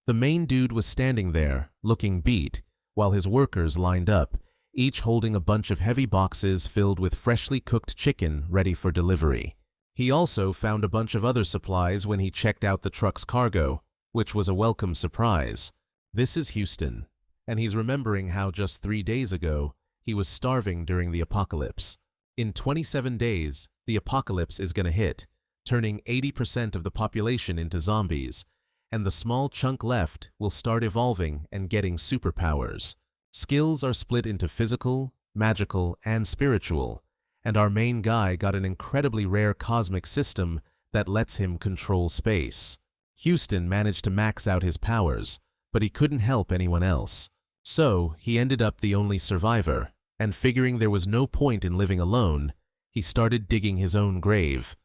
The main dude was standing there, looking beat, while his workers lined up, each holding a bunch of heavy boxes filled with freshly cooked chicken ready for delivery. He also found a bunch of other supplies when he checked out the truck's cargo, which was a welcome surprise. This is Houston, and he's remembering how just 3 days ago, he was starving during the apocalypse. In 27 days, the apocalypse is gonna hit, turning 80% of the population into zombies, and the small chunk left will start evolving and getting superpowers. Skills are split into physical, magical, and spiritual, and our main guy got an incredibly rare cosmic system that lets him control space. Houston managed to max out his powers, but he couldn't help anyone else. So, he ended up the only survivor, and figuring there was no point in living alone, he started digging his own grave.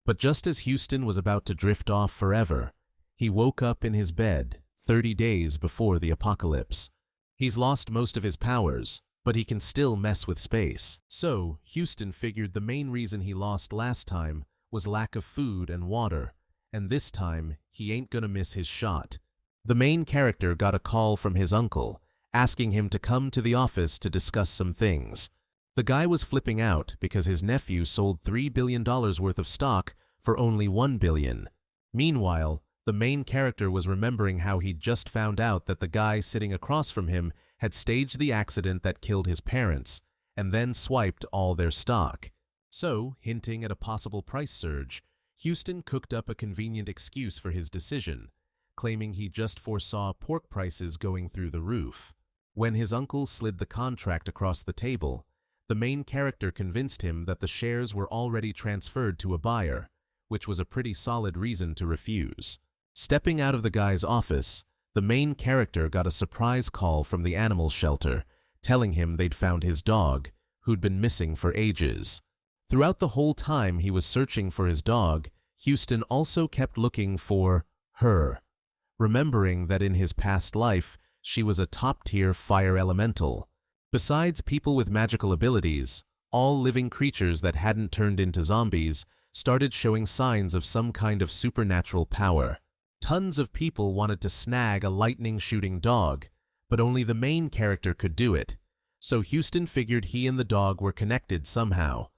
But just as Houston was about to drift off forever, he woke up in his bed 30 days before the apocalypse. He's lost most of his powers, but he can still mess with space. So, Houston figured the main reason he lost last time was lack of food and water, and this time, he ain't gonna miss his shot. The main character got a call from his uncle, asking him to come to the office to discuss some things. The guy was flipping out because his nephew sold $3 billion worth of stock for only $1 billion. Meanwhile, the main character was remembering how he'd just found out that the guy sitting across from him had staged the accident that killed his parents, and then swiped all their stock. So, hinting at a possible price surge, Houston cooked up a convenient excuse for his decision, claiming he just foresaw pork prices going through the roof. When his uncle slid the contract across the table, the main character convinced him that the shares were already transferred to a buyer, which was a pretty solid reason to refuse. Stepping out of the guy's office, the main character got a surprise call from the animal shelter, telling him they'd found his dog, who'd been missing for ages. Throughout the whole time he was searching for his dog, Houston also kept looking for her, remembering that in his past life, she was a top-tier fire elemental. Besides people with magical abilities, all living creatures that hadn't turned into zombies started showing signs of some kind of supernatural power. Tons of people wanted to snag a lightning-shooting dog, but only the main character could do it, so Houston figured he and the dog were connected somehow.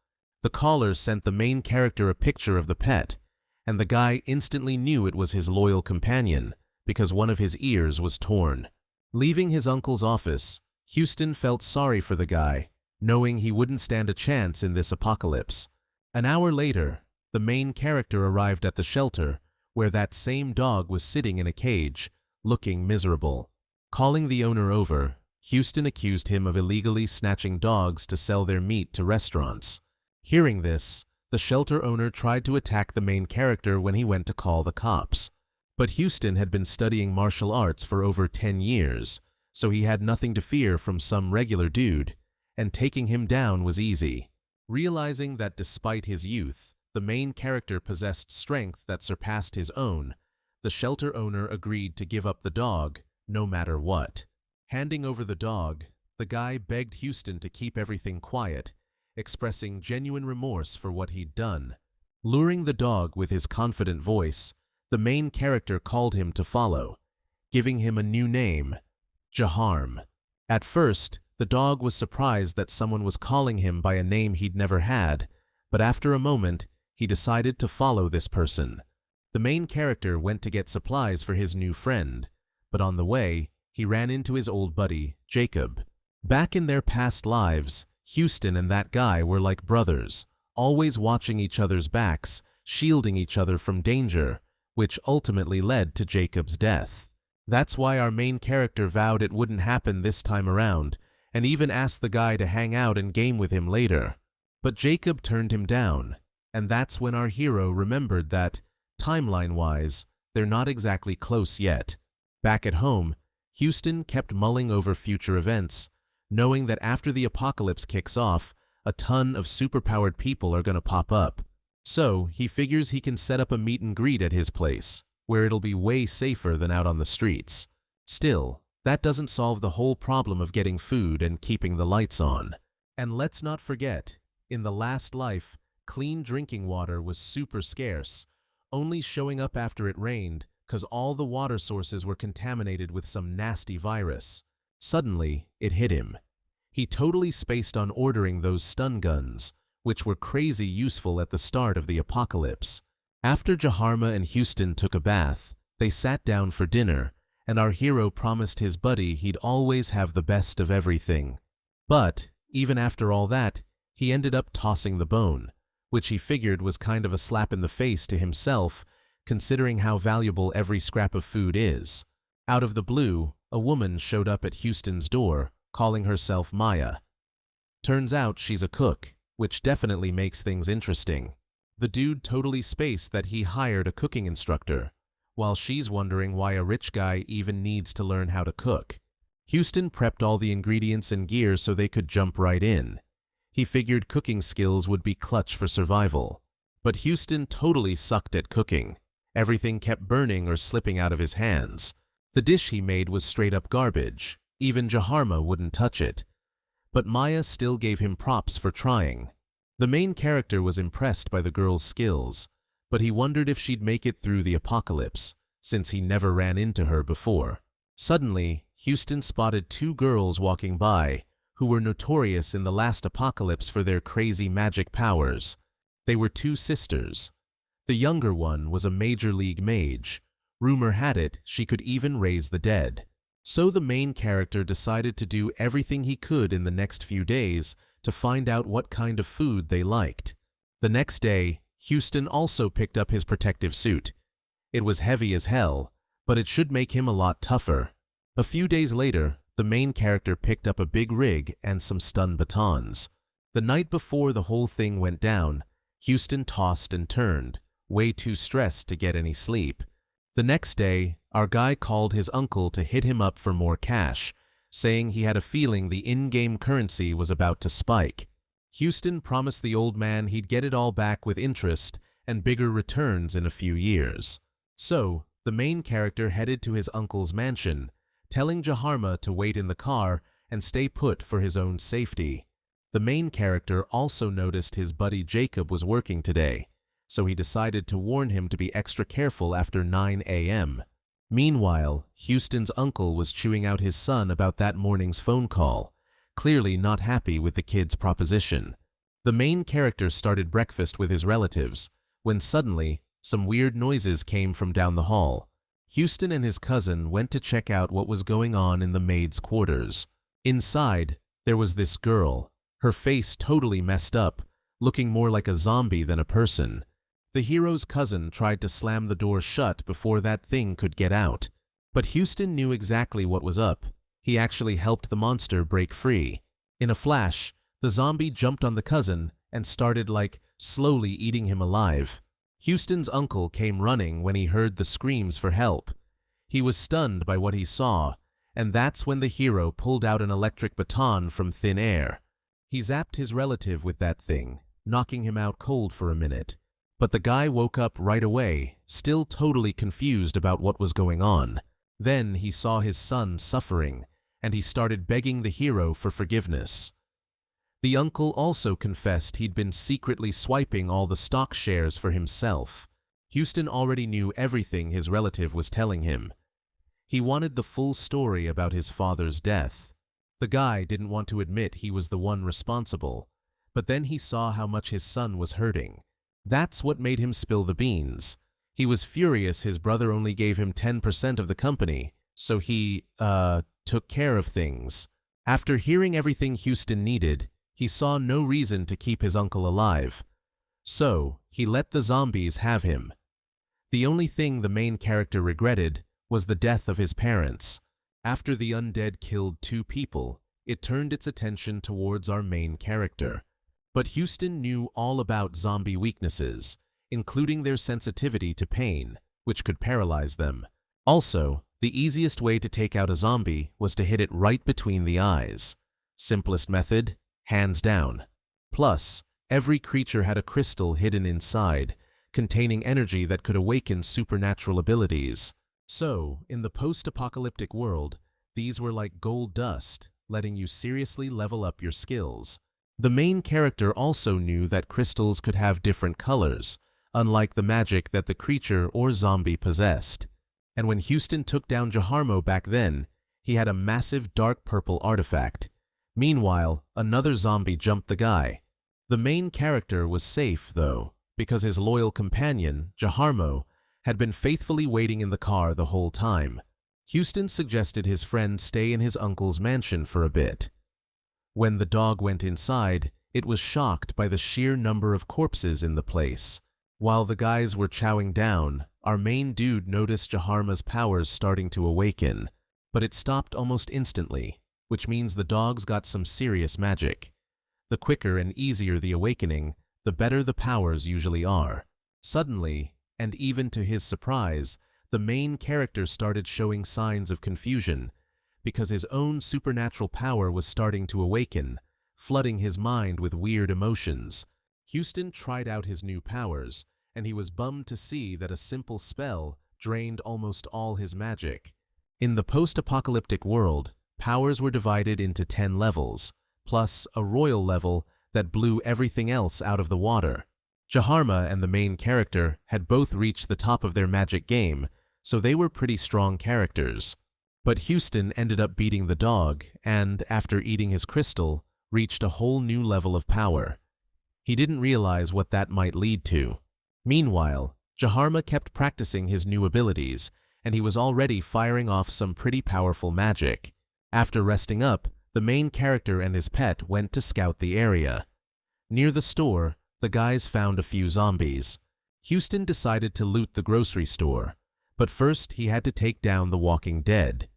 The caller sent the main character a picture of the pet, and the guy instantly knew it was his loyal companion, because one of his ears was torn. Leaving his uncle's office, Houston felt sorry for the guy, knowing he wouldn't stand a chance in this apocalypse. An hour later, the main character arrived at the shelter, where that same dog was sitting in a cage, looking miserable. Calling the owner over, Houston accused him of illegally snatching dogs to sell their meat to restaurants. Hearing this, the shelter owner tried to attack the main character when he went to call the cops. But Houston had been studying martial arts for over 10 years, so he had nothing to fear from some regular dude, and taking him down was easy. Realizing that despite his youth, the main character possessed strength that surpassed his own, the shelter owner agreed to give up the dog, no matter what. Handing over the dog, the guy begged Houston to keep everything quiet, expressing genuine remorse for what he'd done. Luring the dog with his confident voice, the main character called him to follow, giving him a new name, Jaharm. At first, the dog was surprised that someone was calling him by a name he'd never had, but after a moment, he decided to follow this person. The main character went to get supplies for his new friend, but on the way, he ran into his old buddy, Jacob. Back in their past lives, Houston and that guy were like brothers, always watching each other's backs, shielding each other from danger, which ultimately led to Jacob's death. That's why our main character vowed it wouldn't happen this time around, and even asked the guy to hang out and game with him later. But Jacob turned him down, and that's when our hero remembered that, timeline-wise, they're not exactly close yet. Back at home, Houston kept mulling over future events, knowing that after the apocalypse kicks off, a ton of superpowered people are gonna pop up. So, he figures he can set up a meet and greet at his place, where it'll be way safer than out on the streets. Still, that doesn't solve the whole problem of getting food and keeping the lights on. And let's not forget, in the last life, clean drinking water was super scarce, only showing up after it rained, 'cause all the water sources were contaminated with some nasty virus. Suddenly, it hit him. He totally spaced on ordering those stun guns, which were crazy useful at the start of the apocalypse. After Jaharma and Houston took a bath, they sat down for dinner, and our hero promised his buddy he'd always have the best of everything. But, even after all that, he ended up tossing the bone, which he figured was kind of a slap in the face to himself, considering how valuable every scrap of food is. Out of the blue, a woman showed up at Houston's door, calling herself Maya. Turns out she's a cook, which definitely makes things interesting. The dude totally spaced that he hired a cooking instructor, while she's wondering why a rich guy even needs to learn how to cook. Houston prepped all the ingredients and gear so they could jump right in. He figured cooking skills would be clutch for survival. But Houston totally sucked at cooking. Everything kept burning or slipping out of his hands. The dish he made was straight up garbage. Even Jaharma wouldn't touch it. But Maya still gave him props for trying. The main character was impressed by the girl's skills, but he wondered if she'd make it through the apocalypse, since he never ran into her before. Suddenly, Houston spotted two girls walking by, who were notorious in the last apocalypse for their crazy magic powers. They were two sisters. The younger one was a major league mage. Rumor had it she could even raise the dead. So the main character decided to do everything he could in the next few days to find out what kind of food they liked. The next day, Houston also picked up his protective suit. It was heavy as hell, but it should make him a lot tougher. A few days later, the main character picked up a big rig and some stun batons. The night before the whole thing went down, Houston tossed and turned, way too stressed to get any sleep. The next day, our guy called his uncle to hit him up for more cash, saying he had a feeling the in-game currency was about to spike. Houston promised the old man he'd get it all back with interest and bigger returns in a few years. So, the main character headed to his uncle's mansion, telling Jaharma to wait in the car and stay put for his own safety. The main character also noticed his buddy Jacob was working today, so he decided to warn him to be extra careful after 9 a.m. Meanwhile, Houston's uncle was chewing out his son about that morning's phone call, clearly not happy with the kid's proposition. The main character started breakfast with his relatives, when suddenly, some weird noises came from down the hall. Houston and his cousin went to check out what was going on in the maids' quarters. Inside, there was this girl, her face totally messed up, looking more like a zombie than a person. The hero's cousin tried to slam the door shut before that thing could get out. But Houston knew exactly what was up. He actually helped the monster break free. In a flash, the zombie jumped on the cousin and started, slowly eating him alive. Houston's uncle came running when he heard the screams for help. He was stunned by what he saw, and that's when the hero pulled out an electric baton from thin air. He zapped his relative with that thing, knocking him out cold for a minute. But the guy woke up right away, still totally confused about what was going on. Then he saw his son suffering, and he started begging the hero for forgiveness. The uncle also confessed he'd been secretly swiping all the stock shares for himself. Houston already knew everything his relative was telling him. He wanted the full story about his father's death. The guy didn't want to admit he was the one responsible, but then he saw how much his son was hurting. That's what made him spill the beans. He was furious his brother only gave him 10% of the company, so he, took care of things. After hearing everything Houston needed, he saw no reason to keep his uncle alive. So, he let the zombies have him. The only thing the main character regretted was the death of his parents. After the undead killed 2 people, it turned its attention towards our main character. But Houston knew all about zombie weaknesses, including their sensitivity to pain, which could paralyze them. Also, the easiest way to take out a zombie was to hit it right between the eyes. Simplest method, hands down. Plus, every creature had a crystal hidden inside, containing energy that could awaken supernatural abilities. So, in the post-apocalyptic world, these were like gold dust, letting you seriously level up your skills. The main character also knew that crystals could have different colors, unlike the magic that the creature or zombie possessed. And when Houston took down Jaharmo back then, he had a massive dark purple artifact. Meanwhile, another zombie jumped the guy. The main character was safe, though, because his loyal companion, Jaharmo, had been faithfully waiting in the car the whole time. Houston suggested his friend stay in his uncle's mansion for a bit. When the dog went inside, it was shocked by the sheer number of corpses in the place. While the guys were chowing down, our main dude noticed Jaharma's powers starting to awaken, but it stopped almost instantly, which means the dogs got some serious magic. The quicker and easier the awakening, the better the powers usually are. Suddenly, and even to his surprise, the main character started showing signs of confusion, because his own supernatural power was starting to awaken, flooding his mind with weird emotions. Houston tried out his new powers, and he was bummed to see that a simple spell drained almost all his magic. In the post-apocalyptic world, powers were divided into 10 levels, plus a royal level that blew everything else out of the water. Jaharma and the main character had both reached the top of their magic game, so they were pretty strong characters. But Houston ended up beating the dog and, after eating his crystal, reached a whole new level of power. He didn't realize what that might lead to. Meanwhile, Jaharma kept practicing his new abilities, and he was already firing off some pretty powerful magic. After resting up, the main character and his pet went to scout the area. Near the store, the guys found a few zombies. Houston decided to loot the grocery store, but first he had to take down the Walking Dead.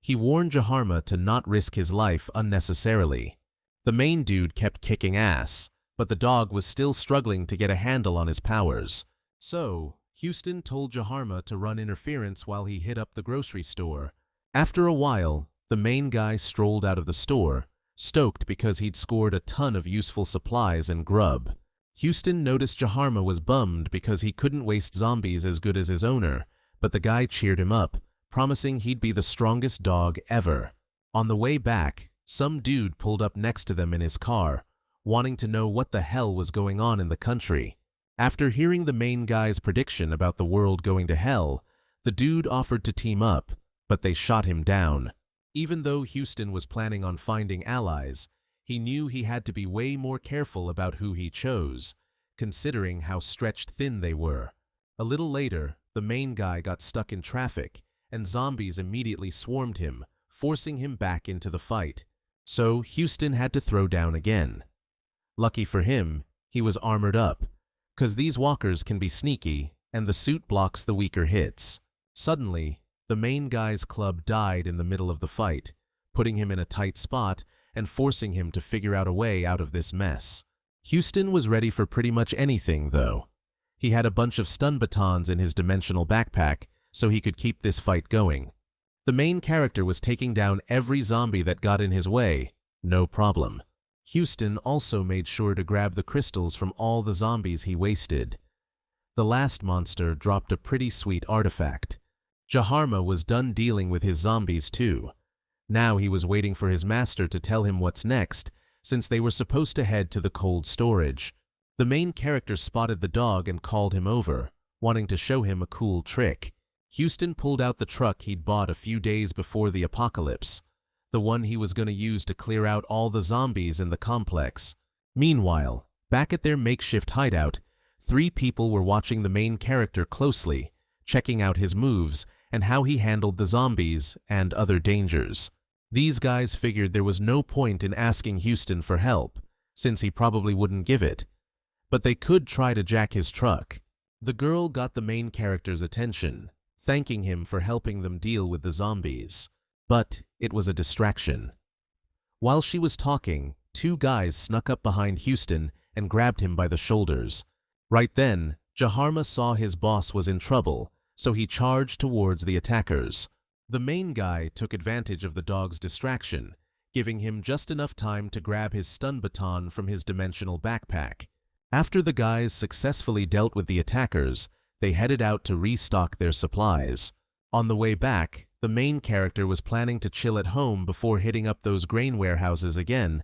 He warned Jaharma to not risk his life unnecessarily. The main dude kept kicking ass, but the dog was still struggling to get a handle on his powers. So, Houston told Jaharma to run interference while he hit up the grocery store. After a while, the main guy strolled out of the store, stoked because he'd scored a ton of useful supplies and grub. Houston noticed Jaharma was bummed because he couldn't waste zombies as good as his owner, but the guy cheered him up, promising he'd be the strongest dog ever. On the way back, some dude pulled up next to them in his car, wanting to know what the hell was going on in the country. After hearing the main guy's prediction about the world going to hell, the dude offered to team up, but they shot him down. Even though Houston was planning on finding allies, he knew he had to be way more careful about who he chose, considering how stretched thin they were. A little later, the main guy got stuck in traffic, and zombies immediately swarmed him, forcing him back into the fight. So Houston had to throw down again. Lucky for him, he was armored up, 'cause these walkers can be sneaky, and the suit blocks the weaker hits. Suddenly, the main guy's club died in the middle of the fight, putting him in a tight spot and forcing him to figure out a way out of this mess. Houston was ready for pretty much anything, though. He had a bunch of stun batons in his dimensional backpack, so he could keep this fight going. The main character was taking down every zombie that got in his way, no problem. Houston also made sure to grab the crystals from all the zombies he wasted. The last monster dropped a pretty sweet artifact. Jaharma was done dealing with his zombies too. Now he was waiting for his master to tell him what's next, since they were supposed to head to the cold storage. The main character spotted the dog and called him over, wanting to show him a cool trick. Houston pulled out the truck he'd bought a few days before the apocalypse, the one he was going to use to clear out all the zombies in the complex. Meanwhile, back at their makeshift hideout, 3 people were watching the main character closely, checking out his moves and how he handled the zombies and other dangers. These guys figured there was no point in asking Houston for help, since he probably wouldn't give it. But they could try to jack his truck. The girl got the main character's attention, thanking him for helping them deal with the zombies. But it was a distraction. While she was talking, 2 guys snuck up behind Houston and grabbed him by the shoulders. Right then, Jaharma saw his boss was in trouble, so he charged towards the attackers. The main guy took advantage of the dog's distraction, giving him just enough time to grab his stun baton from his dimensional backpack. After the guys successfully dealt with the attackers, they headed out to restock their supplies. On the way back, the main character was planning to chill at home before hitting up those grain warehouses again,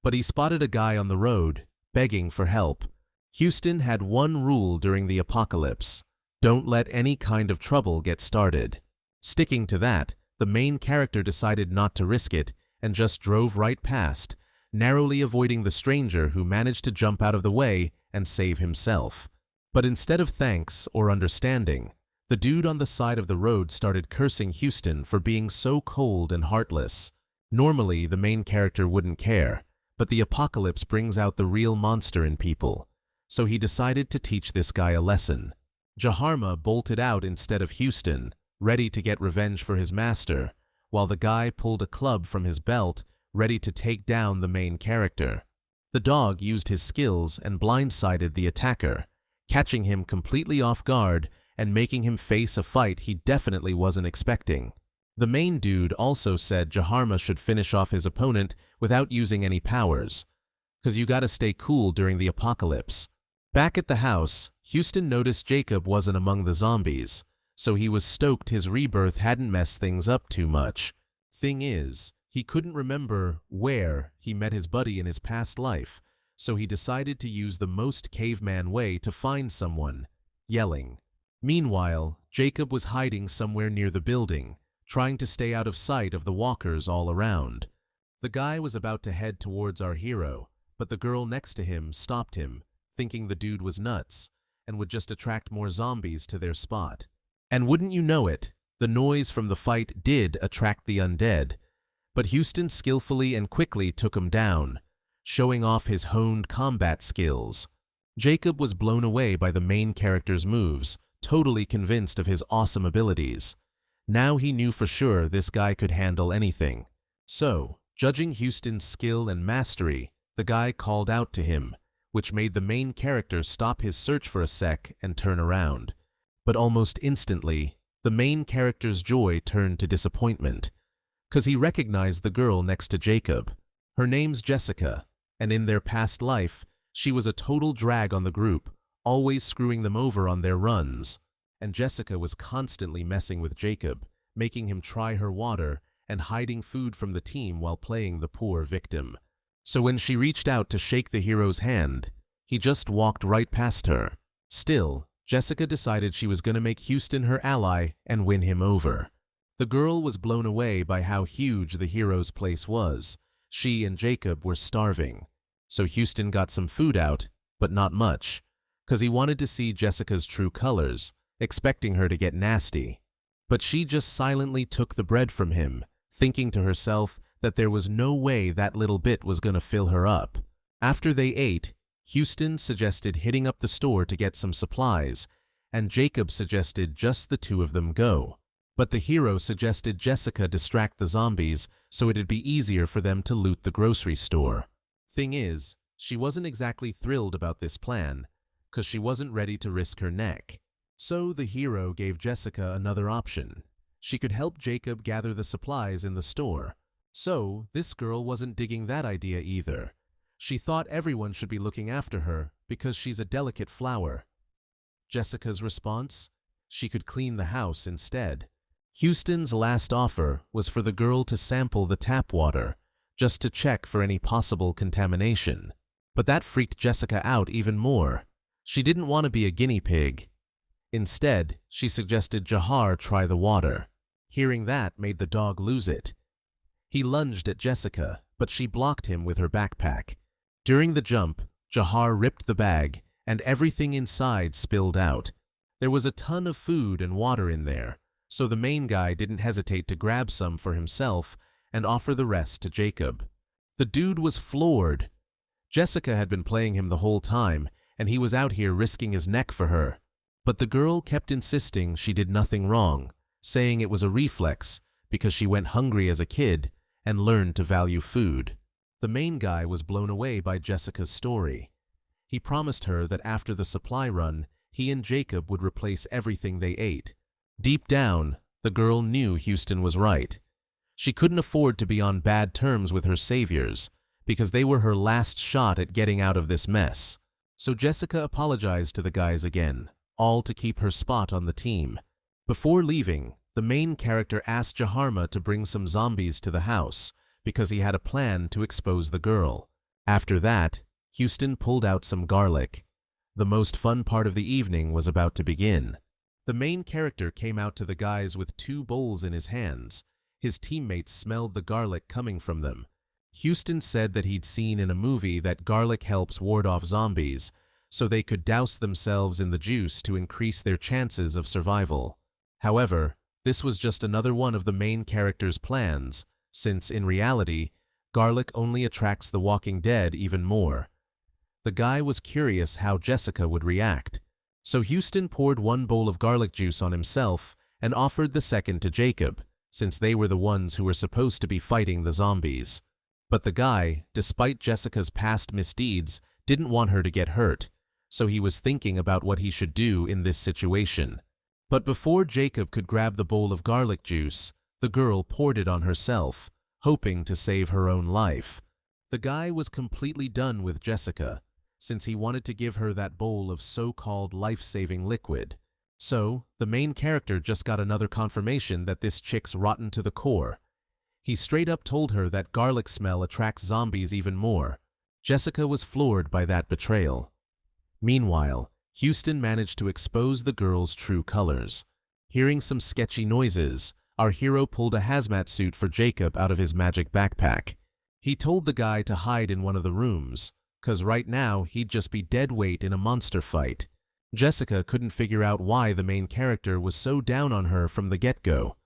but he spotted a guy on the road, begging for help. Houston had one rule during the apocalypse: Don't let any kind of trouble get started. Sticking to that, the main character decided not to risk it and just drove right past, narrowly avoiding the stranger who managed to jump out of the way and save himself. But instead of thanks or understanding, the dude on the side of the road started cursing Houston for being so cold and heartless. Normally, the main character wouldn't care, but the apocalypse brings out the real monster in people, so he decided to teach this guy a lesson. Jaharma bolted out instead of Houston, ready to get revenge for his master, while the guy pulled a club from his belt, ready to take down the main character. The dog used his skills and blindsided the attacker, catching him completely off guard and making him face a fight he definitely wasn't expecting. The main dude also said Jaharma should finish off his opponent without using any powers, "'cause you gotta stay cool during the apocalypse." Back at the house, Houston noticed Jacob wasn't among the zombies, so he was stoked his rebirth hadn't messed things up too much. Thing is, he couldn't remember where he met his buddy in his past life, so he decided to use the most caveman way to find someone, yelling. Meanwhile, Jacob was hiding somewhere near the building, trying to stay out of sight of the walkers all around. The guy was about to head towards our hero, but the girl next to him stopped him, thinking the dude was nuts and would just attract more zombies to their spot. And wouldn't you know it, the noise from the fight did attract the undead, but Houston skillfully and quickly took him down, showing off his honed combat skills. Jacob was blown away by the main character's moves, totally convinced of his awesome abilities. Now he knew for sure this guy could handle anything. So, judging Houston's skill and mastery, the guy called out to him, which made the main character stop his search for a sec and turn around. But almost instantly, the main character's joy turned to disappointment, 'cause he recognized the girl next to Jacob. Her name's Jessica, and in their past life, she was a total drag on the group, always screwing them over on their runs. And Jessica was constantly messing with Jacob, making him try her water and hiding food from the team while playing the poor victim. So when she reached out to shake the hero's hand, he just walked right past her. Still, Jessica decided she was going to make Houston her ally and win him over. The girl was blown away by how huge the hero's place was. She and Jacob were starving, so Houston got some food out, but not much, 'cause he wanted to see Jessica's true colors, expecting her to get nasty. But she just silently took the bread from him, thinking to herself that there was no way that little bit was going to fill her up. After they ate, Houston suggested hitting up the store to get some supplies, and Jacob suggested just the two of them go. But the hero suggested Jessica distract the zombies so it'd be easier for them to loot the grocery store. Thing is, she wasn't exactly thrilled about this plan, 'cause she wasn't ready to risk her neck. So the hero gave Jessica another option. She could help Jacob gather the supplies in the store. So this girl wasn't digging that idea either. She thought everyone should be looking after her because she's a delicate flower. Jessica's response? She could clean the house instead. Houston's last offer was for the girl to sample the tap water, just to check for any possible contamination. But that freaked Jessica out even more. She didn't want to be a guinea pig. Instead, she suggested Jahar try the water. Hearing that made the dog lose it. He lunged at Jessica, but she blocked him with her backpack. During the jump, Jahar ripped the bag, and everything inside spilled out. There was a ton of food and water in there, so the main guy didn't hesitate to grab some for himself and offer the rest to Jacob. The dude was floored. Jessica had been playing him the whole time, and he was out here risking his neck for her. But the girl kept insisting she did nothing wrong, saying it was a reflex because she went hungry as a kid and learned to value food. The main guy was blown away by Jessica's story. He promised her that after the supply run, he and Jacob would replace everything they ate. Deep down, the girl knew Houston was right. She couldn't afford to be on bad terms with her saviors, because they were her last shot at getting out of this mess. So Jessica apologized to the guys again, all to keep her spot on the team. Before leaving, the main character asked Jaharma to bring some zombies to the house, because he had a plan to expose the girl. After that, Houston pulled out some garlic. The most fun part of the evening was about to begin. The main character came out to the guys with 2 bowls in his hands. His teammates smelled the garlic coming from them. Houston said that he'd seen in a movie that garlic helps ward off zombies, so they could douse themselves in the juice to increase their chances of survival. However, this was just another one of the main character's plans, since in reality, garlic only attracts the walking dead even more. The guy was curious how Jessica would react, so Houston poured 1 bowl of garlic juice on himself and offered the second to Jacob, since they were the ones who were supposed to be fighting the zombies. But the guy, despite Jessica's past misdeeds, didn't want her to get hurt, so he was thinking about what he should do in this situation. But before Jacob could grab the bowl of garlic juice, the girl poured it on herself, hoping to save her own life. The guy was completely done with Jessica, since he wanted to give her that bowl of so-called life-saving liquid. So, the main character just got another confirmation that this chick's rotten to the core. He straight up told her that garlic smell attracts zombies even more. Jessica was floored by that betrayal. Meanwhile, Houston managed to expose the girl's true colors. Hearing some sketchy noises, our hero pulled a hazmat suit for Jacob out of his magic backpack. He told the guy to hide in one of the rooms, 'cause right now he'd just be dead weight in a monster fight. Jessica couldn't figure out why the main character was so down on her from the get-go.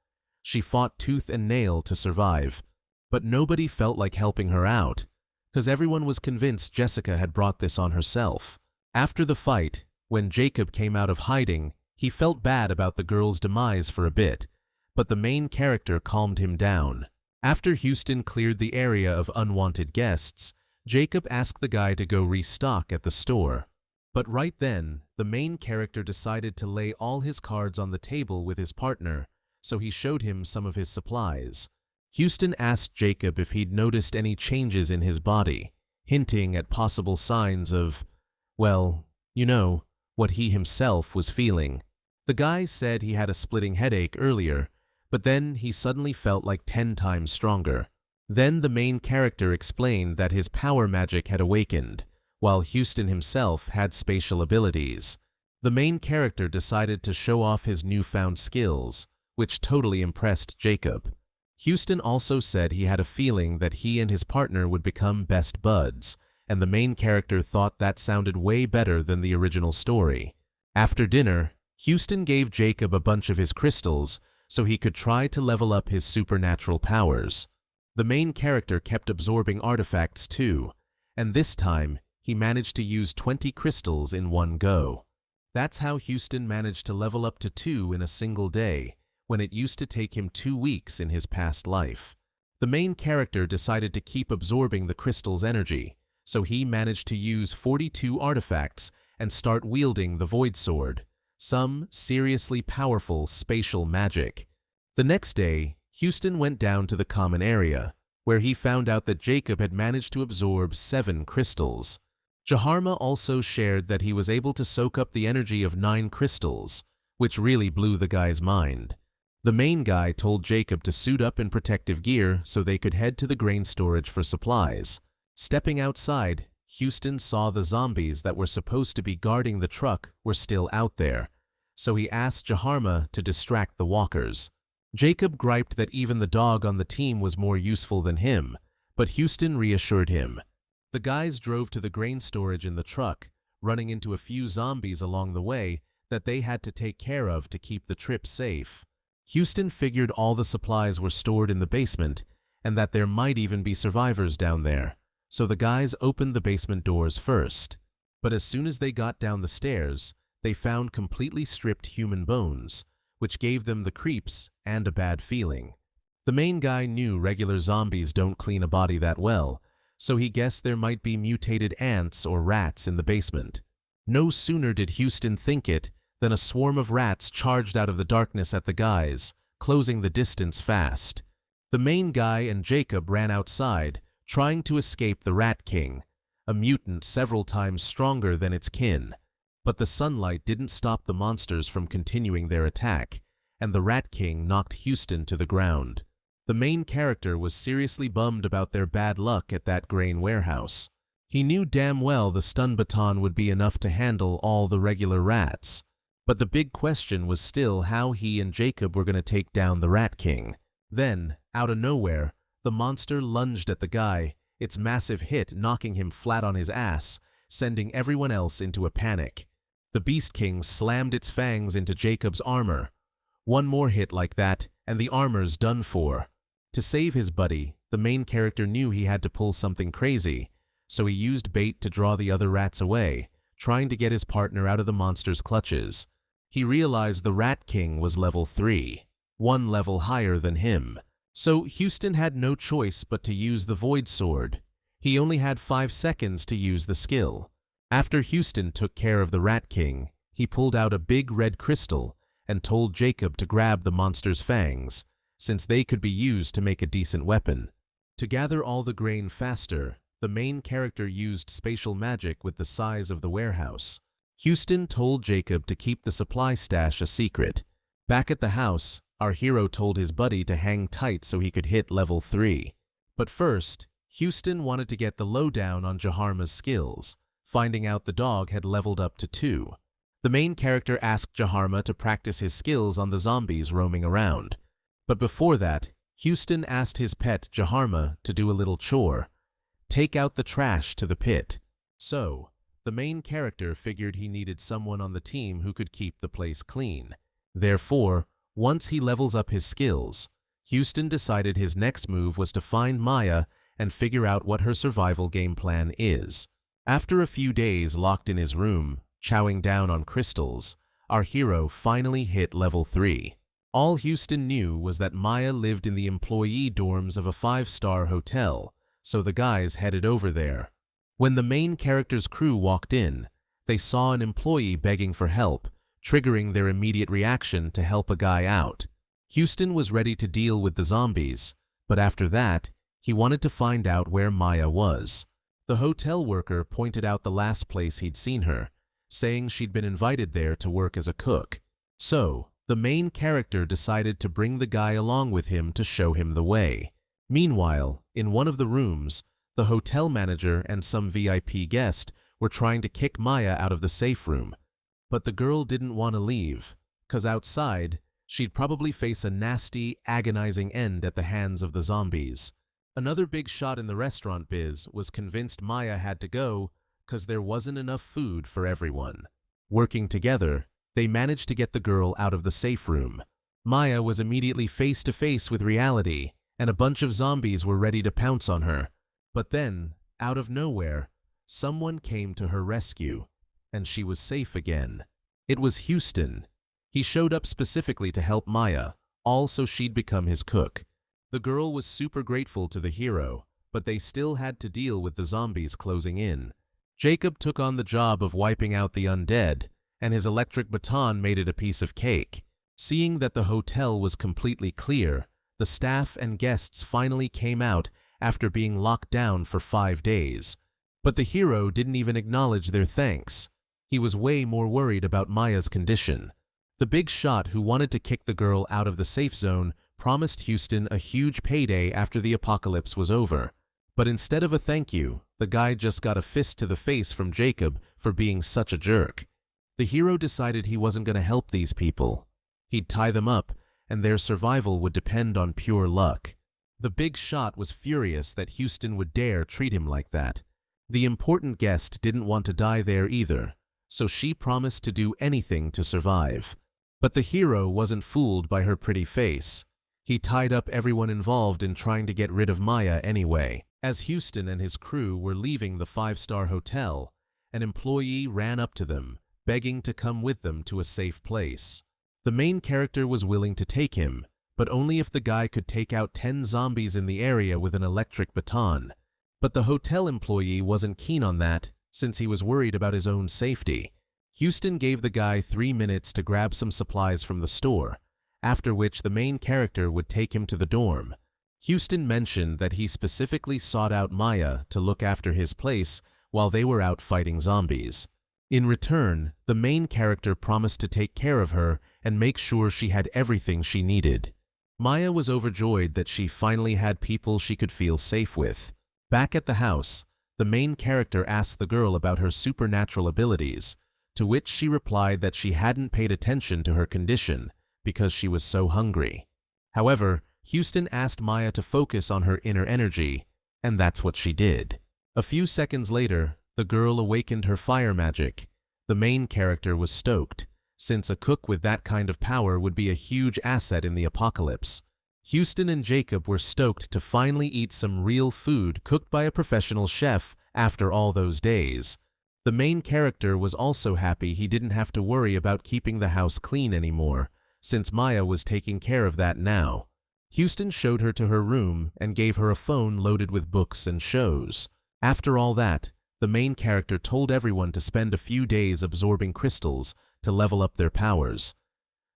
She fought tooth and nail to survive, but nobody felt like helping her out, 'cause everyone was convinced Jessica had brought this on herself. After the fight, when Jacob came out of hiding, he felt bad about the girl's demise for a bit, but the main character calmed him down. After Houston cleared the area of unwanted guests, Jacob asked the guy to go restock at the store. But right then, the main character decided to lay all his cards on the table with his partner, so he showed him some of his supplies. Houston asked Jacob if he'd noticed any changes in his body, hinting at possible signs of, well, you know, what he himself was feeling. The guy said he had a splitting headache earlier, but then he suddenly felt like 10 times stronger. Then the main character explained that his power magic had awakened, while Houston himself had spatial abilities. The main character decided to show off his newfound skills, which totally impressed Jacob. Houston also said he had a feeling that he and his partner would become best buds, and the main character thought that sounded way better than the original story. After dinner, Houston gave Jacob a bunch of his crystals so he could try to level up his supernatural powers. The main character kept absorbing artifacts too, and this time he managed to use 20 crystals in one go. That's how Houston managed to level up to 2 in a single day, when it used to take him 2 weeks in his past life. The main character decided to keep absorbing the crystal's energy, so he managed to use 42 artifacts and start wielding the Void Sword, some seriously powerful spatial magic. The next day, Houston went down to the common area, where he found out that Jacob had managed to absorb 7 crystals. Jaharma also shared that he was able to soak up the energy of 9 crystals, which really blew the guy's mind. The main guy told Jacob to suit up in protective gear so they could head to the grain storage for supplies. Stepping outside, Houston saw the zombies that were supposed to be guarding the truck were still out there, so he asked Jaharma to distract the walkers. Jacob griped that even the dog on the team was more useful than him, but Houston reassured him. The guys drove to the grain storage in the truck, running into a few zombies along the way that they had to take care of to keep the trip safe. Houston figured all the supplies were stored in the basement and that there might even be survivors down there, so the guys opened the basement doors first. But as soon as they got down the stairs, they found completely stripped human bones, which gave them the creeps and a bad feeling. The main guy knew regular zombies don't clean a body that well, so he guessed there might be mutated ants or rats in the basement. No sooner did Houston think it than a swarm of rats charged out of the darkness at the guys, closing the distance fast. The main guy and Jacob ran outside, trying to escape the Rat King, a mutant several times stronger than its kin. But the sunlight didn't stop the monsters from continuing their attack, and the Rat King knocked Houston to the ground. The main character was seriously bummed about their bad luck at that grain warehouse. He knew damn well the stun baton would be enough to handle all the regular rats. But the big question was still how he and Jacob were going to take down the Rat King. Then, out of nowhere, the monster lunged at the guy, its massive hit knocking him flat on his ass, sending everyone else into a panic. The Beast King slammed its fangs into Jacob's armor. One more hit like that, and the armor's done for. To save his buddy, the main character knew he had to pull something crazy, so he used bait to draw the other rats away, trying to get his partner out of the monster's clutches. He realized the Rat King was level 3, one level higher than him. So Houston had no choice but to use the Void Sword. He only had 5 seconds to use the skill. After Houston took care of the Rat King, he pulled out a big red crystal and told Jacob to grab the monster's fangs, since they could be used to make a decent weapon. To gather all the grain faster, the main character used spatial magic with the size of the warehouse. Houston told Jacob to keep the supply stash a secret. Back at the house, our hero told his buddy to hang tight so he could hit level 3. But first, Houston wanted to get the lowdown on Jaharma's skills, finding out the dog had leveled up to 2. The main character asked Jaharma to practice his skills on the zombies roaming around. But before that, Houston asked his pet Jaharma to do a little chore: take out the trash to the pit. So, the main character figured he needed someone on the team who could keep the place clean. Therefore, once he levels up his skills, Houston decided his next move was to find Maya and figure out what her survival game plan is. After a few days locked in his room, chowing down on crystals, our hero finally hit level 3. All Houston knew was that Maya lived in the employee dorms of a 5-star hotel, so the guys headed over there. When the main character's crew walked in, they saw an employee begging for help, triggering their immediate reaction to help a guy out. Houston was ready to deal with the zombies, but after that, he wanted to find out where Maya was. The hotel worker pointed out the last place he'd seen her, saying she'd been invited there to work as a cook. So, the main character decided to bring the guy along with him to show him the way. Meanwhile, in one of the rooms, the hotel manager and some VIP guest were trying to kick Maya out of the safe room. But the girl didn't want to leave, 'cause outside, she'd probably face a nasty, agonizing end at the hands of the zombies. Another big shot in the restaurant biz was convinced Maya had to go 'cause there wasn't enough food for everyone. Working together, they managed to get the girl out of the safe room. Maya was immediately face to face with reality, and a bunch of zombies were ready to pounce on her. But then, out of nowhere, someone came to her rescue, and she was safe again. It was Houston. He showed up specifically to help Maya, all so she'd become his cook. The girl was super grateful to the hero, but they still had to deal with the zombies closing in. Jacob took on the job of wiping out the undead, and his electric baton made it a piece of cake. Seeing that the hotel was completely clear, the staff and guests finally came out after being locked down for 5 days. But the hero didn't even acknowledge their thanks. He was way more worried about Maya's condition. The big shot who wanted to kick the girl out of the safe zone promised Houston a huge payday after the apocalypse was over. But instead of a thank you, the guy just got a fist to the face from Jacob for being such a jerk. The hero decided he wasn't going to help these people. He'd tie them up, and their survival would depend on pure luck. The big shot was furious that Houston would dare treat him like that. The important guest didn't want to die there either, so she promised to do anything to survive. But the hero wasn't fooled by her pretty face. He tied up everyone involved in trying to get rid of Maya anyway. As Houston and his crew were leaving the 5-star hotel, an employee ran up to them, begging to come with them to a safe place. The main character was willing to take him, but only if the guy could take out 10 zombies in the area with an electric baton. But the hotel employee wasn't keen on that, since he was worried about his own safety. Houston gave the guy 3 minutes to grab some supplies from the store, after which the main character would take him to the dorm. Houston mentioned that he specifically sought out Maya to look after his place while they were out fighting zombies. In return, the main character promised to take care of her and make sure she had everything she needed. Maya was overjoyed that she finally had people she could feel safe with. Back at the house, the main character asked the girl about her supernatural abilities, to which she replied that she hadn't paid attention to her condition because she was so hungry. However, Houston asked Maya to focus on her inner energy, and that's what she did. A few seconds later, the girl awakened her fire magic. The main character was stoked, since a cook with that kind of power would be a huge asset in the apocalypse. Houston and Jacob were stoked to finally eat some real food cooked by a professional chef after all those days. The main character was also happy he didn't have to worry about keeping the house clean anymore, since Maya was taking care of that now. Houston showed her to her room and gave her a phone loaded with books and shows. After all that, the main character told everyone to spend a few days absorbing crystals to level up their powers.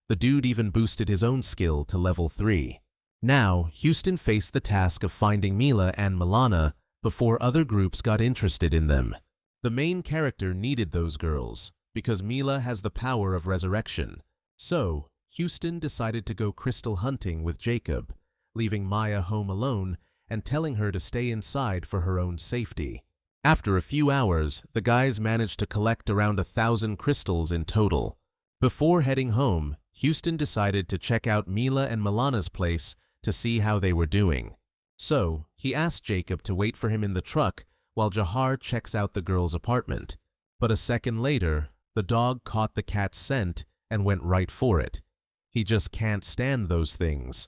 The dude even boosted his own skill to level 3. Now, Houston faced the task of finding Mila and Milana before other groups got interested in them. The main character needed those girls because Mila has the power of resurrection. So, Houston decided to go crystal hunting with Jacob, leaving Maya home alone and telling her to stay inside for her own safety. After a few hours, the guys managed to collect around 1,000 crystals in total. Before heading home, Houston decided to check out Mila and Milana's place to see how they were doing. So, he asked Jacob to wait for him in the truck while Jahar checks out the girl's apartment. But a second later, the dog caught the cat's scent and went right for it. He just can't stand those things.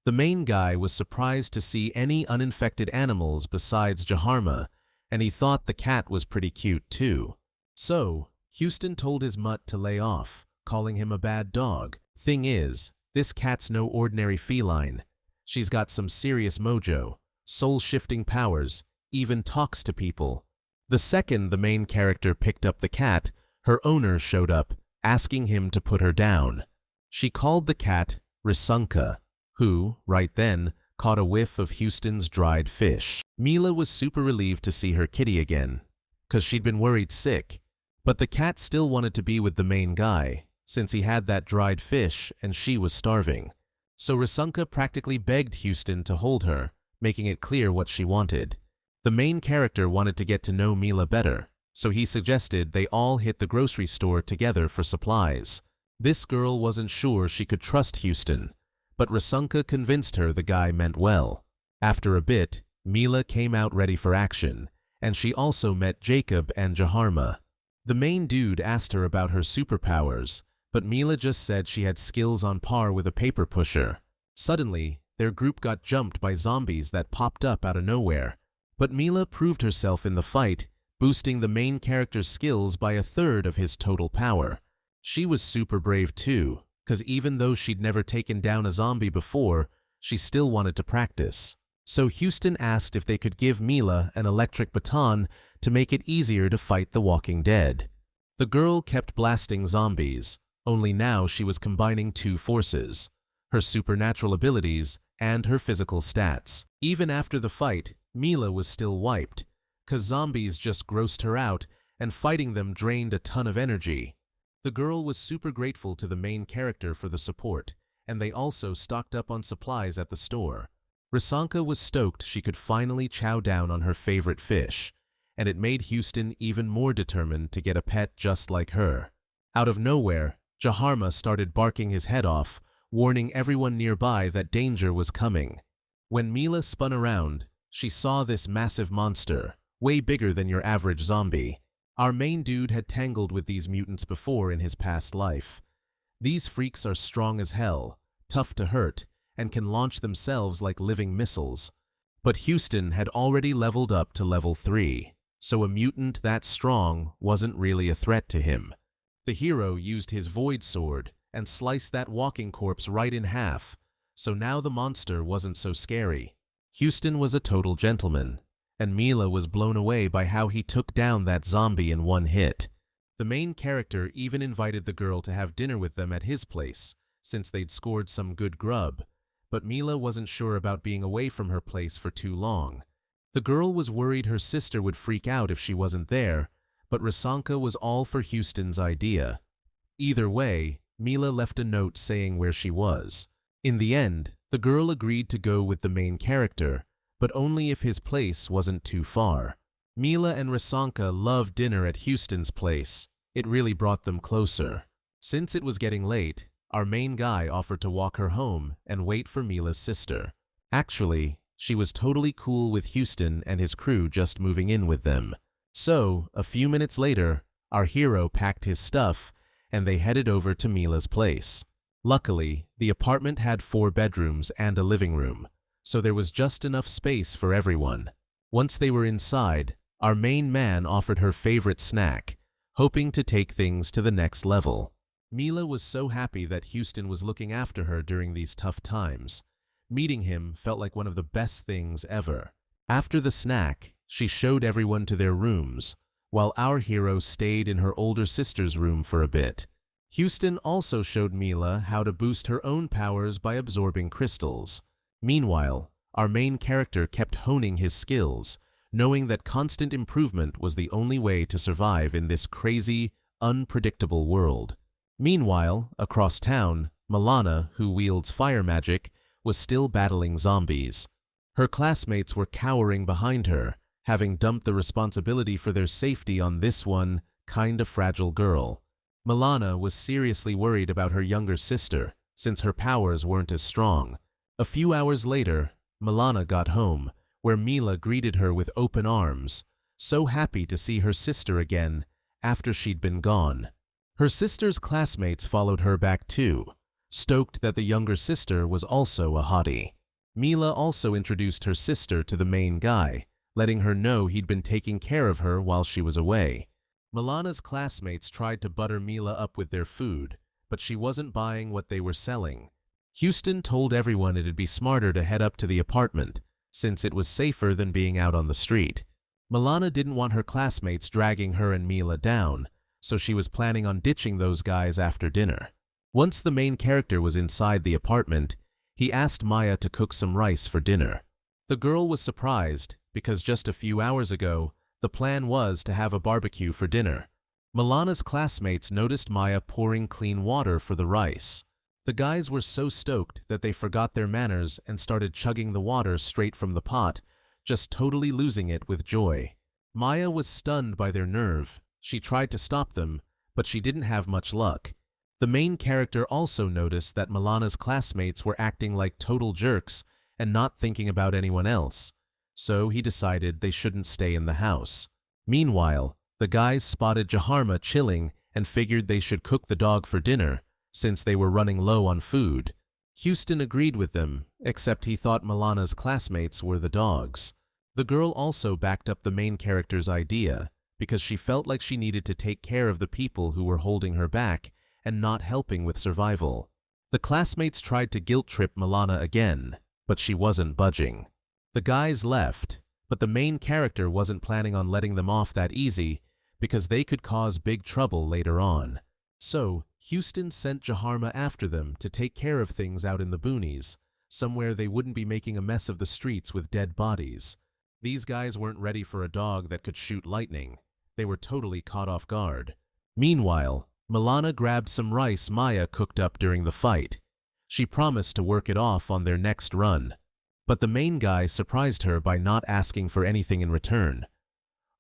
The main guy was surprised to see any uninfected animals besides Jaharma, and he thought the cat was pretty cute too. So, Houston told his mutt to lay off, calling him a bad dog. Thing is, this cat's no ordinary feline. She's got some serious mojo, soul-shifting powers, even talks to people. The second the main character picked up the cat, her owner showed up, asking him to put her down. She called the cat Risunka, who, right then, caught a whiff of Houston's dried fish. Mila was super relieved to see her kitty again, 'cause she'd been worried sick. But the cat still wanted to be with the main guy, since he had that dried fish and she was starving. So Risunka practically begged Houston to hold her, making it clear what she wanted. The main character wanted to get to know Mila better, so he suggested they all hit the grocery store together for supplies. This girl wasn't sure she could trust Houston, but Risunka convinced her the guy meant well. After a bit, Mila came out ready for action, and she also met Jacob and Jaharma. The main dude asked her about her superpowers, but Mila just said she had skills on par with a paper pusher. Suddenly, their group got jumped by zombies that popped up out of nowhere, but Mila proved herself in the fight, boosting the main character's skills by 1/3 of his total power. She was super brave too, 'cause even though she'd never taken down a zombie before, she still wanted to practice. So Houston asked if they could give Mila an electric baton to make it easier to fight the Walking Dead. The girl kept blasting zombies, only now she was combining two forces, her supernatural abilities and her physical stats. Even after the fight, Mila was still wiped, 'cause zombies just grossed her out and fighting them drained a ton of energy. The girl was super grateful to the main character for the support, and they also stocked up on supplies at the store. Risunka was stoked she could finally chow down on her favorite fish, and it made Houston even more determined to get a pet just like her. Out of nowhere, Jaharma started barking his head off, warning everyone nearby that danger was coming. When Mila spun around, she saw this massive monster, way bigger than your average zombie. Our main dude had tangled with these mutants before in his past life. These freaks are strong as hell, tough to hurt, and can launch themselves like living missiles. But Houston had already leveled up to level 3, so a mutant that strong wasn't really a threat to him. The hero used his void sword and sliced that walking corpse right in half, so now the monster wasn't so scary. Houston was a total gentleman, and Mila was blown away by how he took down that zombie in one hit. The main character even invited the girl to have dinner with them at his place, since they'd scored some good grub, but Mila wasn't sure about being away from her place for too long. The girl was worried her sister would freak out if she wasn't there, but Risunka was all for Houston's idea. Either way, Mila left a note saying where she was. In the end, the girl agreed to go with the main character, but only if his place wasn't too far. Mila and Risunka loved dinner at Houston's place, It really brought them closer. Since it was getting late, our main guy offered to walk her home and wait for Mila's sister. Actually, she was totally cool with Houston and his crew just moving in with them. So, a few minutes later, our hero packed his stuff and they headed over to Mila's place. Luckily, the apartment had 4 bedrooms and a living room, so there was just enough space for everyone. Once they were inside, our main man offered her favorite snack, hoping to take things to the next level. Mila was so happy that Houston was looking after her during these tough times. Meeting him felt like one of the best things ever. After the snack, she showed everyone to their rooms, while our hero stayed in her older sister's room for a bit. Houston also showed Mila how to boost her own powers by absorbing crystals. Meanwhile, our main character kept honing his skills, knowing that constant improvement was the only way to survive in this crazy, unpredictable world. Meanwhile, across town, Milana, who wields fire magic, was still battling zombies. Her classmates were cowering behind her, having dumped the responsibility for their safety on this one, kinda fragile girl. Milana was seriously worried about her younger sister, since her powers weren't as strong. A few hours later, Milana got home, where Mila greeted her with open arms, so happy to see her sister again after she'd been gone. Her sister's classmates followed her back too, stoked that the younger sister was also a hottie. Mila also introduced her sister to the main guy, letting her know he'd been taking care of her while she was away. Milana's classmates tried to butter Mila up with their food, but she wasn't buying what they were selling. Houston told everyone it'd be smarter to head up to the apartment, since it was safer than being out on the street. Milana didn't want her classmates dragging her and Mila down, so she was planning on ditching those guys after dinner. Once the main character was inside the apartment, he asked Maya to cook some rice for dinner. The girl was surprised, because just a few hours ago, the plan was to have a barbecue for dinner. Milana's classmates noticed Maya pouring clean water for the rice. The guys were so stoked that they forgot their manners and started chugging the water straight from the pot, just totally losing it with joy. Maya was stunned by their nerve. She tried to stop them, but she didn't have much luck. The main character also noticed that Milana's classmates were acting like total jerks and not thinking about anyone else, so he decided they shouldn't stay in the house. Meanwhile, the guys spotted Jaharma chilling and figured they should cook the dog for dinner, since they were running low on food. Houston agreed with them, except he thought Milana's classmates were the dogs. The girl also backed up the main character's idea, because she felt like she needed to take care of the people who were holding her back and not helping with survival. The classmates tried to guilt-trip Milana again, but she wasn't budging. The guys left, but the main character wasn't planning on letting them off that easy, because they could cause big trouble later on. So, Houston sent Jaharma after them to take care of things out in the boonies, somewhere they wouldn't be making a mess of the streets with dead bodies. These guys weren't ready for a dog that could shoot lightning. They were totally caught off guard. Meanwhile, Milana grabbed some rice Maya cooked up during the fight. She promised to work it off on their next run. But the main guy surprised her by not asking for anything in return.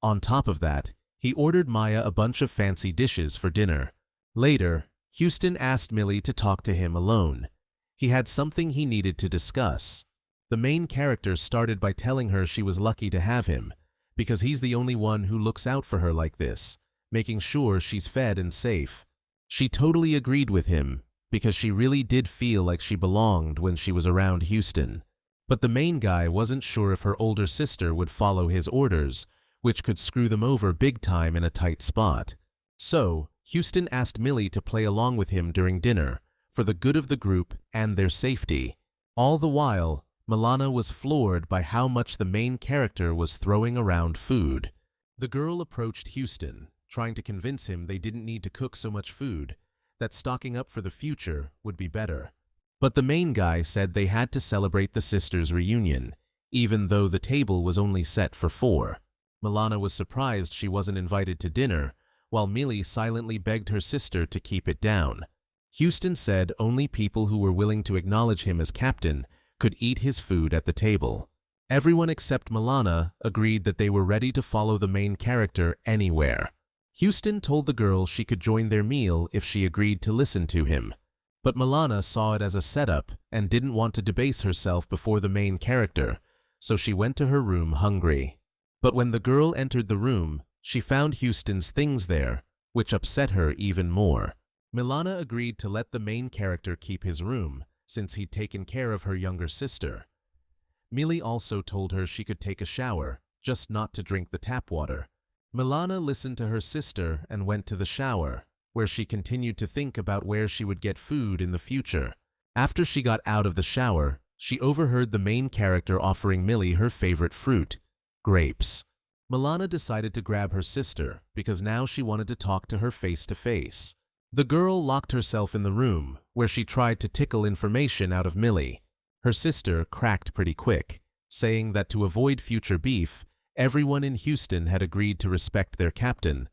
On top of that, he ordered Maya a bunch of fancy dishes for dinner. Later, Houston asked Millie to talk to him alone. He had something he needed to discuss. The main character started by telling her she was lucky to have him, because he's the only one who looks out for her like this, making sure she's fed and safe. She totally agreed with him, because she really did feel like she belonged when she was around Houston. But the main guy wasn't sure if her older sister would follow his orders, which could screw them over big time in a tight spot. So, Houston asked Millie to play along with him during dinner, for the good of the group and their safety. All the while, Milana was floored by how much the main character was throwing around food. The girl approached Houston, trying to convince him they didn't need to cook so much food, that stocking up for the future would be better. But the main guy said they had to celebrate the sisters' reunion, even though the table was only set for 4. Milana was surprised she wasn't invited to dinner, while Millie silently begged her sister to keep it down. Houston said only people who were willing to acknowledge him as captain could eat his food at the table. Everyone except Milana agreed that they were ready to follow the main character anywhere. Houston told the girl she could join their meal if she agreed to listen to him. But Milana saw it as a setup and didn't want to debase herself before the main character, so she went to her room hungry. But when the girl entered the room, she found Houston's things there, which upset her even more. Milana agreed to let the main character keep his room, since he'd taken care of her younger sister. Millie also told her she could take a shower, just not to drink the tap water. Milana listened to her sister and went to the shower, where she continued to think about where she would get food in the future. After she got out of the shower, she overheard the main character offering Millie her favorite fruit, grapes. Milana decided to grab her sister because now she wanted to talk to her face to face. The girl locked herself in the room, where she tried to tickle information out of Millie. Her sister cracked pretty quick, saying that to avoid future beef, everyone in Houston had agreed to respect their captain,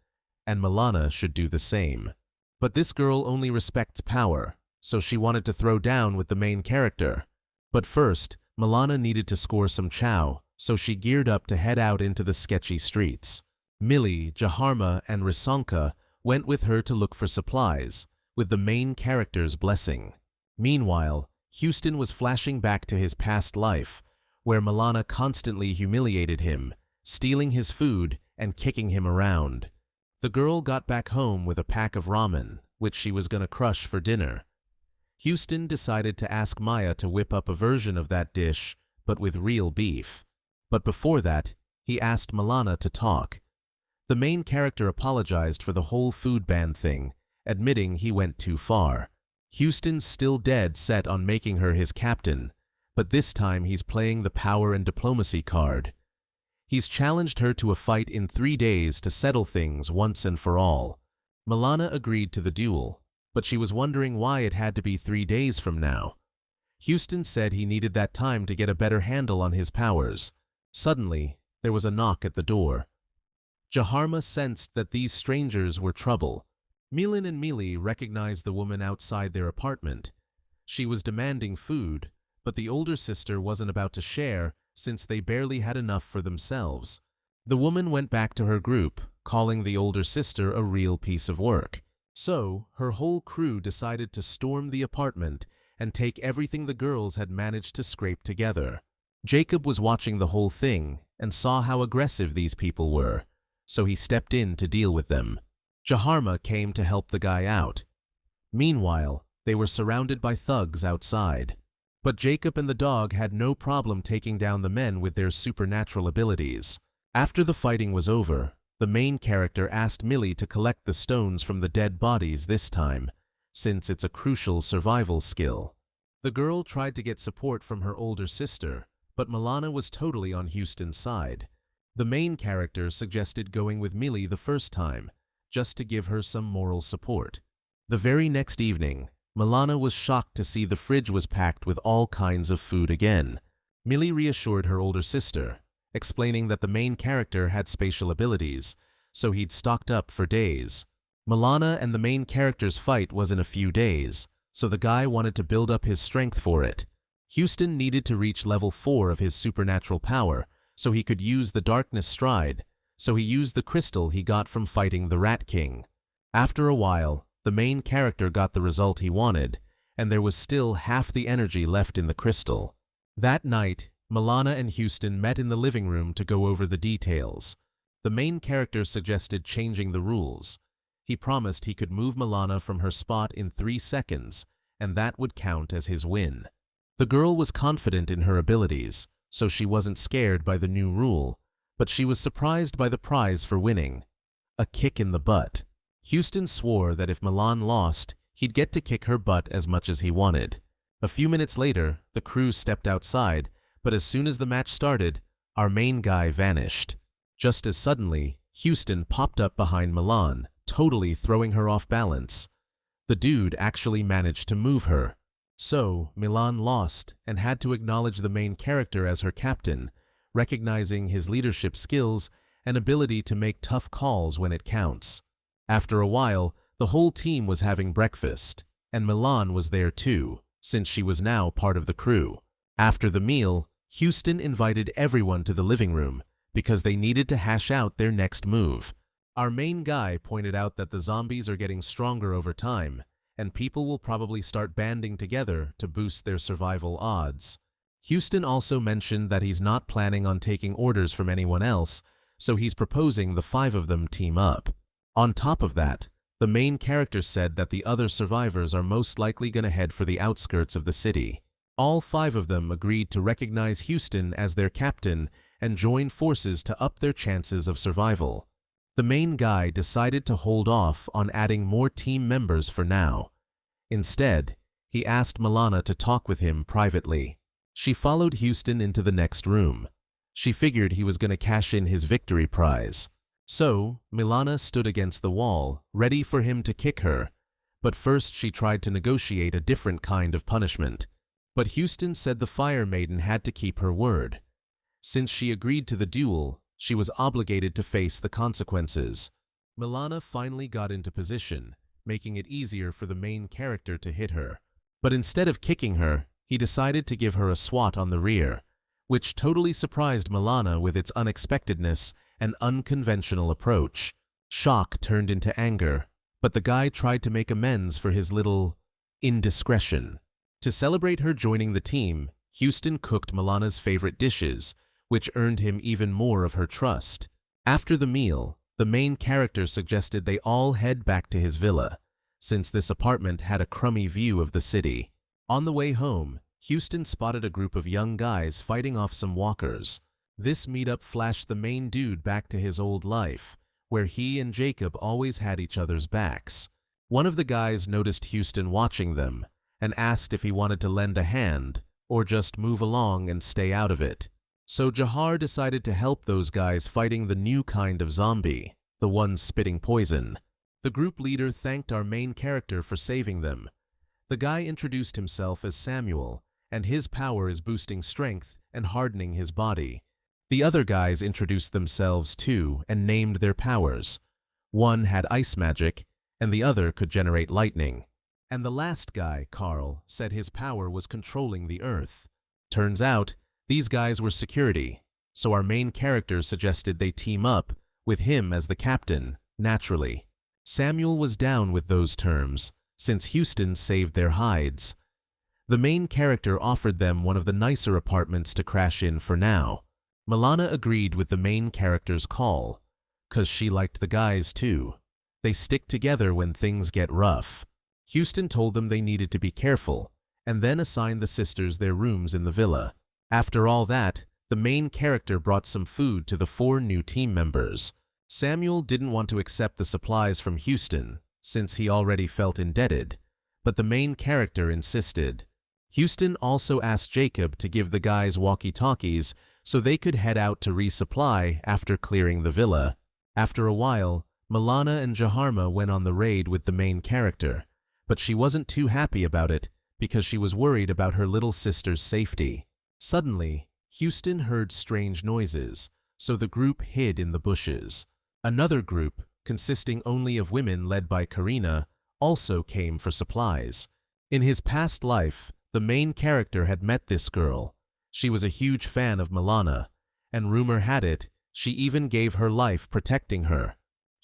and Milana should do the same. But this girl only respects power, so she wanted to throw down with the main character. But first, Milana needed to score some chow, so she geared up to head out into the sketchy streets. Millie, Jaharma, and Risanka went with her to look for supplies, with the main character's blessing. Meanwhile, Houston was flashing back to his past life, where Milana constantly humiliated him, stealing his food and kicking him around. The girl got back home with a pack of ramen, which she was gonna crush for dinner. Houston decided to ask Maya to whip up a version of that dish, but with real beef. But before that, he asked Milana to talk. The main character apologized for the whole food ban thing, admitting he went too far. Houston's still dead set on making her his captain, but this time he's playing the power and diplomacy card. He's challenged her to a fight in 3 days to settle things once and for all. Milana agreed to the duel, but she was wondering why it had to be 3 days from now. Houston said he needed that time to get a better handle on his powers. Suddenly, there was a knock at the door. Jaharma sensed that these strangers were trouble. Milan and Mili recognized the woman outside their apartment. She was demanding food, but the older sister wasn't about to share since they barely had enough for themselves. The woman went back to her group, calling the older sister a real piece of work. So, her whole crew decided to storm the apartment and take everything the girls had managed to scrape together. Jacob was watching the whole thing and saw how aggressive these people were, so he stepped in to deal with them. Jaharma came to help the guy out. Meanwhile, they were surrounded by thugs outside. But Jacob and the dog had no problem taking down the men with their supernatural abilities. After the fighting was over, the main character asked Millie to collect the stones from the dead bodies this time, since it's a crucial survival skill. The girl tried to get support from her older sister, but Milana was totally on Houston's side. The main character suggested going with Millie the first time, just to give her some moral support. The very next evening, Milana was shocked to see the fridge was packed with all kinds of food again. Millie reassured her older sister, explaining that the main character had spatial abilities, so he'd stocked up for days. Milana and the main character's fight was in a few days, so the guy wanted to build up his strength for it. Houston needed to reach level 4 of his supernatural power, so he could use the darkness stride, so he used the crystal he got from fighting the Rat King. After a while, the main character got the result he wanted, and there was still half the energy left in the crystal. That night, Milana and Houston met in the living room to go over the details. The main character suggested changing the rules. He promised he could move Milana from her spot in 3 seconds, and that would count as his win. The girl was confident in her abilities, so she wasn't scared by the new rule, but she was surprised by the prize for winning: a kick in the butt. Houston swore that if Milan lost, he'd get to kick her butt as much as he wanted. A few minutes later, the crew stepped outside, but as soon as the match started, our main guy vanished. Just as suddenly, Houston popped up behind Milan, totally throwing her off balance. The dude actually managed to move her. So, Milan lost and had to acknowledge the main character as her captain, recognizing his leadership skills and ability to make tough calls when it counts. After a while, the whole team was having breakfast, and Milan was there too, since she was now part of the crew. After the meal, Houston invited everyone to the living room because they needed to hash out their next move. Our main guy pointed out that the zombies are getting stronger over time, and people will probably start banding together to boost their survival odds. Houston also mentioned that he's not planning on taking orders from anyone else, so he's proposing the 5 of them team up. On top of that, the main character said that the other survivors are most likely going to head for the outskirts of the city. All 5 of them agreed to recognize Houston as their captain and join forces to up their chances of survival. The main guy decided to hold off on adding more team members for now. Instead, he asked Milana to talk with him privately. She followed Houston into the next room. She figured he was going to cash in his victory prize. So, Milana stood against the wall, ready for him to kick her. But first she tried to negotiate a different kind of punishment. But Houston said the Fire Maiden had to keep her word. Since she agreed to the duel, she was obligated to face the consequences. Milana finally got into position, making it easier for the main character to hit her. But instead of kicking her, he decided to give her a swat on the rear, which totally surprised Milana with its unexpectedness and unconventional approach. Shock turned into anger, but the guy tried to make amends for his little indiscretion. To celebrate her joining the team, Houston cooked Milana's favorite dishes, which earned him even more of her trust. After the meal, the main character suggested they all head back to his villa, since this apartment had a crummy view of the city. On the way home, Houston spotted a group of young guys fighting off some walkers. This meetup flashed the main dude back to his old life, where he and Jacob always had each other's backs. One of the guys noticed Houston watching them and asked if he wanted to lend a hand or just move along and stay out of it. So Jahar decided to help those guys fighting the new kind of zombie, the ones spitting poison. The group leader thanked our main character for saving them. The guy introduced himself as Samuel, and his power is boosting strength and hardening his body. The other guys introduced themselves too and named their powers. One had ice magic, and the other could generate lightning. And the last guy, Carl, said his power was controlling the earth. Turns out, these guys were security, so our main character suggested they team up, with him as the captain, naturally. Samuel was down with those terms, since Houston saved their hides. The main character offered them one of the nicer apartments to crash in for now. Milana agreed with the main character's call, 'cause she liked the guys too. They stick together when things get rough. Houston told them they needed to be careful, and then assigned the sisters their rooms in the villa. After all that, the main character brought some food to the 4 new team members. Samuel didn't want to accept the supplies from Houston, since he already felt indebted, but the main character insisted. Houston also asked Jacob to give the guys walkie-talkies so they could head out to resupply after clearing the villa. After a while, Milana and Jaharma went on the raid with the main character, but she wasn't too happy about it because she was worried about her little sister's safety. Suddenly, Houston heard strange noises, so the group hid in the bushes. Another group, consisting only of women led by Karina, also came for supplies. In his past life, the main character had met this girl. She was a huge fan of Milana, and rumor had it, she even gave her life protecting her.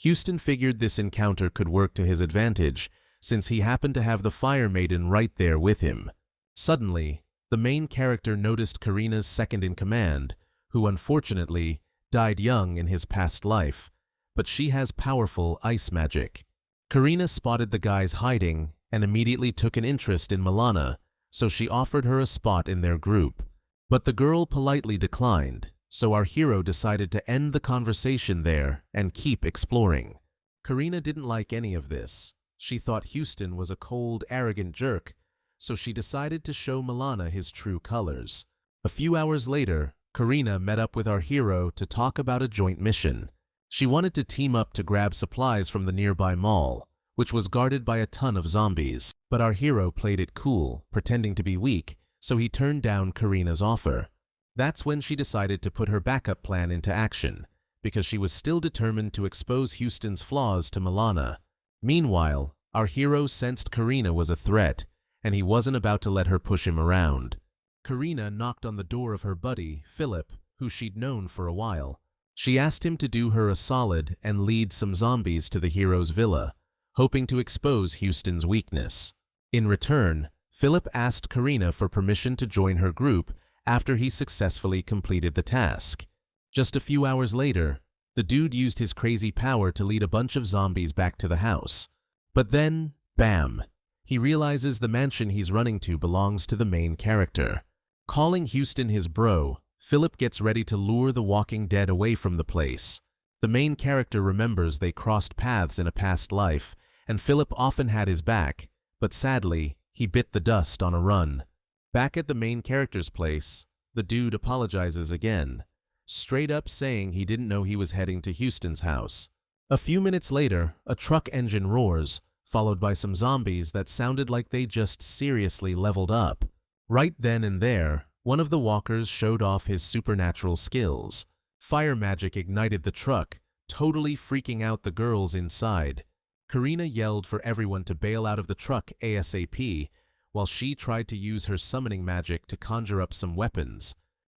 Houston figured this encounter could work to his advantage, since he happened to have the Fire Maiden right there with him. Suddenly, the main character noticed Karina's second-in-command, who unfortunately died young in his past life, but she has powerful ice magic. Karina spotted the guys hiding and immediately took an interest in Milana, so she offered her a spot in their group. But the girl politely declined, so our hero decided to end the conversation there and keep exploring. Karina didn't like any of this. She thought Houston was a cold, arrogant jerk, so she decided to show Milana his true colors. A few hours later, Karina met up with our hero to talk about a joint mission. She wanted to team up to grab supplies from the nearby mall, which was guarded by a ton of zombies. But our hero played it cool, pretending to be weak, so he turned down Karina's offer. That's when she decided to put her backup plan into action, because she was still determined to expose Houston's flaws to Milana. Meanwhile, our hero sensed Karina was a threat, and he wasn't about to let her push him around. Karina knocked on the door of her buddy, Philip, who she'd known for a while. She asked him to do her a solid and lead some zombies to the hero's villa, hoping to expose Houston's weakness. In return, Philip asked Karina for permission to join her group after he successfully completed the task. Just a few hours later, the dude used his crazy power to lead a bunch of zombies back to the house. But then, bam! He realizes the mansion he's running to belongs to the main character. Calling Houston his bro, Philip gets ready to lure the Walking Dead away from the place. The main character remembers they crossed paths in a past life, and Philip often had his back, but sadly, he bit the dust on a run. Back at the main character's place, the dude apologizes again, straight up saying he didn't know he was heading to Houston's house. A few minutes later, a truck engine roars, followed by some zombies that sounded like they just seriously leveled up. Right then and there, one of the walkers showed off his supernatural skills. Fire magic ignited the truck, totally freaking out the girls inside. Karina yelled for everyone to bail out of the truck ASAP, while she tried to use her summoning magic to conjure up some weapons.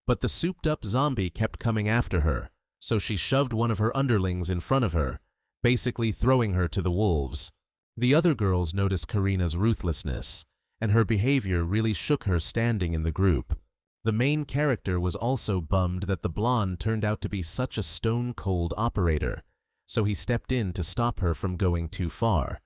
But the souped-up zombie kept coming after her, so she shoved one of her underlings in front of her, basically throwing her to the wolves. The other girls noticed Karina's ruthlessness, and her behavior really shook her standing in the group. The main character was also bummed that the blonde turned out to be such a stone-cold operator, so he stepped in to stop her from going too far.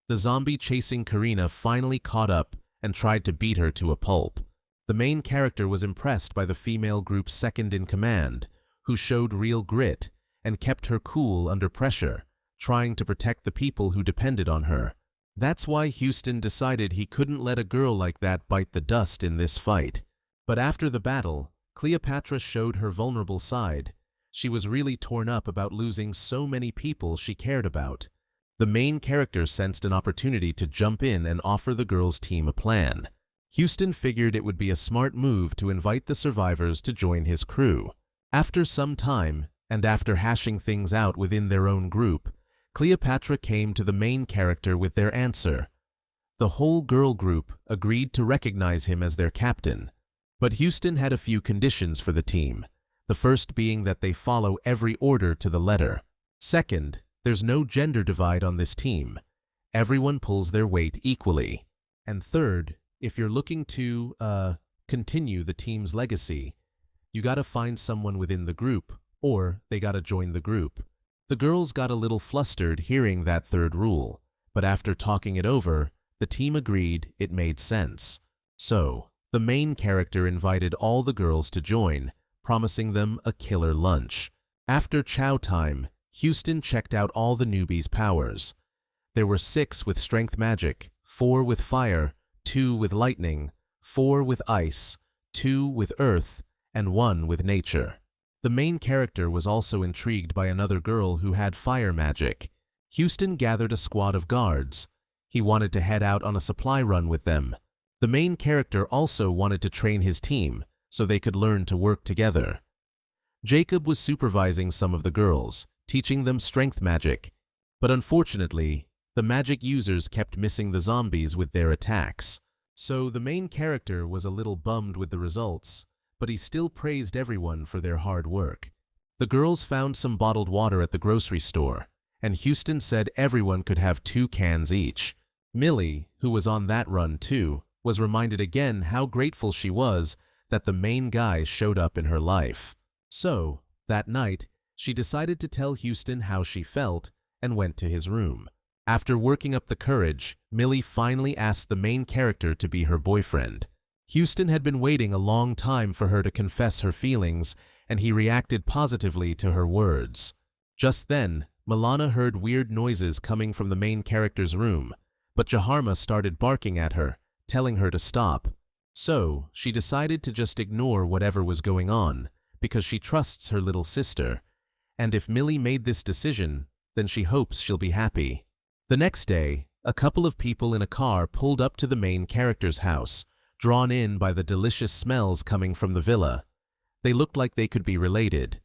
The zombie chasing Karina finally caught up and tried to beat her to a pulp. The main character was impressed by the female group's second-in-command, who showed real grit and kept her cool under pressure, trying to protect the people who depended on her. That's why Houston decided he couldn't let a girl like that bite the dust in this fight. But after the battle, Cleopatra showed her vulnerable side. She was really torn up about losing so many people she cared about. The main character sensed an opportunity to jump in and offer the girls' team a plan. Houston figured it would be a smart move to invite the survivors to join his crew. After some time, and after hashing things out within their own group, Cleopatra came to the main character with their answer. The whole girl group agreed to recognize him as their captain. But Houston had a few conditions for the team, the first being that they follow every order to the letter. Second, there's no gender divide on this team. Everyone pulls their weight equally. And third, if you're looking to continue the team's legacy, you gotta find someone within the group, or they gotta join the group. The girls got a little flustered hearing that third rule, but after talking it over, the team agreed it made sense. So, the main character invited all the girls to join, promising them a killer lunch. After chow time, Houston checked out all the newbies' powers. There were 6 with strength magic, 4 with fire, 2 with lightning, 4 with ice, 2 with earth, and 1 with nature. The main character was also intrigued by another girl who had fire magic. Houston gathered a squad of guards. He wanted to head out on a supply run with them. The main character also wanted to train his team, so they could learn to work together. Jacob was supervising some of the girls, teaching them strength magic, but unfortunately, the magic users kept missing the zombies with their attacks. So the main character was a little bummed with the results, but he still praised everyone for their hard work. The girls found some bottled water at the grocery store, and Houston said everyone could have 2 cans each. Millie, who was on that run too, was reminded again how grateful she was that the main guy showed up in her life. So, that night, she decided to tell Houston how she felt and went to his room. After working up the courage, Millie finally asked the main character to be her boyfriend. Houston had been waiting a long time for her to confess her feelings, and he reacted positively to her words. Just then, Milana heard weird noises coming from the main character's room, but Jaharma started barking at her, telling her to stop. So, she decided to just ignore whatever was going on, because she trusts her little sister, and if Millie made this decision, then she hopes she'll be happy. The next day, a couple of people in a car pulled up to the main character's house, drawn in by the delicious smells coming from the villa. They looked like they could be related,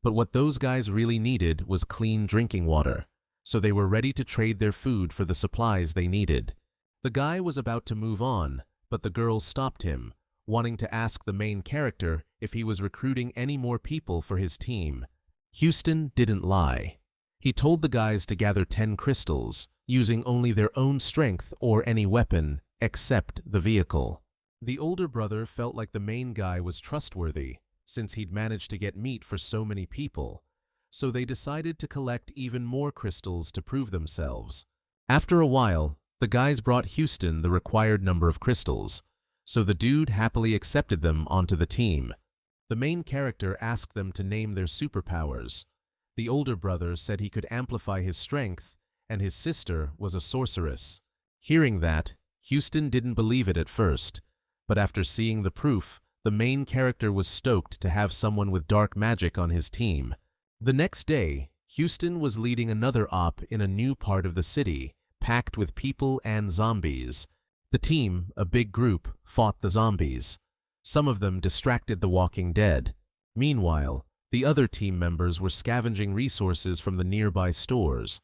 but what those guys really needed was clean drinking water, so they were ready to trade their food for the supplies they needed. The guy was about to move on, but the girls stopped him, wanting to ask the main character if he was recruiting any more people for his team. Houston didn't lie. He told the guys to gather 10 crystals, using only their own strength or any weapon, except the vehicle. The older brother felt like the main guy was trustworthy, since he'd managed to get meat for so many people, so they decided to collect even more crystals to prove themselves. After a while, the guys brought Houston the required number of crystals, so the dude happily accepted them onto the team. The main character asked them to name their superpowers. The older brother said he could amplify his strength, and his sister was a sorceress. Hearing that, Houston didn't believe it at first, but after seeing the proof, the main character was stoked to have someone with dark magic on his team. The next day, Houston was leading another op in a new part of the city, packed with people and zombies. The team, a big group, fought the zombies. Some of them distracted the walking dead. Meanwhile, the other team members were scavenging resources from the nearby stores.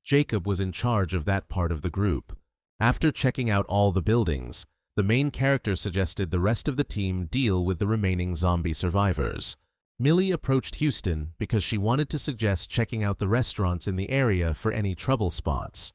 Jacob was in charge of that part of the group. After checking out all the buildings, the main character suggested the rest of the team deal with the remaining zombie survivors. Millie approached Houston because she wanted to suggest checking out the restaurants in the area for any trouble spots.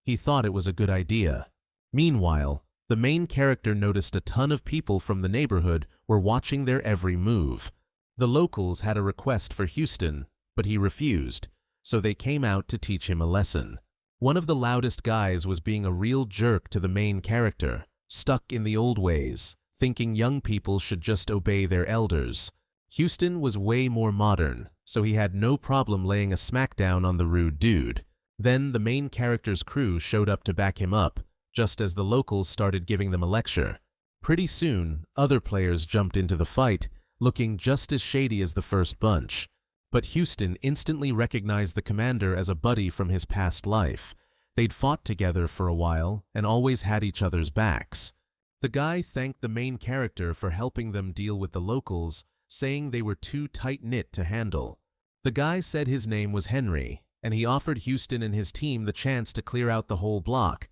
He thought it was a good idea. Meanwhile, the main character noticed a ton of people from the neighborhood were watching their every move. The locals had a request for Houston, but he refused, so they came out to teach him a lesson. One of the loudest guys was being a real jerk to the main character, stuck in the old ways, thinking young people should just obey their elders. Houston was way more modern, so he had no problem laying a smackdown on the rude dude. Then the main character's crew showed up to back him up, just as the locals started giving them a lecture. Pretty soon, other players jumped into the fight, looking just as shady as the first bunch. But Houston instantly recognized the commander as a buddy from his past life. They'd fought together for a while and always had each other's backs. The guy thanked the main character for helping them deal with the locals, saying they were too tight-knit to handle. The guy said his name was Henry, and he offered Houston and his team the chance to clear out the whole block.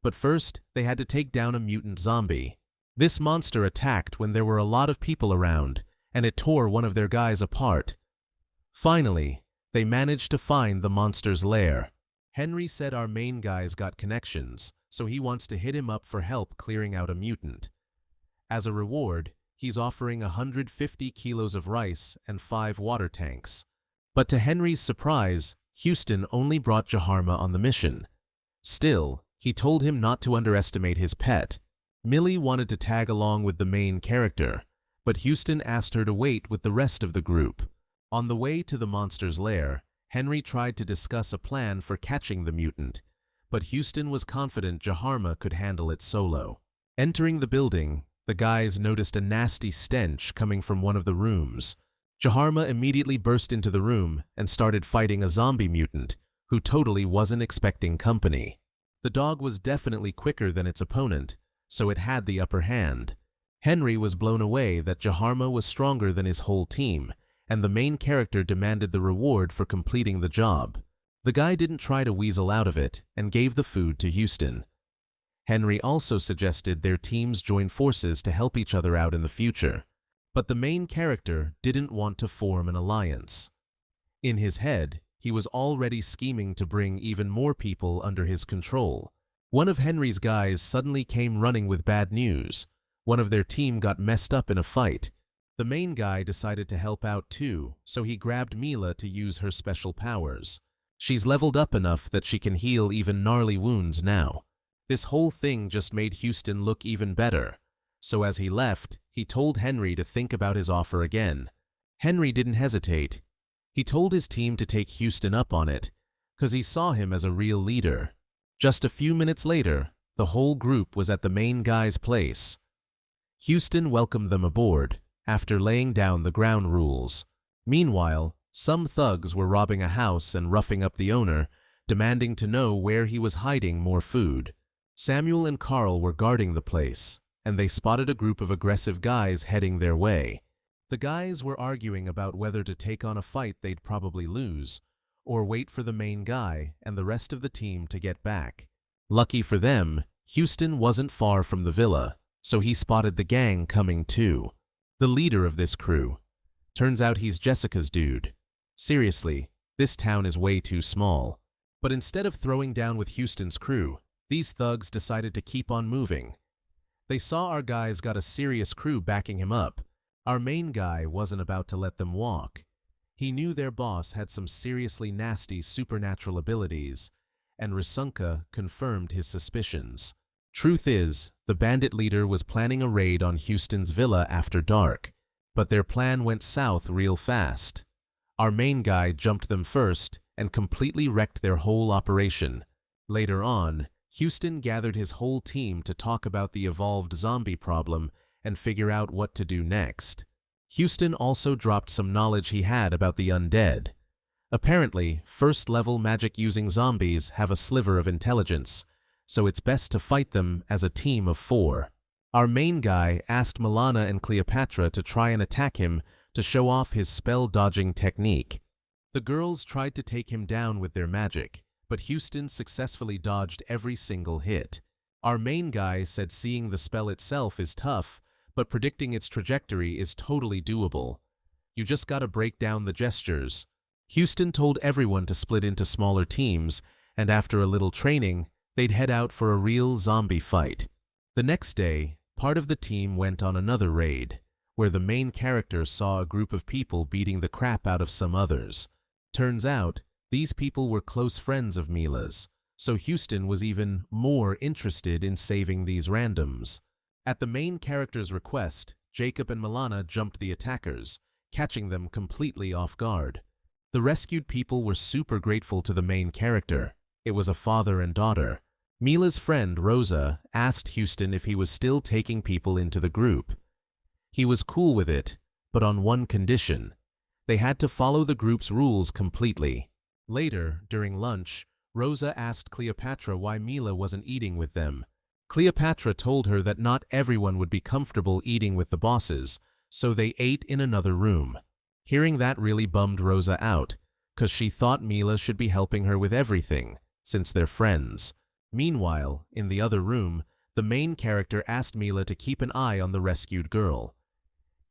But first, they had to take down a mutant zombie. This monster attacked when there were a lot of people around, and it tore one of their guys apart. Finally, they managed to find the monster's lair. Henry said our main guy's got connections, so he wants to hit him up for help clearing out a mutant. As a reward, he's offering 150 kilos of rice and 5 water tanks. But to Henry's surprise, Houston only brought Jaharma on the mission. Still, he told him not to underestimate his pet. Millie wanted to tag along with the main character, but Houston asked her to wait with the rest of the group. On the way to the monster's lair, Henry tried to discuss a plan for catching the mutant, but Houston was confident Jaharma could handle it solo. Entering the building, the guys noticed a nasty stench coming from one of the rooms. Jaharma immediately burst into the room and started fighting a zombie mutant, who totally wasn't expecting company. The dog was definitely quicker than its opponent, so it had the upper hand. Henry was blown away that Jaharma was stronger than his whole team, and the main character demanded the reward for completing the job. The guy didn't try to weasel out of it and gave the food to Houston. Henry also suggested their teams join forces to help each other out in the future, but the main character didn't want to form an alliance. In his head, he was already scheming to bring even more people under his control. One of Henry's guys suddenly came running with bad news. One of their team got messed up in a fight. The main guy decided to help out too, so he grabbed Mila to use her special powers. She's leveled up enough that she can heal even gnarly wounds now. This whole thing just made Houston look even better, so as he left, he told Henry to think about his offer again. Henry didn't hesitate. He told his team to take Houston up on it, because he saw him as a real leader. Just a few minutes later, the whole group was at the main guy's place. Houston welcomed them aboard, after laying down the ground rules. Meanwhile, some thugs were robbing a house and roughing up the owner, demanding to know where he was hiding more food. Samuel and Carl were guarding the place, and they spotted a group of aggressive guys heading their way. The guys were arguing about whether to take on a fight they'd probably lose, or wait for the main guy and the rest of the team to get back. Lucky for them, Houston wasn't far from the villa, so he spotted the gang coming too. The leader of this crew. Turns out he's Jessica's dude. Seriously, this town is way too small. But instead of throwing down with Houston's crew, these thugs decided to keep on moving. They saw our guys got a serious crew backing him up. Our main guy wasn't about to let them walk. He knew their boss had some seriously nasty supernatural abilities, and Risunka confirmed his suspicions. Truth is, the bandit leader was planning a raid on Houston's villa after dark, but their plan went south real fast. Our main guy jumped them first and completely wrecked their whole operation. Later on, Houston gathered his whole team to talk about the evolved zombie problem and figure out what to do next. Houston also dropped some knowledge he had about the undead. Apparently, first-level magic-using zombies have a sliver of intelligence, so it's best to fight them as a team of 4. Our main guy asked Milana and Cleopatra to try and attack him to show off his spell-dodging technique. The girls tried to take him down with their magic, but Houston successfully dodged every single hit. Our main guy said seeing the spell itself is tough, but predicting its trajectory is totally doable. You just gotta break down the gestures. Houston told everyone to split into smaller teams, and after a little training, they'd head out for a real zombie fight. The next day, part of the team went on another raid, where the main character saw a group of people beating the crap out of some others. Turns out, these people were close friends of Mila's, so Houston was even more interested in saving these randoms. At the main character's request, Jacob and Milana jumped the attackers, catching them completely off guard. The rescued people were super grateful to the main character. It was a father and daughter. Mila's friend, Rosa, asked Houston if he was still taking people into the group. He was cool with it, but on one condition. They had to follow the group's rules completely. Later, during lunch, Rosa asked Cleopatra why Mila wasn't eating with them. Cleopatra told her that not everyone would be comfortable eating with the bosses, so they ate in another room. Hearing that really bummed Rosa out, cause she thought Mila should be helping her with everything, since they're friends. Meanwhile, in the other room, the main character asked Mila to keep an eye on the rescued girl.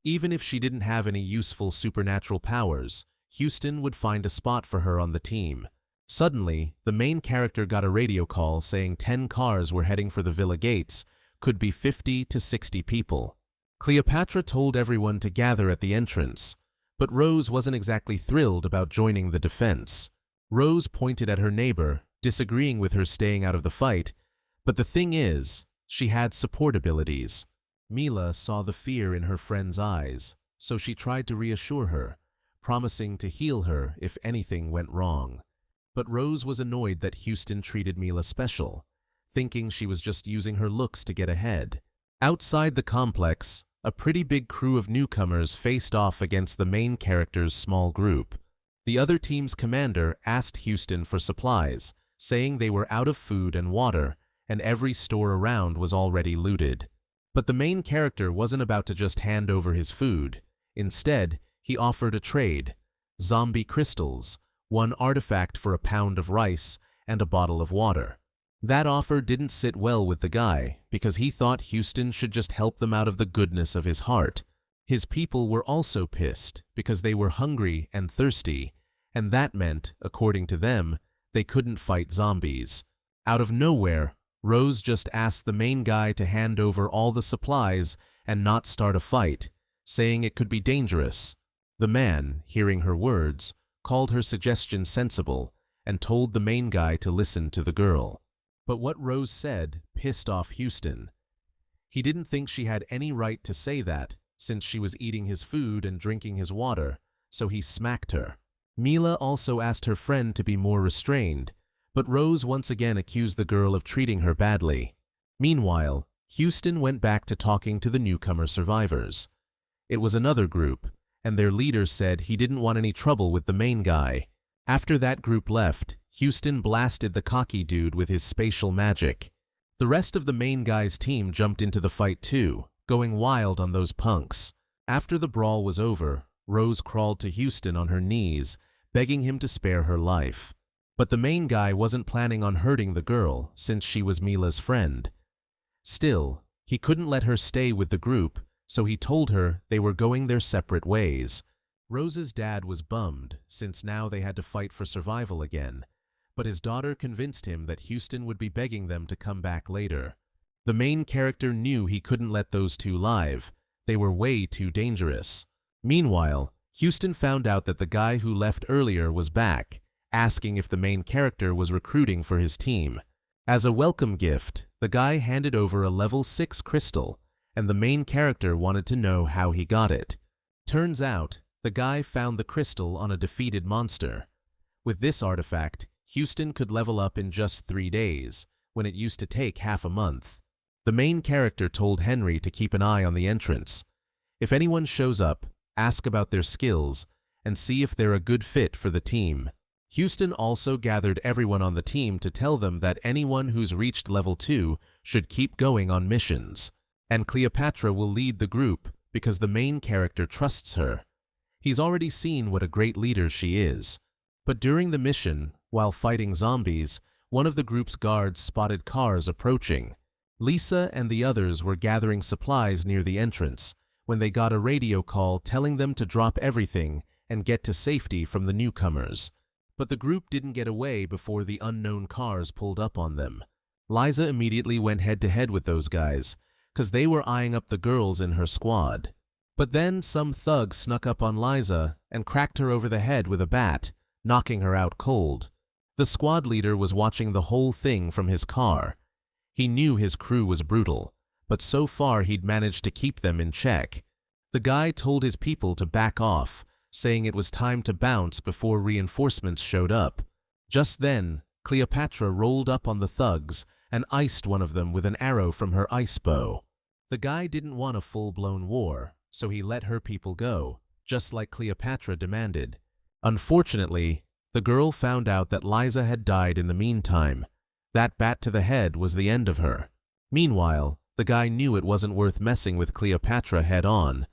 Even if she didn't have any useful supernatural powers, Houston would find a spot for her on the team. Suddenly, the main character got a radio call saying 10 cars were heading for the villa gates, could be 50 to 60 people. Cleopatra told everyone to gather at the entrance, but Rose wasn't exactly thrilled about joining the defense. Rose pointed at her neighbor, disagreeing with her staying out of the fight, but the thing is, she had support abilities. Mila saw the fear in her friend's eyes, so she tried to reassure her, promising to heal her if anything went wrong. But Rose was annoyed that Houston treated Mila special, thinking she was just using her looks to get ahead. Outside the complex, a pretty big crew of newcomers faced off against the main character's small group. The other team's commander asked Houston for supplies, saying they were out of food and water, and every store around was already looted. But the main character wasn't about to just hand over his food. Instead, he offered a trade: zombie crystals, 1 artifact for a pound of rice, and a bottle of water. That offer didn't sit well with the guy, because he thought Houston should just help them out of the goodness of his heart. His people were also pissed, because they were hungry and thirsty, and that meant, according to them, they couldn't fight zombies. Out of nowhere, Rose just asked the main guy to hand over all the supplies and not start a fight, saying it could be dangerous. The man, hearing her words, called her suggestion sensible and told the main guy to listen to the girl. But what Rose said pissed off Houston. He didn't think she had any right to say that, since she was eating his food and drinking his water, so he smacked her. Mila also asked her friend to be more restrained, but Rose once again accused the girl of treating her badly. Meanwhile, Houston went back to talking to the newcomer survivors. It was another group, and their leader said he didn't want any trouble with the main guy. After that group left, Houston blasted the cocky dude with his spatial magic. The rest of the main guy's team jumped into the fight too, going wild on those punks. After the brawl was over, Rose crawled to Houston on her knees, begging him to spare her life. But the main guy wasn't planning on hurting the girl, since she was Mila's friend. Still, he couldn't let her stay with the group, so he told her they were going their separate ways. Rose's dad was bummed, since now they had to fight for survival again, but his daughter convinced him that Houston would be begging them to come back later. The main character knew he couldn't let those two live. They were way too dangerous. Meanwhile, Houston found out that the guy who left earlier was back, asking if the main character was recruiting for his team. As a welcome gift, the guy handed over a level 6 crystal, and the main character wanted to know how he got it. Turns out, the guy found the crystal on a defeated monster. With this artifact, Houston could level up in just 3 days, when it used to take half a month. The main character told Henry to keep an eye on the entrance. If anyone shows up, ask about their skills, and see if they're a good fit for the team. Houston also gathered everyone on the team to tell them that anyone who's reached level 2 should keep going on missions, and Cleopatra will lead the group because the main character trusts her. He's already seen what a great leader she is. But during the mission, while fighting zombies, one of the group's guards spotted cars approaching. Lisa and the others were gathering supplies near the entrance when they got a radio call telling them to drop everything and get to safety from the newcomers. But the group didn't get away before the unknown cars pulled up on them. Liza immediately went head-to-head with those guys, because they were eyeing up the girls in her squad. But then some thug snuck up on Liza and cracked her over the head with a bat, knocking her out cold. The squad leader was watching the whole thing from his car. He knew his crew was brutal, but so far he'd managed to keep them in check. The guy told his people to back off, saying it was time to bounce before reinforcements showed up. Just then, Cleopatra rolled up on the thugs and iced one of them with an arrow from her ice bow. The guy didn't want a full-blown war, so he let her people go, just like Cleopatra demanded. Unfortunately, the girl found out that Liza had died in the meantime. That bat to the head was the end of her. Meanwhile, the guy knew it wasn't worth messing with Cleopatra head-on.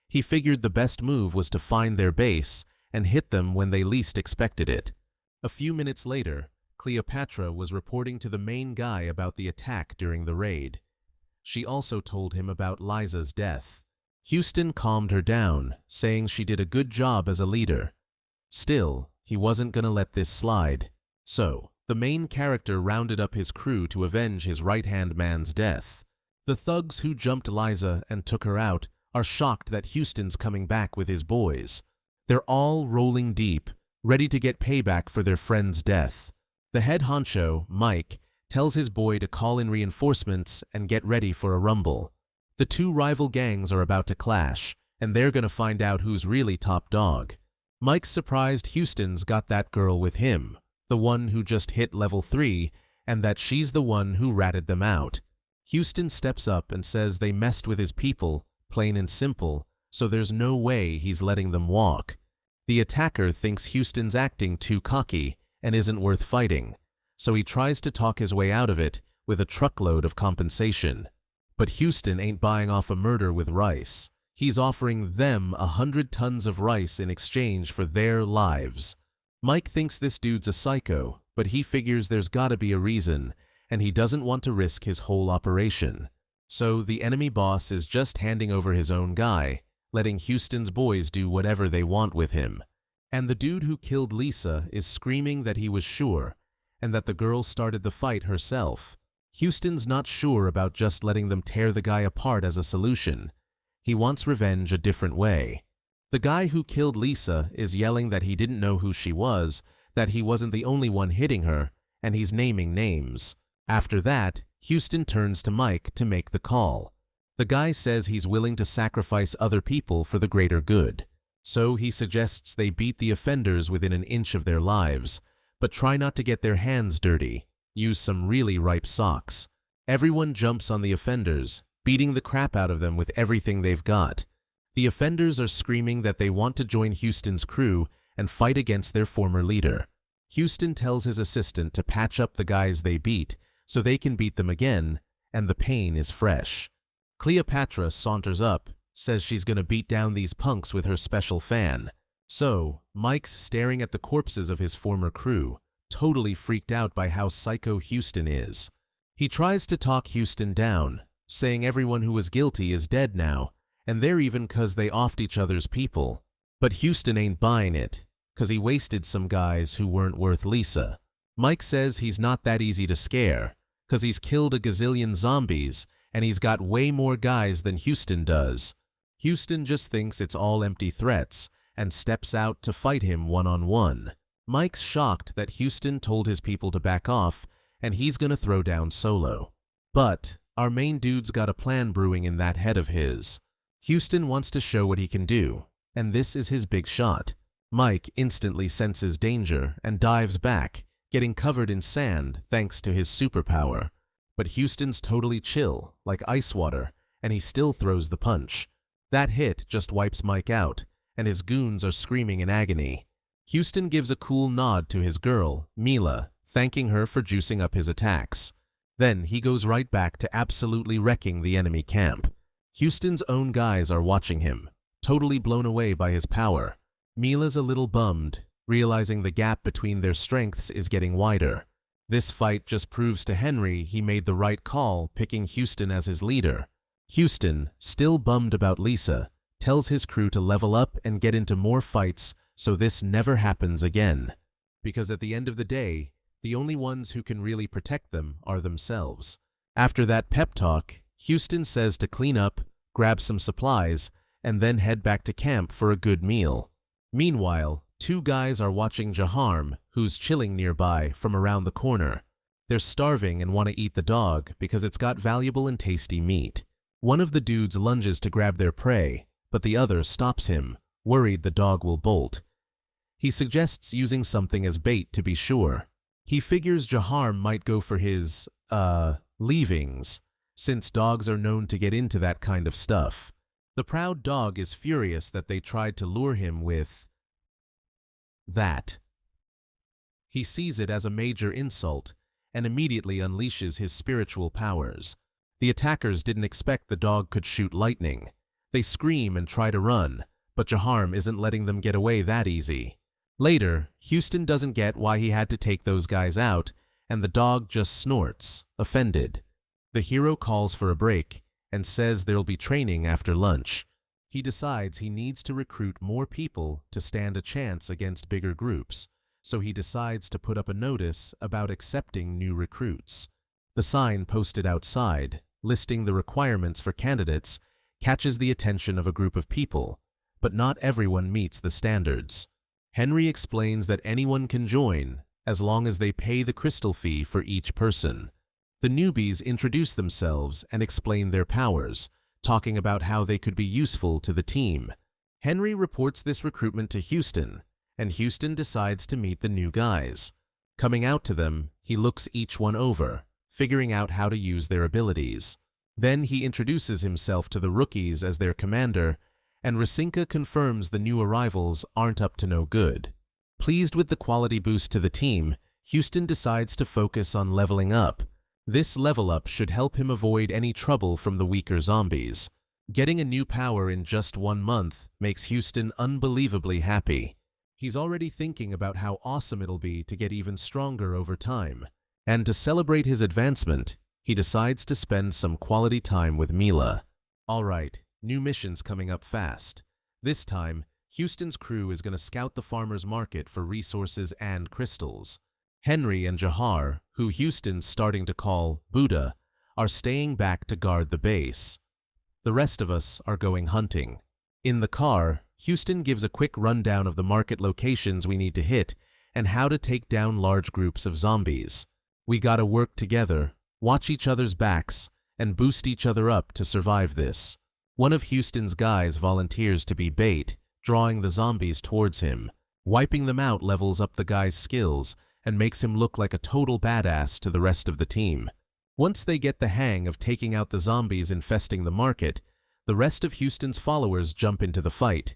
He figured the best move was to find their base and hit them when they least expected it. A few minutes later, Cleopatra was reporting to the main guy about the attack during the raid. She also told him about Liza's death. Houston calmed her down, saying she did a good job as a leader. Still, he wasn't gonna let this slide. So, the main character rounded up his crew to avenge his right-hand man's death. The thugs who jumped Liza and took her out are shocked that Houston's coming back with his boys. They're all rolling deep, ready to get payback for their friend's death. The head honcho, Mike, tells his boy to call in reinforcements and get ready for a rumble. The two rival gangs are about to clash, and they're gonna find out who's really top dog. Mike's surprised Houston's got that girl with him, the one who just hit level 3, and that she's the one who ratted them out. Houston steps up and says they messed with his people, plain and simple, so there's no way he's letting them walk. The attacker thinks Houston's acting too cocky and isn't worth fighting, so he tries to talk his way out of it with a truckload of compensation. But Houston ain't buying off a murder with rice. He's offering them 100 tons of rice in exchange for their lives. Mike thinks this dude's a psycho, but he figures there's gotta be a reason, and he doesn't want to risk his whole operation. So the enemy boss is just handing over his own guy, letting Houston's boys do whatever they want with him. And the dude who killed Lisa is screaming that he was sure, and that the girl started the fight herself. Houston's not sure about just letting them tear the guy apart as a solution. He wants revenge a different way. The guy who killed Lisa is yelling that he didn't know who she was, that he wasn't the only one hitting her, and he's naming names. After that, Houston turns to Mike to make the call. The guy says he's willing to sacrifice other people for the greater good. So he suggests they beat the offenders within an inch of their lives, but try not to get their hands dirty. Use some really ripe socks. Everyone jumps on the offenders, beating the crap out of them with everything they've got. The offenders are screaming that they want to join Houston's crew and fight against their former leader. Houston tells his assistant to patch up the guys they beat so they can beat them again, and the pain is fresh. Cleopatra saunters up, says she's gonna beat down these punks with her special fan. So, Mike's staring at the corpses of his former crew, totally freaked out by how psycho Houston is. He tries to talk Houston down, saying everyone who was guilty is dead now, and they're even 'cause they offed each other's people. But Houston ain't buying it, 'cause he wasted some guys who weren't worth Lisa. Mike says he's not that easy to scare, 'cause he's killed a gazillion zombies and he's got way more guys than Houston does. Houston just thinks it's all empty threats and steps out to fight him one-on-one. Mike's shocked that Houston told his people to back off and he's gonna throw down solo. But our main dude's got a plan brewing in that head of his. Houston wants to show what he can do, and this is his big shot. Mike instantly senses danger and dives back, getting covered in sand thanks to his superpower. But Houston's totally chill, like ice water, and he still throws the punch. That hit just wipes Mike out, and his goons are screaming in agony. Houston gives a cool nod to his girl, Mila, thanking her for juicing up his attacks. Then he goes right back to absolutely wrecking the enemy camp. Houston's own guys are watching him, totally blown away by his power. Mila's a little bummed, realizing the gap between their strengths is getting wider. This fight just proves to Henry he made the right call picking Houston as his leader. Houston, still bummed about Lisa, tells his crew to level up and get into more fights so this never happens again. Because at the end of the day, the only ones who can really protect them are themselves. After that pep talk, Houston says to clean up, grab some supplies, and then head back to camp for a good meal. Meanwhile, two guys are watching Jaharm, who's chilling nearby, from around the corner. They're starving and want to eat the dog because it's got valuable and tasty meat. One of the dudes lunges to grab their prey, but the other stops him, worried the dog will bolt. He suggests using something as bait to be sure. He figures Jaharm might go for his, leavings, since dogs are known to get into that kind of stuff. The proud dog is furious that they tried to lure him with that. He sees it as a major insult and immediately unleashes his spiritual powers. The attackers didn't expect the dog could shoot lightning. They scream and try to run, but Jaharm isn't letting them get away that easy. Later, Houston doesn't get why he had to take those guys out, and the dog just snorts, offended. The hero calls for a break and says there'll be training after lunch. He decides he needs to recruit more people to stand a chance against bigger groups, so he decides to put up a notice about accepting new recruits. The sign posted outside, listing the requirements for candidates, catches the attention of a group of people, but not everyone meets the standards. Henry explains that anyone can join, as long as they pay the crystal fee for each person. The newbies introduce themselves and explain their powers, talking about how they could be useful to the team. Henry reports this recruitment to Houston, and Houston decides to meet the new guys. Coming out to them, he looks each one over, figuring out how to use their abilities. Then he introduces himself to the rookies as their commander, and Rasinka confirms the new arrivals aren't up to no good. Pleased with the quality boost to the team, Houston decides to focus on leveling up. This level up should help him avoid any trouble from the weaker zombies. Getting a new power in just 1 month makes Houston unbelievably happy. He's already thinking about how awesome it'll be to get even stronger over time. And to celebrate his advancement, he decides to spend some quality time with Mila. Alright, new missions coming up fast. This time, Houston's crew is going to scout the farmer's market for resources and crystals. Henry and Jahar, who Houston's starting to call Buddha, are staying back to guard the base. The rest of us are going hunting. In the car, Houston gives a quick rundown of the market locations we need to hit and how to take down large groups of zombies. We gotta work together, watch each other's backs, and boost each other up to survive this. One of Houston's guys volunteers to be bait, drawing the zombies towards him. Wiping them out levels up the guy's skills and makes him look like a total badass to the rest of the team. Once they get the hang of taking out the zombies infesting the market, the rest of Houston's followers jump into the fight.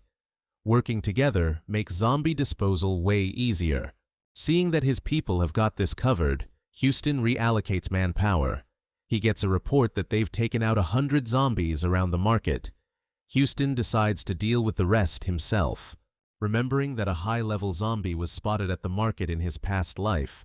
Working together makes zombie disposal way easier. Seeing that his people have got this covered, Houston reallocates manpower. He gets a report that they've taken out 100 zombies around the market. Houston decides to deal with the rest himself. Remembering that a high-level zombie was spotted at the market in his past life,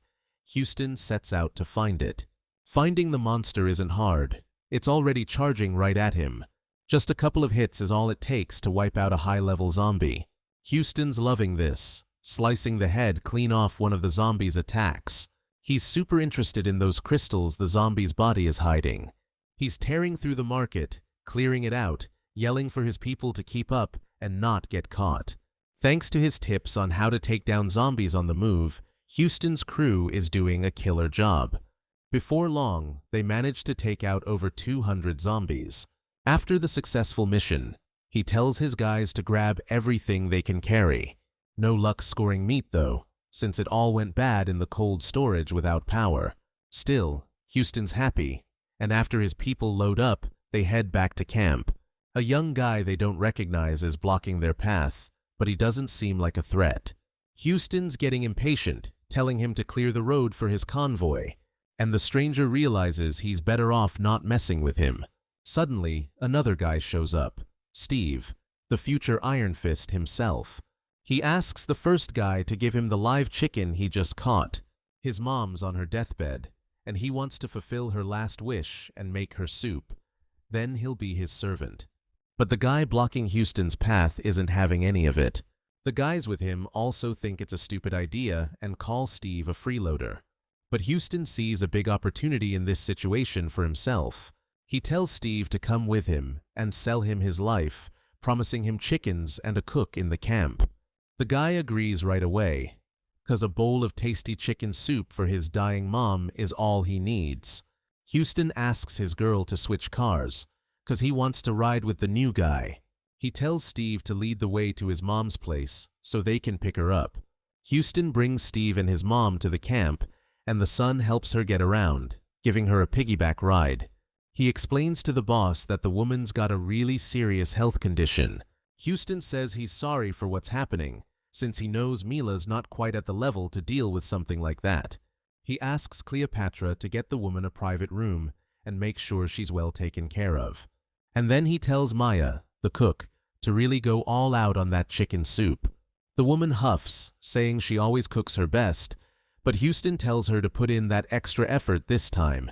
Houston sets out to find it. Finding the monster isn't hard. It's already charging right at him. Just a couple of hits is all it takes to wipe out a high-level zombie. Houston's loving this, slicing the head clean off one of the zombies' attacks. He's super interested in those crystals the zombie's body is hiding. He's tearing through the market, clearing it out, yelling for his people to keep up and not get caught. Thanks to his tips on how to take down zombies on the move, Houston's crew is doing a killer job. Before long, they manage to take out over 200 zombies. After the successful mission, he tells his guys to grab everything they can carry. No luck scoring meat though, since it all went bad in the cold storage without power. Still, Houston's happy, and after his people load up, they head back to camp. A young guy they don't recognize is blocking their path, but he doesn't seem like a threat. Houston's getting impatient, telling him to clear the road for his convoy, and the stranger realizes he's better off not messing with him. Suddenly, another guy shows up, Steve, the future Iron Fist himself. He asks the first guy to give him the live chicken he just caught. His mom's on her deathbed, and he wants to fulfill her last wish and make her soup. Then he'll be his servant. But the guy blocking Houston's path isn't having any of it. The guys with him also think it's a stupid idea and call Steve a freeloader. But Houston sees a big opportunity in this situation for himself. He tells Steve to come with him and sell him his life, promising him chickens and a cook in the camp. The guy agrees right away, because a bowl of tasty chicken soup for his dying mom is all he needs. Houston asks his girl to switch cars, because he wants to ride with the new guy. He tells Steve to lead the way to his mom's place so they can pick her up. Houston brings Steve and his mom to the camp, and the son helps her get around, giving her a piggyback ride. He explains to the boss that the woman's got a really serious health condition. Houston says he's sorry for what's happening, since he knows Mila's not quite at the level to deal with something like that. He asks Cleopatra to get the woman a private room and make sure she's well taken care of. And then he tells Maya, the cook, to really go all out on that chicken soup. The woman huffs, saying she always cooks her best, but Houston tells her to put in that extra effort this time.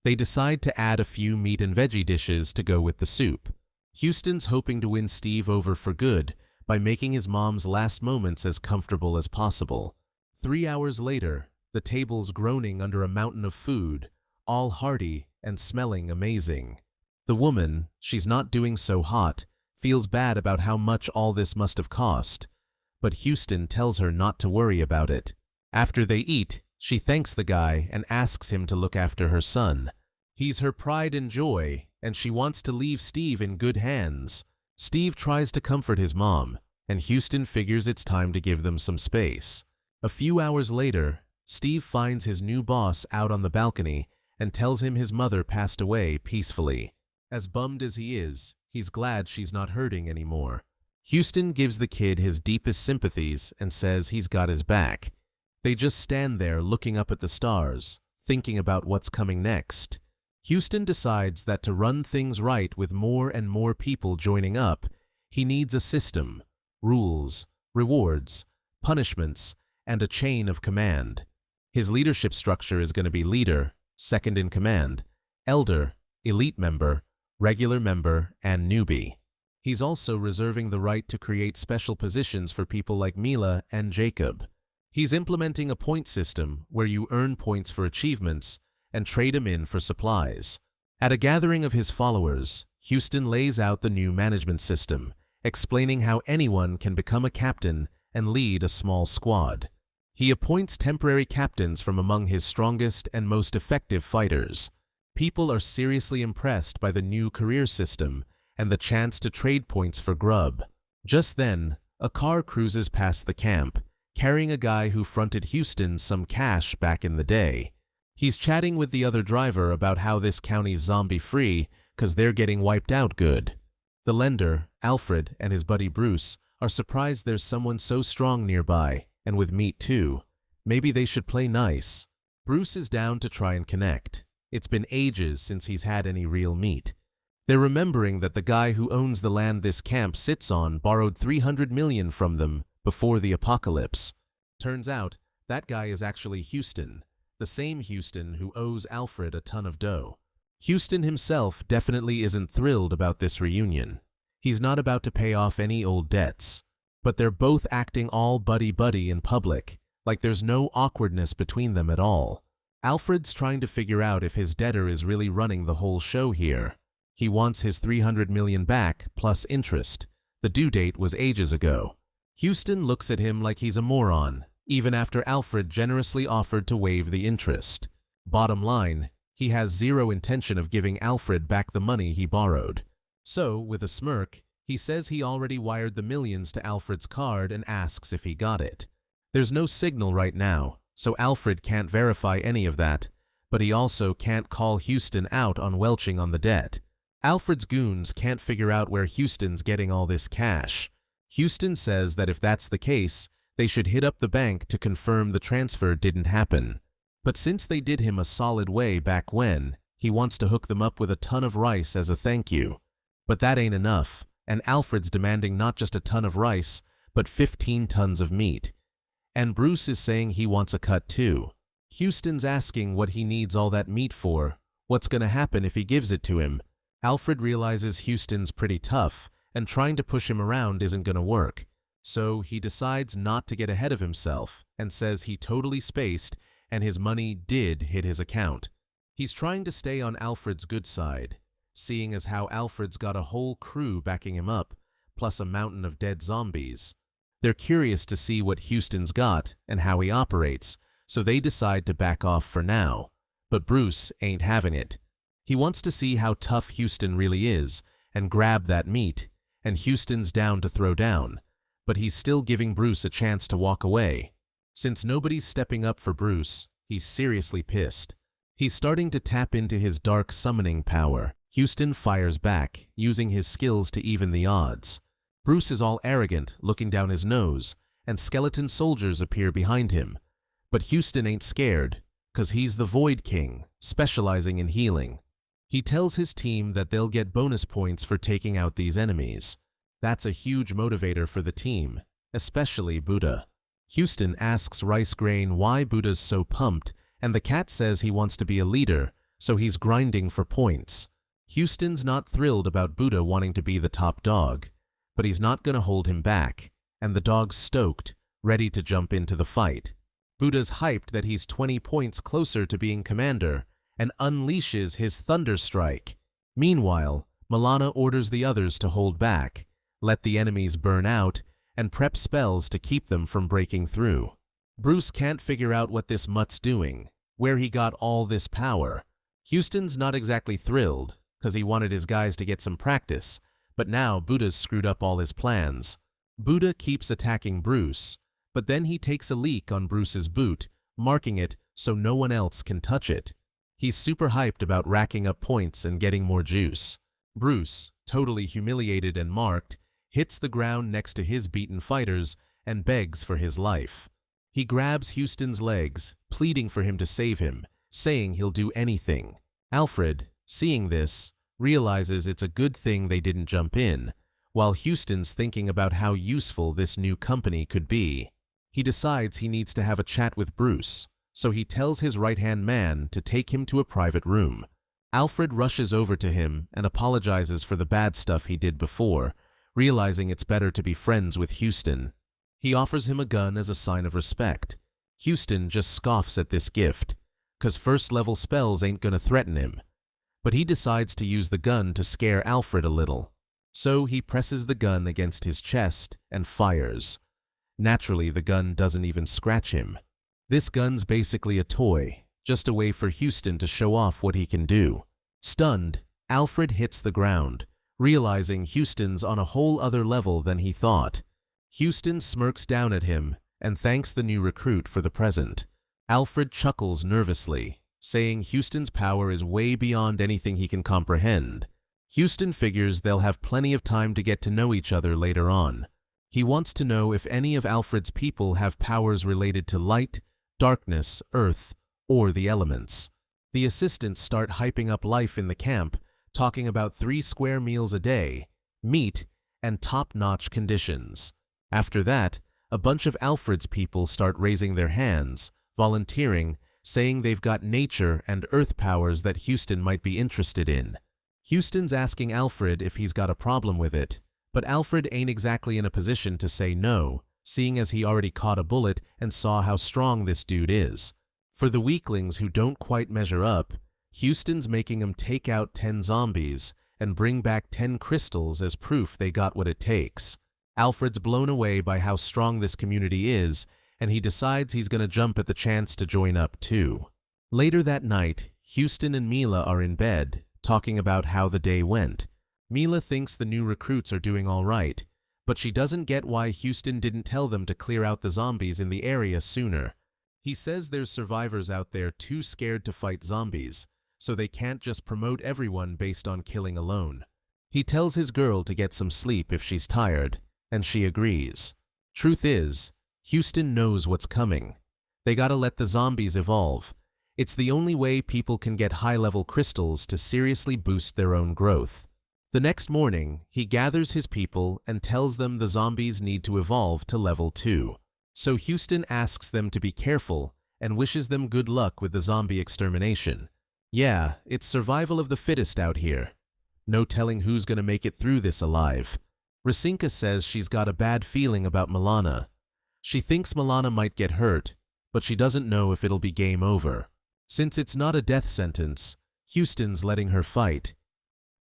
They decide to add a few meat and veggie dishes to go with the soup. Houston's hoping to win Steve over for good by making his mom's last moments as comfortable as possible. 3 hours later, the table's groaning under a mountain of food, all hearty and smelling amazing. The woman, she's not doing so hot, feels bad about how much all this must have cost, but Houston tells her not to worry about it. After they eat, she thanks the guy and asks him to look after her son. He's her pride and joy, and she wants to leave Steve in good hands. Steve tries to comfort his mom, and Houston figures it's time to give them some space. A few hours later, Steve finds his new boss out on the balcony and tells him his mother passed away peacefully. As bummed as he is, he's glad she's not hurting anymore. Houston gives the kid his deepest sympathies and says he's got his back. They just stand there looking up at the stars, thinking about what's coming next. Houston decides that to run things right with more and more people joining up, he needs a system, rules, rewards, punishments, and a chain of command. His leadership structure is going to be leader, second in command, elder, elite member, regular member, and newbie. He's also reserving the right to create special positions for people like Mila and Jacob. He's implementing a point system where you earn points for achievements and trade them in for supplies. At a gathering of his followers, Houston lays out the new management system, explaining how anyone can become a captain and lead a small squad. He appoints temporary captains from among his strongest and most effective fighters. People are seriously impressed by the new career system and the chance to trade points for grub. Just then, a car cruises past the camp, carrying a guy who fronted Houston some cash back in the day. He's chatting with the other driver about how this county's zombie-free because they're getting wiped out good. The lender, Alfred, and his buddy Bruce are surprised there's someone so strong nearby, and with meat too. Maybe they should play nice. Bruce is down to try and connect. It's been ages since he's had any real meat. They're remembering that the guy who owns the land this camp sits on borrowed $300 million from them before the apocalypse. Turns out, that guy is actually Houston, the same Houston who owes Alfred a ton of dough. Houston himself definitely isn't thrilled about this reunion. He's not about to pay off any old debts. but they're both acting all buddy-buddy in public, like there's no awkwardness between them at all. Alfred's trying to figure out if his debtor is really running the whole show here. He wants his 300 million back, plus interest. The due date was ages ago. Houston looks at him like he's a moron, even after Alfred generously offered to waive the interest. Bottom line, he has zero intention of giving Alfred back the money he borrowed. So, with a smirk, he says he already wired the millions to Alfred's card and asks if he got it. There's no signal right now, so Alfred can't verify any of that, but he also can't call Houston out on welching on the debt. Alfred's goons can't figure out where Houston's getting all this cash. Houston says that if that's the case, they should hit up the bank to confirm the transfer didn't happen. But since they did him a solid way back when, he wants to hook them up with a ton of rice as a thank you. But that ain't enough, and Alfred's demanding not just a ton of rice, but 15 tons of meat. And Bruce is saying he wants a cut too. Houston's asking what he needs all that meat for, what's gonna happen if he gives it to him. Alfred realizes Houston's pretty tough, and trying to push him around isn't gonna work. So he decides not to get ahead of himself, and says he totally spaced, and his money did hit his account. He's trying to stay on Alfred's good side, seeing as how Alfred's got a whole crew backing him up, plus a mountain of dead zombies. They're curious to see what Houston's got and how he operates, so they decide to back off for now. But Bruce ain't having it. He wants to see how tough Houston really is and grab that meat, and Houston's down to throw down, but he's still giving Bruce a chance to walk away. Since nobody's stepping up for Bruce, he's seriously pissed. He's starting to tap into his dark summoning power. Houston fires back, using his skills to even the odds. Bruce is all arrogant, looking down his nose, and skeleton soldiers appear behind him. But Houston ain't scared, 'cause he's the Void King, specializing in healing. He tells his team that they'll get bonus points for taking out these enemies. That's a huge motivator for the team, especially Buddha. Houston asks Rice Grain why Buddha's so pumped, and the cat says he wants to be a leader, so he's grinding for points. Houston's not thrilled about Buddha wanting to be the top dog, but he's not gonna hold him back, and the dog's stoked, ready to jump into the fight. Buddha's hyped that he's 20 points closer to being commander, and unleashes his Thunder Strike. Meanwhile, Milana orders the others to hold back, let the enemies burn out, and prep spells to keep them from breaking through. Bruce can't figure out what this mutt's doing, where he got all this power. Houston's not exactly thrilled, 'cause he wanted his guys to get some practice, but now Buddha's screwed up all his plans. Buddha keeps attacking Bruce, but then he takes a leak on Bruce's boot, marking it so no one else can touch it. He's super hyped about racking up points and getting more juice. Bruce, totally humiliated and marked, hits the ground next to his beaten fighters and begs for his life. He grabs Houston's legs, pleading for him to save him, saying he'll do anything. Alfred, seeing this, realizes it's a good thing they didn't jump in, while Houston's thinking about how useful this new company could be. He decides he needs to have a chat with Bruce, so he tells his right-hand man to take him to a private room. Alfred rushes over to him and apologizes for the bad stuff he did before, realizing it's better to be friends with Houston. He offers him a gun as a sign of respect. Houston just scoffs at this gift, 'cause first-level spells ain't gonna threaten him. But he decides to use the gun to scare Alfred a little. So he presses the gun against his chest and fires. Naturally, the gun doesn't even scratch him. This gun's basically a toy, just a way for Houston to show off what he can do. Stunned, Alfred hits the ground, realizing Houston's on a whole other level than he thought. Houston smirks down at him and thanks the new recruit for the present. Alfred chuckles nervously, saying Houston's power is way beyond anything he can comprehend. Houston figures they'll have plenty of time to get to know each other later on. He wants to know if any of Alfred's people have powers related to light, darkness, earth, or the elements. The assistants start hyping up life in the camp, talking about 3 square meals a day, meat, and top-notch conditions. After that, a bunch of Alfred's people start raising their hands, volunteering, saying they've got nature and earth powers that Houston might be interested in. Houston's asking Alfred if he's got a problem with it, But Alfred ain't exactly in a position to say no, seeing as he already caught a bullet and saw how strong this dude is. For the weaklings who don't quite measure up, Houston's making them take out 10 zombies and bring back 10 crystals as proof they got what it takes. Alfred's blown away by how strong this community is, and he decides he's gonna jump at the chance to join up too. Later that night, Houston and Mila are in bed, talking about how the day went. Mila thinks the new recruits are doing all right, but she doesn't get why Houston didn't tell them to clear out the zombies in the area sooner. He says there's survivors out there too scared to fight zombies, so they can't just promote everyone based on killing alone. He tells his girl to get some sleep if she's tired, and she agrees. Truth is, Houston knows what's coming. They gotta let the zombies evolve. It's the only way people can get high-level crystals to seriously boost their own growth. The next morning, he gathers his people and tells them the zombies need to evolve to level 2. So Houston asks them to be careful and wishes them good luck with the zombie extermination. Yeah, it's survival of the fittest out here. No telling who's gonna make it through this alive. Rasinka says she's got a bad feeling about Milana. She thinks Milana might get hurt, but she doesn't know if it'll be game over. Since it's not a death sentence, Houston's letting her fight.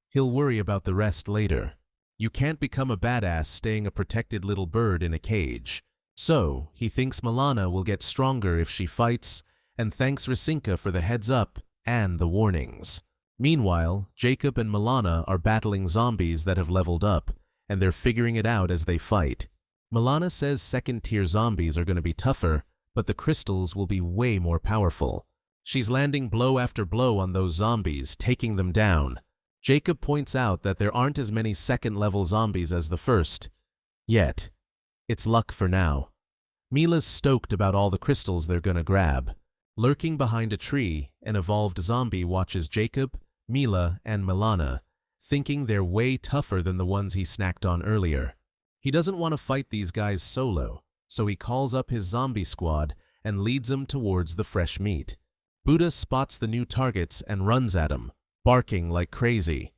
He'll worry about the rest later. You can't become a badass staying a protected little bird in a cage. So, he thinks Milana will get stronger if she fights, and thanks Rasinka for the heads up and the warnings. Meanwhile, Jacob and Milana are battling zombies that have leveled up, and they're figuring it out as they fight. Milana says second-tier zombies are going to be tougher, but the crystals will be way more powerful. She's landing blow after blow on those zombies, taking them down. Jacob points out that there aren't as many second-level zombies as the first. Yet. It's luck for now. Mila's stoked about all the crystals they're gonna grab. Lurking behind a tree, an evolved zombie watches Jacob, Mila, and Milana, thinking they're way tougher than the ones he snacked on earlier. He doesn't want to fight these guys solo, so he calls up his zombie squad and leads them towards the fresh meat. Buddha spots the new targets and runs at them, barking like crazy.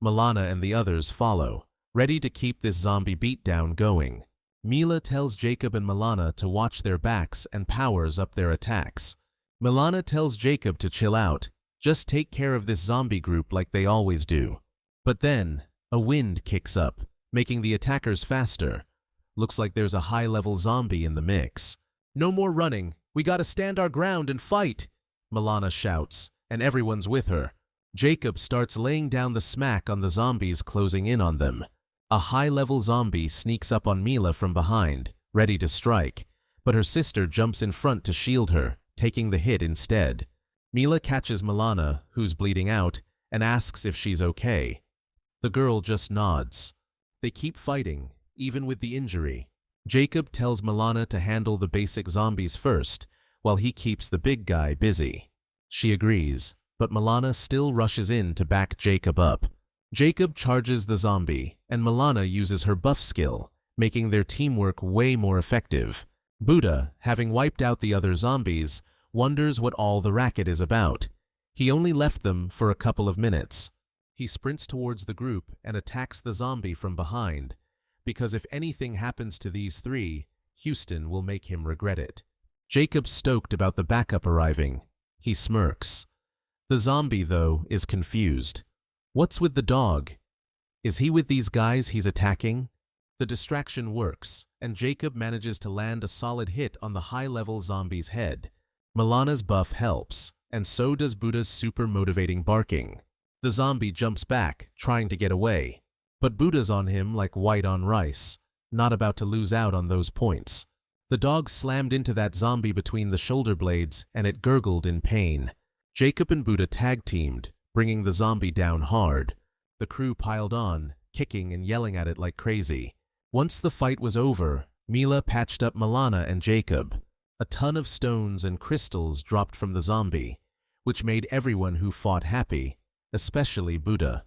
Milana and the others follow, ready to keep this zombie beatdown going. Mila tells Jacob and Milana to watch their backs and powers up their attacks. Milana tells Jacob to chill out, just take care of this zombie group like they always do. But then, a wind kicks up, making the attackers faster. Looks like there's a high-level zombie in the mix. No more running, we gotta stand our ground and fight, Milana shouts, and everyone's with her. Jacob starts laying down the smack on the zombies closing in on them. A high-level zombie sneaks up on Mila from behind, ready to strike, but her sister jumps in front to shield her, taking the hit instead. Mila catches Milana, who's bleeding out, and asks if she's okay. The girl just nods. They keep fighting, even with the injury. Jacob tells Milana to handle the basic zombies first, while he keeps the big guy busy. She agrees, but Milana still rushes in to back Jacob up. Jacob charges the zombie, and Milana uses her buff skill, making their teamwork way more effective. Buddha, having wiped out the other zombies, wonders what all the racket is about. He only left them for a couple of minutes. He sprints towards the group and attacks the zombie from behind, because if anything happens to these three, Houston will make him regret it. Jacob's stoked about the backup arriving. He smirks. The zombie, though, is confused. What's with the dog? Is he with these guys he's attacking? The distraction works, and Jacob manages to land a solid hit on the high-level zombie's head. Milana's buff helps, and so does Buddha's super motivating barking. The zombie jumps back, trying to get away, but Buddha's on him like white on rice, not about to lose out on those points. The dog slammed into that zombie between the shoulder blades, and it gurgled in pain. Jacob and Buddha tag-teamed, bringing the zombie down hard. The crew piled on, kicking and yelling at it like crazy. Once the fight was over, Mila patched up Milana and Jacob. A ton of stones and crystals dropped from the zombie, which made everyone who fought happy, especially Buddha.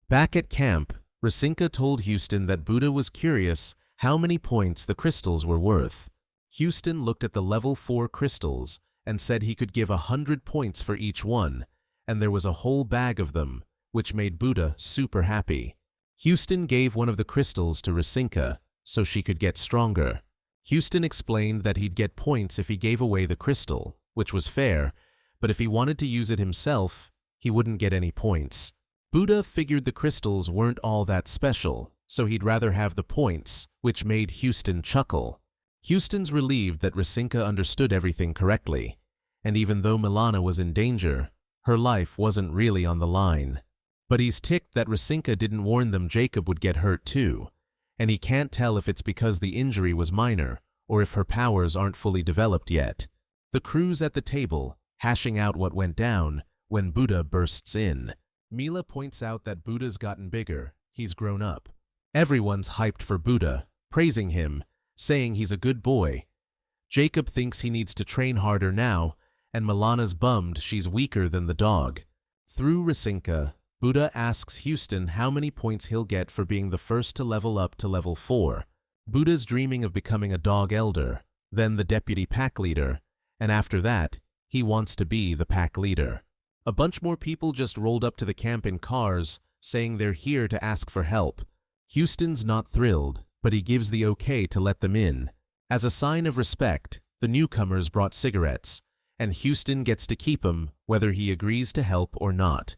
Back at camp, Rasinka told Houston that Buddha was curious how many points the crystals were worth. Houston looked at the level 4 crystals and said he could give 100 points for each one, and there was a whole bag of them, which made Buddha super happy. Houston gave one of the crystals to Rasinka so she could get stronger. Houston explained that he'd get points if he gave away the crystal, which was fair, but if he wanted to use it himself, he wouldn't get any points. Buddha figured the crystals weren't all that special, so he'd rather have the points, which made Houston chuckle. Houston's relieved that Rasinka understood everything correctly, and even though Milana was in danger, her life wasn't really on the line. But he's ticked that Rasinka didn't warn them Jacob would get hurt too, and he can't tell if it's because the injury was minor or if her powers aren't fully developed yet. The crew's at the table, hashing out what went down, when Buddha bursts in. Mila points out that Buddha's gotten bigger, he's grown up. Everyone's hyped for Buddha, praising him, saying he's a good boy. Jacob thinks he needs to train harder now, and Milana's bummed she's weaker than the dog. Through Rasinka, Buddha asks Houston how many points he'll get for being the first to level up to level 4. Buddha's dreaming of becoming a dog elder, then the deputy pack leader, and after that, he wants to be the pack leader. A bunch more people just rolled up to the camp in cars, saying they're here to ask for help. Houston's not thrilled, but he gives the okay to let them in. As a sign of respect, the newcomers brought cigarettes, and Houston gets to keep them whether he agrees to help or not.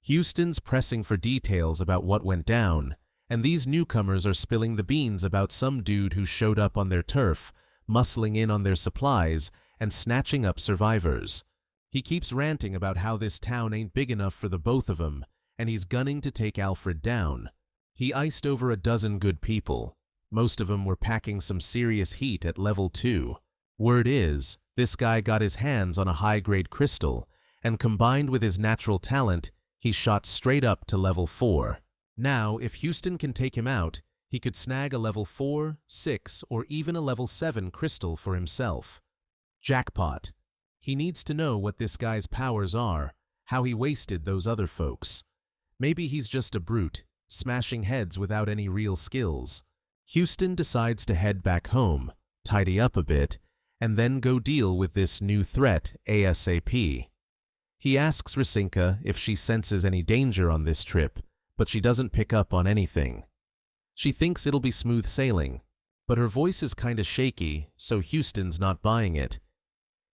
Houston's pressing for details about what went down, and these newcomers are spilling the beans about some dude who showed up on their turf, muscling in on their supplies, and snatching up survivors. He keeps ranting about how this town ain't big enough for the both of them, and he's gunning to take Alfred down. He iced over a dozen good people. Most of them were packing some serious heat at level 2. Word is, this guy got his hands on a high-grade crystal, and combined with his natural talent, he shot straight up to level 4. Now, if Houston can take him out, he could snag a level 4, 6, or even a level 7 crystal for himself. Jackpot. He needs to know what this guy's powers are, how he wasted those other folks. Maybe he's just a brute, smashing heads without any real skills. Houston decides to head back home, tidy up a bit, and then go deal with this new threat ASAP. He asks Rasinka if she senses any danger on this trip, but she doesn't pick up on anything. She thinks it'll be smooth sailing, but her voice is kinda shaky, so Houston's not buying it.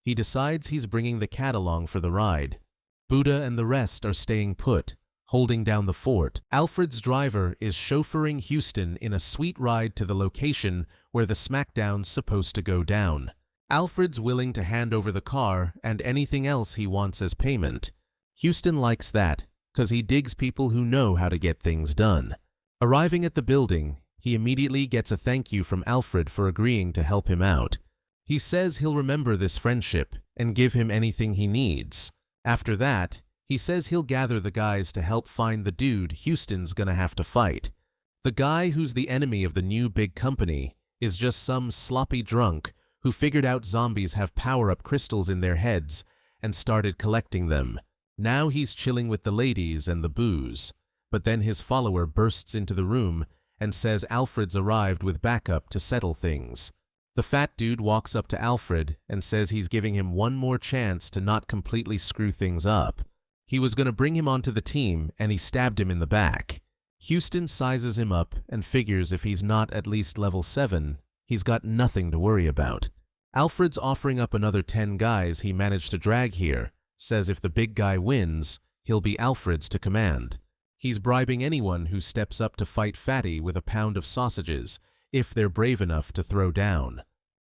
He decides he's bringing the cat along for the ride. Buddha and the rest are staying put, holding down the fort. Alfred's driver is chauffeuring Houston in a sweet ride to the location where the smackdown's supposed to go down. Alfred's willing to hand over the car and anything else he wants as payment. Houston likes that, 'cause he digs people who know how to get things done. Arriving at the building, he immediately gets a thank you from Alfred for agreeing to help him out. He says he'll remember this friendship and give him anything he needs. After that, he says he'll gather the guys to help find the dude Houston's gonna have to fight. The guy who's the enemy of the new big company is just some sloppy drunk who figured out zombies have power-up crystals in their heads and started collecting them. Now he's chilling with the ladies and the booze, but then his follower bursts into the room and says Alfred's arrived with backup to settle things. The fat dude walks up to Alfred and says he's giving him one more chance to not completely screw things up. He was going to bring him onto the team and he stabbed him in the back. Houston sizes him up and figures if he's not at least level 7, he's got nothing to worry about. Alfred's offering up another 10 guys he managed to drag here, says if the big guy wins, he'll be Alfred's to command. He's bribing anyone who steps up to fight Fatty with a pound of sausages, if they're brave enough to throw down.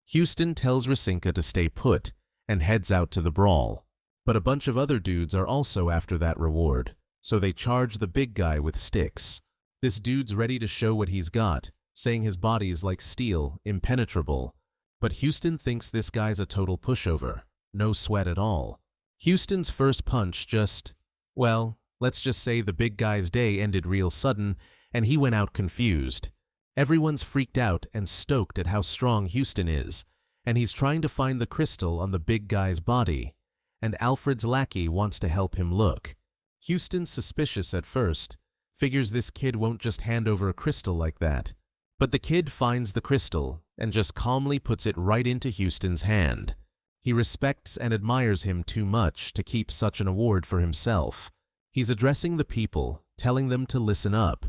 Houston tells Rasinka to stay put and heads out to the brawl. But a bunch of other dudes are also after that reward, so they charge the big guy with sticks. This dude's ready to show what he's got, saying his body's like steel, impenetrable. But Houston thinks this guy's a total pushover, no sweat at all. Houston's first punch just, well, let's just say the big guy's day ended real sudden and he went out confused. Everyone's freaked out and stoked at how strong Houston is, and he's trying to find the crystal on the big guy's body, and Alfred's lackey wants to help him look. Houston's suspicious at first, figures this kid won't just hand over a crystal like that. But the kid finds the crystal and just calmly puts it right into Houston's hand. He respects and admires him too much to keep such an award for himself. He's addressing the people, telling them to listen up,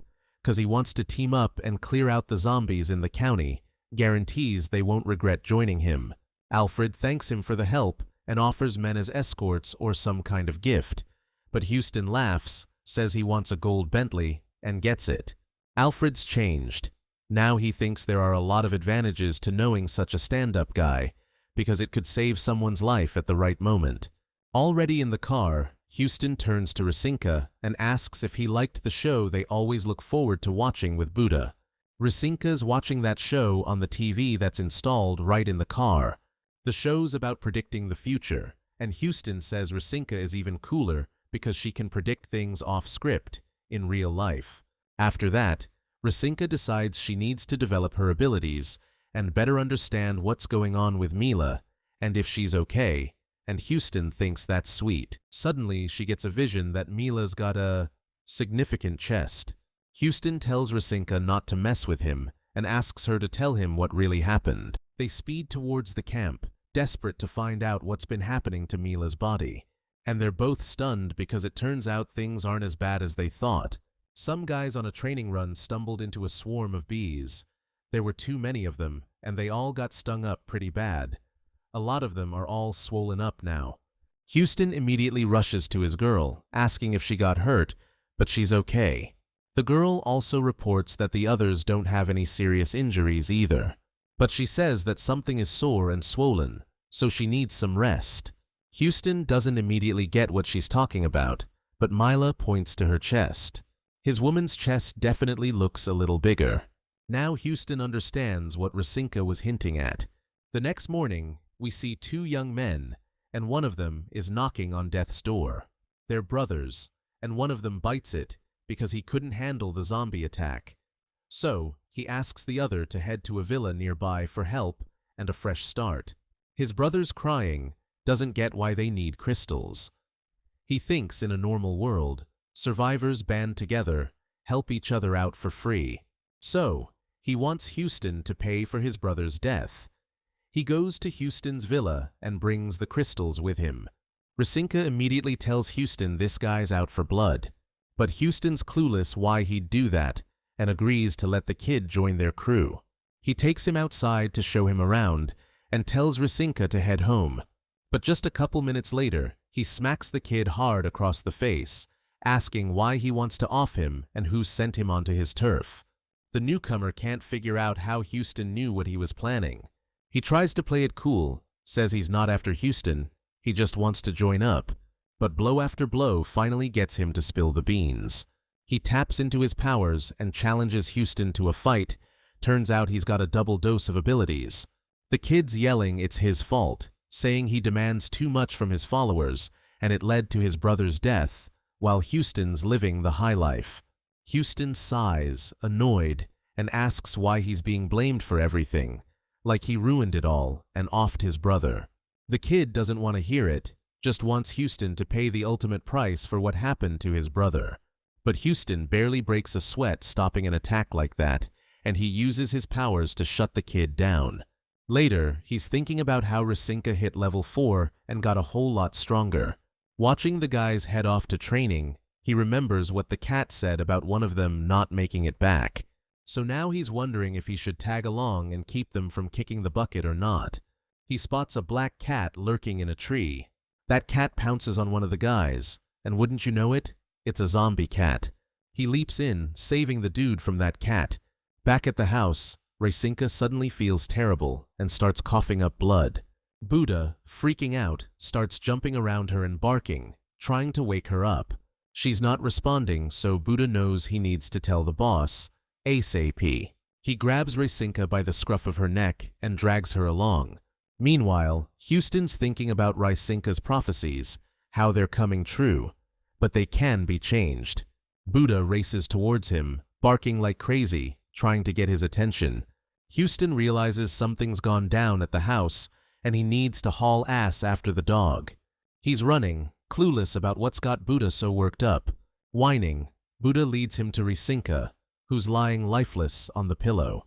because he wants to team up and clear out the zombies in the county, guarantees they won't regret joining him. Alfred thanks him for the help and offers men as escorts or some kind of gift, but Houston laughs, says he wants a gold Bentley, and gets it. Alfred's changed. Now he thinks there are a lot of advantages to knowing such a stand-up guy, because it could save someone's life at the right moment. Already in the car, Houston turns to Rasinka and asks if he liked the show they always look forward to watching with Buddha. Rasinka's watching that show on the TV that's installed right in the car. The show's about predicting the future, and Houston says Rasinka is even cooler because she can predict things off script, in real life. After that, Rasinka decides she needs to develop her abilities and better understand what's going on with Mila, and if she's okay, and Houston thinks that's sweet. Suddenly, she gets a vision that Mila's got a significant chest. Houston tells Rasinka not to mess with him and asks her to tell him what really happened. They speed towards the camp, desperate to find out what's been happening to Mila's body. And they're both stunned because it turns out things aren't as bad as they thought. Some guys on a training run stumbled into a swarm of bees. There were too many of them, and they all got stung up pretty bad. A lot of them are all swollen up now. Houston immediately rushes to his girl, asking if she got hurt, but she's okay. The girl also reports that the others don't have any serious injuries either. But she says that something is sore and swollen, so she needs some rest. Houston doesn't immediately get what she's talking about, but Mila points to her chest. His woman's chest definitely looks a little bigger. Now Houston understands what Rasinka was hinting at. The next morning, we see two young men, and one of them is knocking on death's door. They're brothers, and one of them bites it because he couldn't handle the zombie attack. So, he asks the other to head to a villa nearby for help and a fresh start. His brother's crying, doesn't get why they need crystals. He thinks in a normal world, survivors band together, help each other out for free. So, he wants Houston to pay for his brother's death. He goes to Houston's villa and brings the crystals with him. Rasinka immediately tells Houston this guy's out for blood, but Houston's clueless why he'd do that and agrees to let the kid join their crew. He takes him outside to show him around and tells Rasinka to head home. But just a couple minutes later, he smacks the kid hard across the face, asking why he wants to off him and who sent him onto his turf. The newcomer can't figure out how Houston knew what he was planning. He tries to play it cool, says he's not after Houston, he just wants to join up, but blow after blow finally gets him to spill the beans. He taps into his powers and challenges Houston to a fight. Turns out he's got a double dose of abilities. The kid's yelling it's his fault, saying he demands too much from his followers and it led to his brother's death, while Houston's living the high life. Houston sighs, annoyed, and asks why he's being blamed for everything, like he ruined it all and offed his brother. The kid doesn't want to hear it, just wants Houston to pay the ultimate price for what happened to his brother. But Houston barely breaks a sweat stopping an attack like that, and he uses his powers to shut the kid down. Later, he's thinking about how Rasinka hit level 4 and got a whole lot stronger. Watching the guys head off to training, he remembers what the cat said about one of them not making it back. So now he's wondering if he should tag along and keep them from kicking the bucket or not. He spots a black cat lurking in a tree. That cat pounces on one of the guys, and wouldn't you know it, it's a zombie cat. He leaps in, saving the dude from that cat. Back at the house, Rasinka suddenly feels terrible and starts coughing up blood. Buddha, freaking out, starts jumping around her and barking, trying to wake her up. She's not responding, so Buddha knows he needs to tell the boss, ASAP. He grabs Rasinka by the scruff of her neck and drags her along. Meanwhile, Houston's thinking about Rasinka's prophecies, how they're coming true, but they can be changed. Buddha races towards him, barking like crazy, trying to get his attention. Houston realizes something's gone down at the house, and he needs to haul ass after the dog. He's running, clueless about what's got Buddha so worked up. Whining, Buddha leads him to Rasinka, who's lying lifeless on the pillow.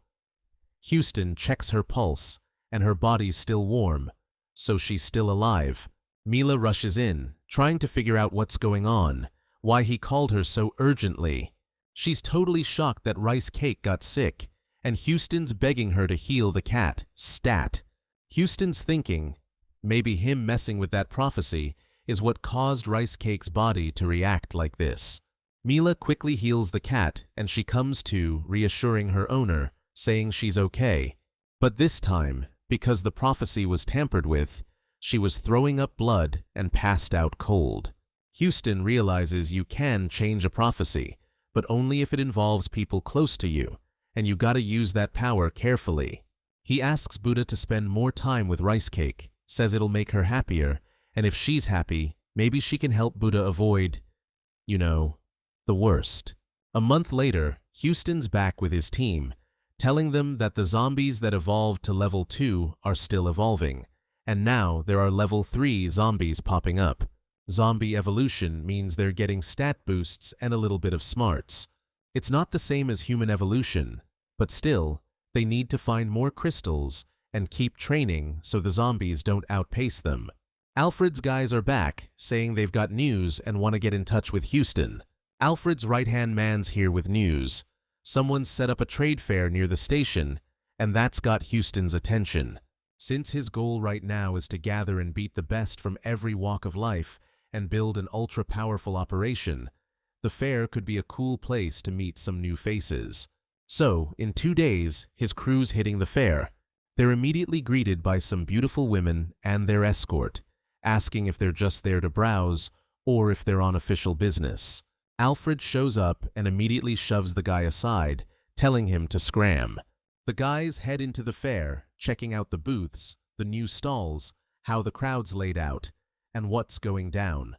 Houston checks her pulse, and her body's still warm, so she's still alive. Mila rushes in, trying to figure out what's going on, why he called her so urgently. She's totally shocked that Rice Cake got sick, and Houston's begging her to heal the cat, stat. Houston's thinking, maybe him messing with that prophecy is what caused Rice Cake's body to react like this. Mila quickly heals the cat and she comes to, reassuring her owner, saying she's okay. But this time, because the prophecy was tampered with, she was throwing up blood and passed out cold. Houston realizes you can change a prophecy, but only if it involves people close to you, and you gotta use that power carefully. He asks Buddha to spend more time with Rice Cake, says it'll make her happier, and if she's happy, maybe she can help Buddha avoid, you know, the worst. A month later, Houston's back with his team, telling them that the zombies that evolved to level 2 are still evolving, and now there are level 3 zombies popping up. Zombie evolution means they're getting stat boosts and a little bit of smarts. It's not the same as human evolution, but still, they need to find more crystals and keep training so the zombies don't outpace them. Alfred's guys are back, saying they've got news and want to get in touch with Houston. Alfred's right-hand man's here with news. Someone set up a trade fair near the station, and that's got Houston's attention. Since his goal right now is to gather and beat the best from every walk of life and build an ultra-powerful operation, the fair could be a cool place to meet some new faces. So, in 2 days, his crew's hitting the fair. They're immediately greeted by some beautiful women and their escort, asking if they're just there to browse or if they're on official business. Alfred shows up and immediately shoves the guy aside, telling him to scram. The guys head into the fair, checking out the booths, the new stalls, how the crowd's laid out, and what's going down.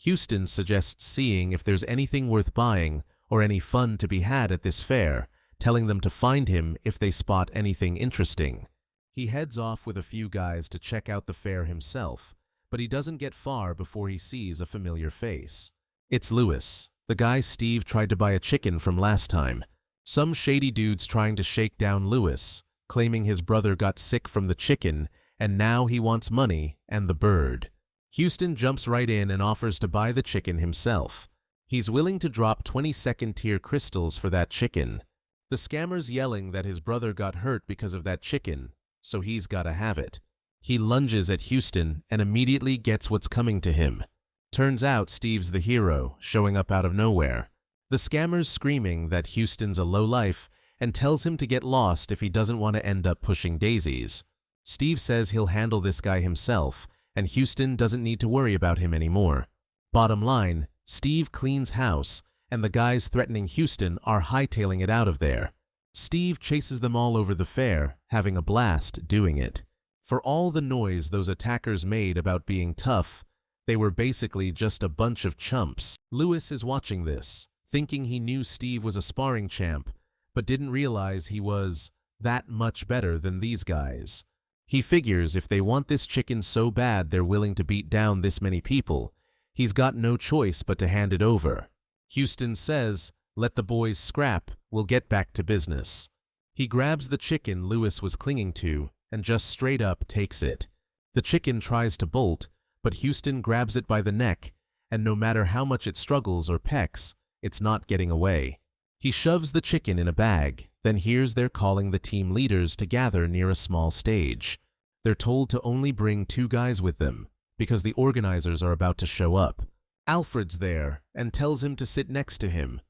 Houston suggests seeing if there's anything worth buying or any fun to be had at this fair, telling them to find him if they spot anything interesting. He heads off with a few guys to check out the fair himself, but he doesn't get far before he sees a familiar face. It's Lewis, the guy Steve tried to buy a chicken from last time. Some shady dude's trying to shake down Lewis, claiming his brother got sick from the chicken and now he wants money and the bird. Houston jumps right in and offers to buy the chicken himself. He's willing to drop 22nd tier crystals for that chicken. The scammer's yelling that his brother got hurt because of that chicken, so he's gotta have it. He lunges at Houston and immediately gets what's coming to him. Turns out Steve's the hero, showing up out of nowhere. The scammer's screaming that Houston's a lowlife and tells him to get lost if he doesn't want to end up pushing daisies. Steve says he'll handle this guy himself, and Houston doesn't need to worry about him anymore. Bottom line, Steve cleans house, and the guys threatening Houston are hightailing it out of there. Steve chases them all over the fair, having a blast doing it. For all the noise those attackers made about being tough, they were basically just a bunch of chumps. Lewis is watching this, thinking he knew Steve was a sparring champ, but didn't realize he was that much better than these guys. He figures if they want this chicken so bad they're willing to beat down this many people, he's got no choice but to hand it over. Houston says, "Let the boys scrap, we'll get back to business." He grabs the chicken Lewis was clinging to and just straight up takes it. The chicken tries to bolt, but Houston grabs it by the neck, and no matter how much it struggles or pecks, it's not getting away. He shoves the chicken in a bag, then hears they're calling the team leaders to gather near a small stage. They're told to only bring 2 guys with them, because the organizers are about to show up. Alfred's there, and tells him to sit next to him.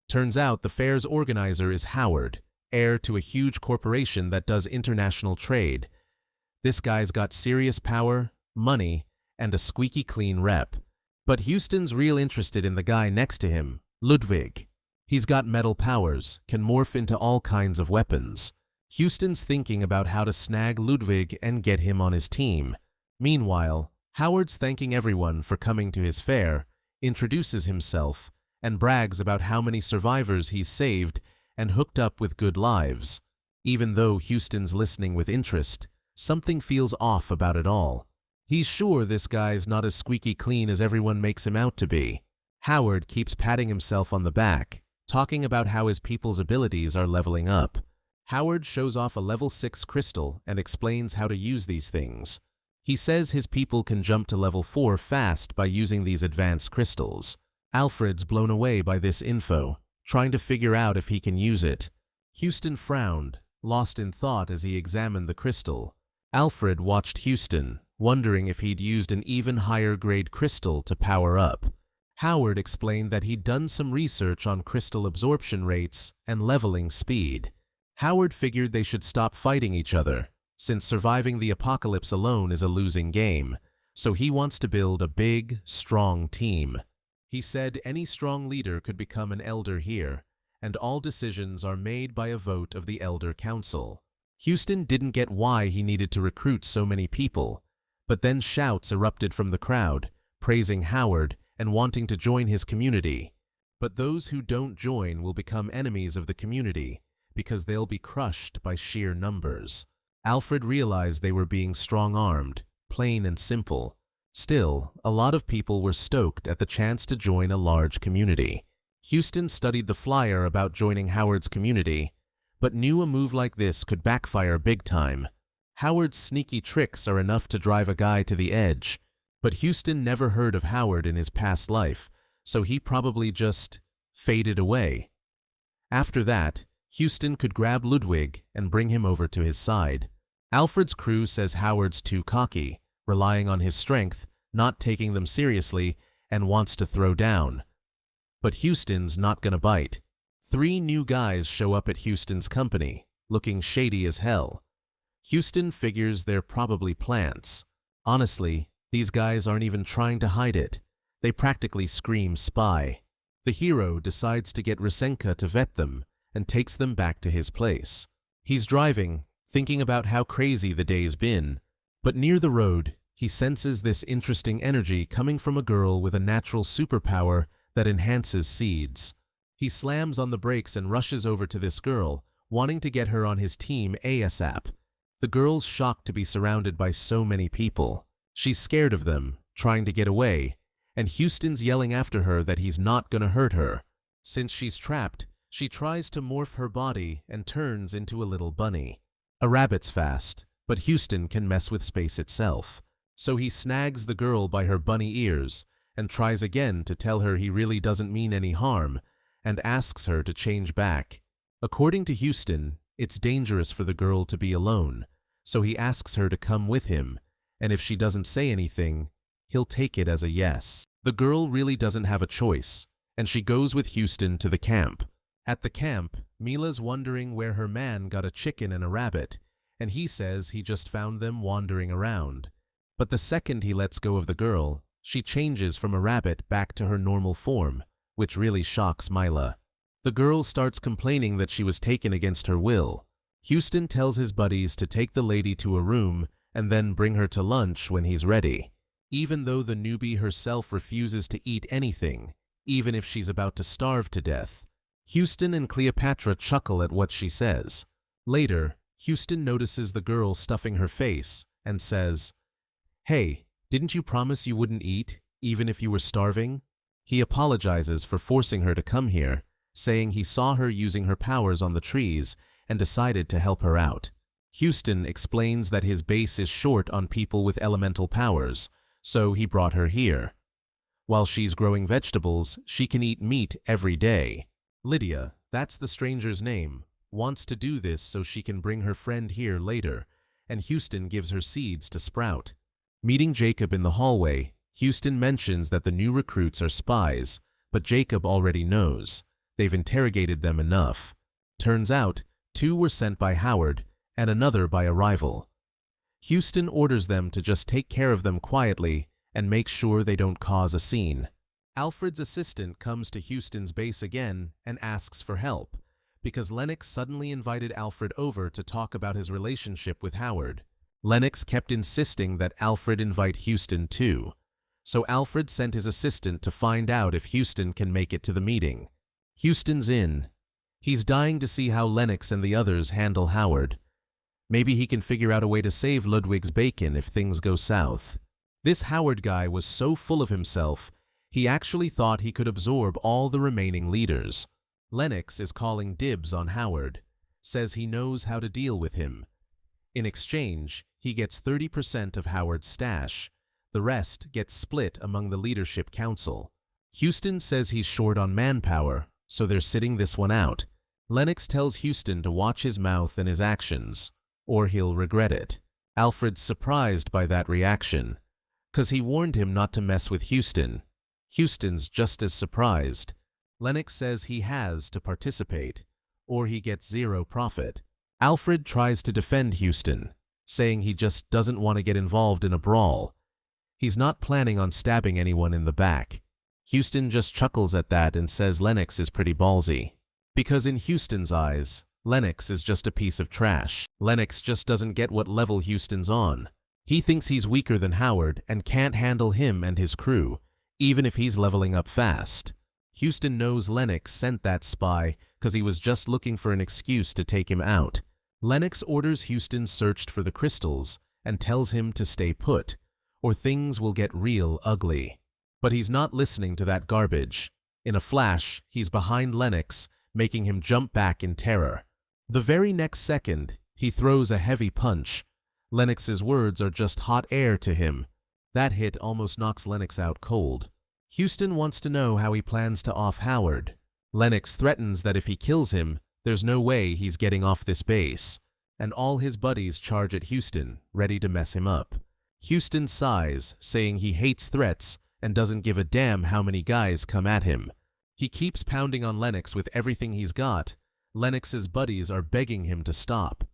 Turns out the fair's organizer is Howard, heir to a huge corporation that does international trade. This guy's got serious power, money, and a squeaky clean rep. But Houston's real interested in the guy next to him, Ludwig. He's got metal powers, can morph into all kinds of weapons. Houston's thinking about how to snag Ludwig and get him on his team. Meanwhile, Howard's thanking everyone for coming to his fair, introduces himself, and brags about how many survivors he's saved and hooked up with good lives. Even though Houston's listening with interest, something feels off about it all. He's sure this guy's not as squeaky clean as everyone makes him out to be. Howard keeps patting himself on the back, talking about how his people's abilities are leveling up. Howard shows off a level 6 crystal and explains how to use these things. He says his people can jump to level 4 fast by using these advanced crystals. Alfred's blown away by this info, trying to figure out if he can use it. Houston frowned, lost in thought as he examined the crystal. Alfred watched Houston, wondering if he'd used an even higher grade crystal to power up. Howard explained that he'd done some research on crystal absorption rates and leveling speed. Howard figured they should stop fighting each other, since surviving the apocalypse alone is a losing game, so he wants to build a big, strong team. He said any strong leader could become an elder here, and all decisions are made by a vote of the Elder Council. Houston didn't get why he needed to recruit so many people, but then shouts erupted from the crowd, praising Howard and wanting to join his community. But those who don't join will become enemies of the community, because they'll be crushed by sheer numbers. Alfred realized they were being strong-armed, plain and simple. Still, a lot of people were stoked at the chance to join a large community. Houston studied the flyer about joining Howard's community, but knew a move like this could backfire big time. Howard's sneaky tricks are enough to drive a guy to the edge, but Houston never heard of Howard in his past life, so he probably just faded away. After that, Houston could grab Ludwig and bring him over to his side. Alfred's crew says Howard's too cocky, relying on his strength, not taking them seriously, and wants to throw down. But Houston's not gonna bite. 3 new guys show up at Houston's company, looking shady as hell. Houston figures they're probably plants. Honestly, these guys aren't even trying to hide it. They practically scream spy. The hero decides to get Rysenka to vet them and takes them back to his place. He's driving, thinking about how crazy the day's been, but near the road, he senses this interesting energy coming from a girl with a natural superpower that enhances seeds. He slams on the brakes and rushes over to this girl, wanting to get her on his team ASAP. The girl's shocked to be surrounded by so many people. She's scared of them, trying to get away, and Houston's yelling after her that he's not gonna hurt her. Since she's trapped, she tries to morph her body and turns into a little bunny. A rabbit's fast, but Houston can mess with space itself. So he snags the girl by her bunny ears and tries again to tell her he really doesn't mean any harm, and asks her to change back. According to Houston, it's dangerous for the girl to be alone, so he asks her to come with him, and if she doesn't say anything, he'll take it as a yes. The girl really doesn't have a choice, and she goes with Houston to the camp. At the camp, Mila's wondering where her man got a chicken and a rabbit, and he says he just found them wandering around. But the second he lets go of the girl, she changes from a rabbit back to her normal form, which really shocks Mila. The girl starts complaining that she was taken against her will. Houston tells his buddies to take the lady to a room and then bring her to lunch when he's ready. Even though the newbie herself refuses to eat anything, even if she's about to starve to death. Houston and Cleopatra chuckle at what she says. Later, Houston notices the girl stuffing her face and says, "Hey, didn't you promise you wouldn't eat, even if you were starving?" He apologizes for forcing her to come here, saying he saw her using her powers on the trees and decided to help her out. Houston explains that his base is short on people with elemental powers, so he brought her here. While she's growing vegetables, she can eat meat every day. Lydia, that's the stranger's name, wants to do this so she can bring her friend here later, and Houston gives her seeds to sprout. Meeting Jacob in the hallway, Houston mentions that the new recruits are spies, but Jacob already knows. They've interrogated them enough. Turns out, 2 were sent by Howard and another by a rival. Houston orders them to just take care of them quietly and make sure they don't cause a scene. Alfred's assistant comes to Houston's base again and asks for help, because Lennox suddenly invited Alfred over to talk about his relationship with Howard. Lennox kept insisting that Alfred invite Houston too, so Alfred sent his assistant to find out if Houston can make it to the meeting. Houston's in. He's dying to see how Lennox and the others handle Howard. Maybe he can figure out a way to save Ludwig's bacon if things go south. This Howard guy was so full of himself, he actually thought he could absorb all the remaining leaders. Lennox is calling dibs on Howard, says he knows how to deal with him. In exchange, he gets 30% of Howard's stash. The rest gets split among the leadership council. Houston says he's short on manpower, so they're sitting this one out. Lennox tells Houston to watch his mouth and his actions, or he'll regret it. Alfred's surprised by that reaction, 'cause he warned him not to mess with Houston. Houston's just as surprised. Lennox says he has to participate, or he gets zero profit. Alfred tries to defend Houston, saying he just doesn't want to get involved in a brawl. He's not planning on stabbing anyone in the back. Houston just chuckles at that and says Lennox is pretty ballsy. Because in Houston's eyes, Lennox is just a piece of trash. Lennox just doesn't get what level Houston's on. He thinks he's weaker than Howard and can't handle him and his crew, even if he's leveling up fast. Houston knows Lennox sent that spy because he was just looking for an excuse to take him out. Lennox orders Houston searched for the crystals and tells him to stay put, or things will get real ugly. But he's not listening to that garbage. In a flash, he's behind Lennox, making him jump back in terror. The very next second, he throws a heavy punch. Lennox's words are just hot air to him. That hit almost knocks Lennox out cold. Houston wants to know how he plans to off Howard. Lennox threatens that if he kills him, there's no way he's getting off this base, and all his buddies charge at Houston, ready to mess him up. Houston sighs, saying he hates threats and doesn't give a damn how many guys come at him. He keeps pounding on Lennox with everything he's got. Lennox's buddies are begging him to stop.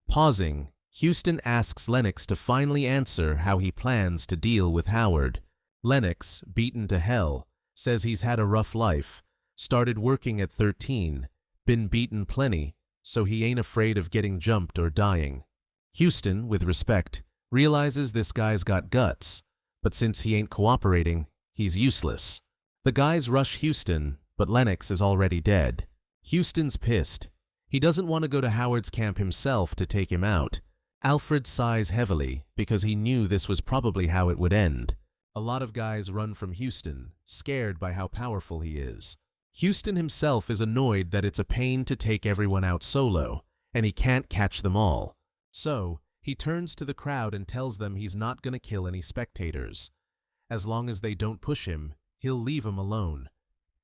Pausing, Houston asks Lennox to finally answer how he plans to deal with Howard. Lennox, beaten to hell, says he's had a rough life, started working at 13, been beaten plenty, so he ain't afraid of getting jumped or dying. Houston, with respect, realizes this guy's got guts, but since he ain't cooperating, he's useless. The guys rush Houston, but Lennox is already dead. Houston's pissed. He doesn't want to go to Howard's camp himself to take him out. Alfred sighs heavily because he knew this was probably how it would end. A lot of guys run from Houston, scared by how powerful he is. Houston himself is annoyed that it's a pain to take everyone out solo, and he can't catch them all. So, he turns to the crowd and tells them he's not going to kill any spectators. As long as they don't push him, he'll leave them alone.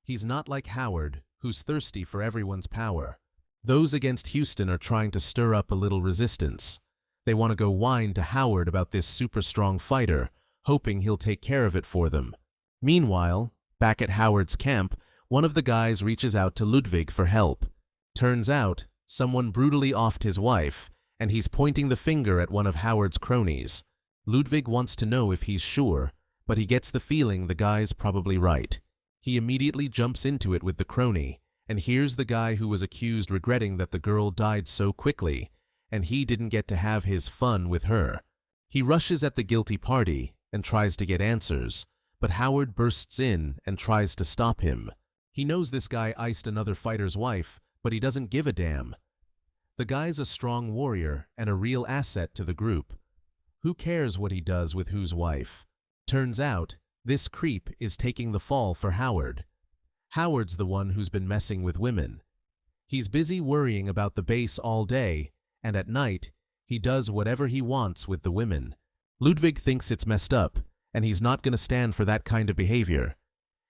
He's not like Howard, who's thirsty for everyone's power. Those against Houston are trying to stir up a little resistance. They want to go whine to Howard about this super strong fighter, hoping he'll take care of it for them. Meanwhile, back at Howard's camp, one of the guys reaches out to Ludwig for help. Turns out, someone brutally offed his wife, and he's pointing the finger at one of Howard's cronies. Ludwig wants to know if he's sure, but he gets the feeling the guy's probably right. He immediately jumps into it with the crony, and here's the guy who was accused regretting that the girl died so quickly, and he didn't get to have his fun with her. He rushes at the guilty party and tries to get answers, but Howard bursts in and tries to stop him. He knows this guy iced another fighter's wife, but he doesn't give a damn. The guy's a strong warrior and a real asset to the group. Who cares what he does with whose wife? Turns out, this creep is taking the fall for Howard. Howard's the one who's been messing with women. He's busy worrying about the base all day, and at night, he does whatever he wants with the women. Ludwig thinks it's messed up, and he's not going to stand for that kind of behavior.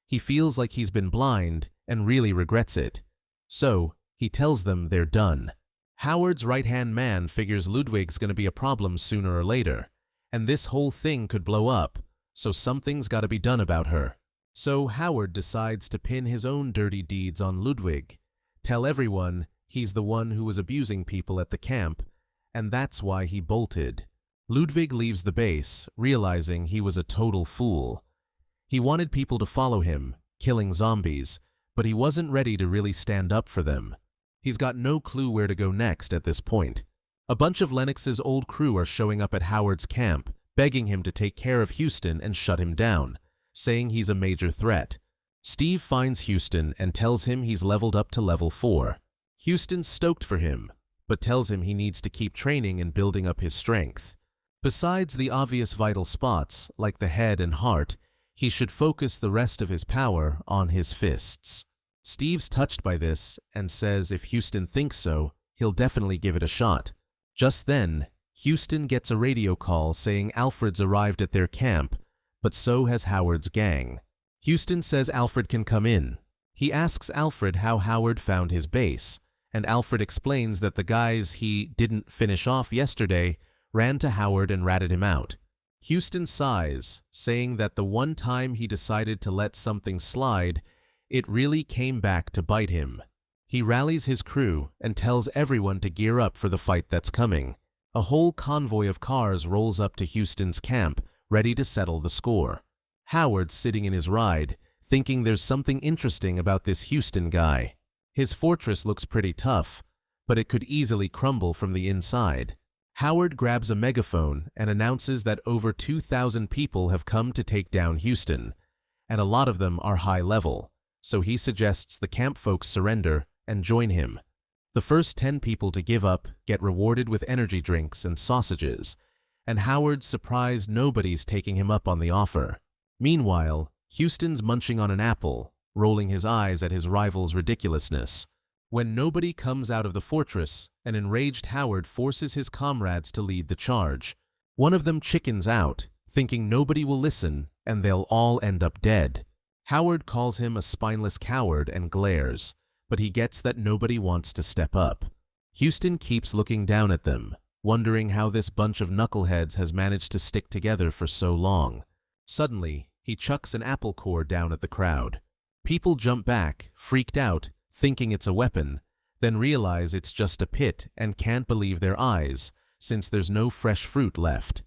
He feels like he's been blind and really regrets it. So, he tells them they're done. Howard's right-hand man figures Ludwig's going to be a problem sooner or later, and this whole thing could blow up, so something's got to be done about her. So Howard decides to pin his own dirty deeds on Ludwig, tell everyone he's the one who was abusing people at the camp, and that's why he bolted. Ludwig leaves the base, realizing he was a total fool. He wanted people to follow him, killing zombies, but he wasn't ready to really stand up for them. He's got no clue where to go next at this point. A bunch of Lennox's old crew are showing up at Howard's camp, begging him to take care of Houston and shut him down, saying he's a major threat. Steve finds Houston and tells him he's leveled up to level 4. Houston's stoked for him, but tells him he needs to keep training and building up his strength. Besides the obvious vital spots, like the head and heart, he should focus the rest of his power on his fists. Steve's touched by this and says if Houston thinks so, he'll definitely give it a shot. Just then, Houston gets a radio call saying Alfred's arrived at their camp, but so has Howard's gang. Houston says Alfred can come in. He asks Alfred how Howard found his base, and Alfred explains that the guys he didn't finish off yesterday ran to Howard and ratted him out. Houston sighs, saying that the one time he decided to let something slide, it really came back to bite him. He rallies his crew and tells everyone to gear up for the fight that's coming. A whole convoy of cars rolls up to Houston's camp, ready to settle the score. Howard's sitting in his ride, thinking there's something interesting about this Houston guy. His fortress looks pretty tough, but it could easily crumble from the inside. Howard grabs a megaphone and announces that over 2,000 people have come to take down Houston, and a lot of them are high level, so he suggests the camp folks surrender and join him. The first 10 people to give up get rewarded with energy drinks and sausages, and Howard's surprised nobody's taking him up on the offer. Meanwhile, Houston's munching on an apple, rolling his eyes at his rival's ridiculousness. When nobody comes out of the fortress, an enraged Howard forces his comrades to lead the charge. One of them chickens out, thinking nobody will listen and they'll all end up dead. Howard calls him a spineless coward and glares, but he gets that nobody wants to step up. Houston keeps looking down at them, wondering how this bunch of knuckleheads has managed to stick together for so long. Suddenly, he chucks an apple core down at the crowd. People jump back, freaked out, thinking it's a weapon, then realize it's just a pit and can't believe their eyes, since there's no fresh fruit left.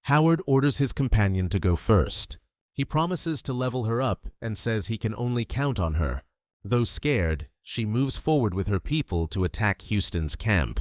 Howard orders his companion to go first. He promises to level her up and says he can only count on her. Though scared, she moves forward with her people to attack Houston's camp.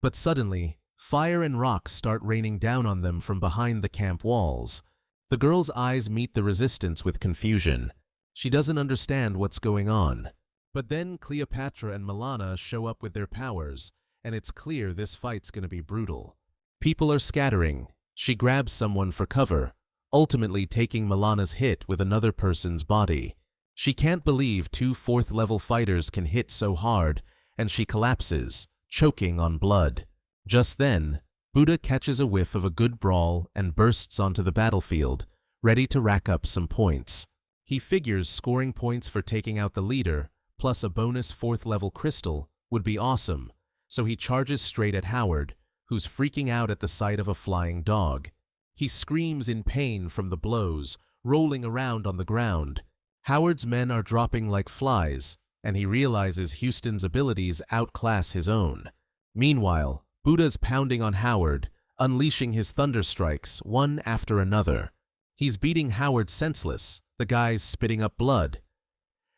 But suddenly, fire and rocks start raining down on them from behind the camp walls. The girl's eyes meet the resistance with confusion. She doesn't understand what's going on. But then Cleopatra and Milana show up with their powers, and it's clear this fight's gonna be brutal. People are scattering. She grabs someone for cover, ultimately taking Milana's hit with another person's body. She can't believe 2 4th-level fighters can hit so hard, and she collapses, choking on blood. Just then, Buddha catches a whiff of a good brawl and bursts onto the battlefield, ready to rack up some points. He figures scoring points for taking out the leader, plus a bonus 4th-level crystal, would be awesome, so he charges straight at Howard, who's freaking out at the sight of a flying dog. He screams in pain from the blows, rolling around on the ground. Howard's men are dropping like flies, and he realizes Houston's abilities outclass his own. Meanwhile, Buddha's pounding on Howard, unleashing his thunder strikes one after another. He's beating Howard senseless, the guy's spitting up blood.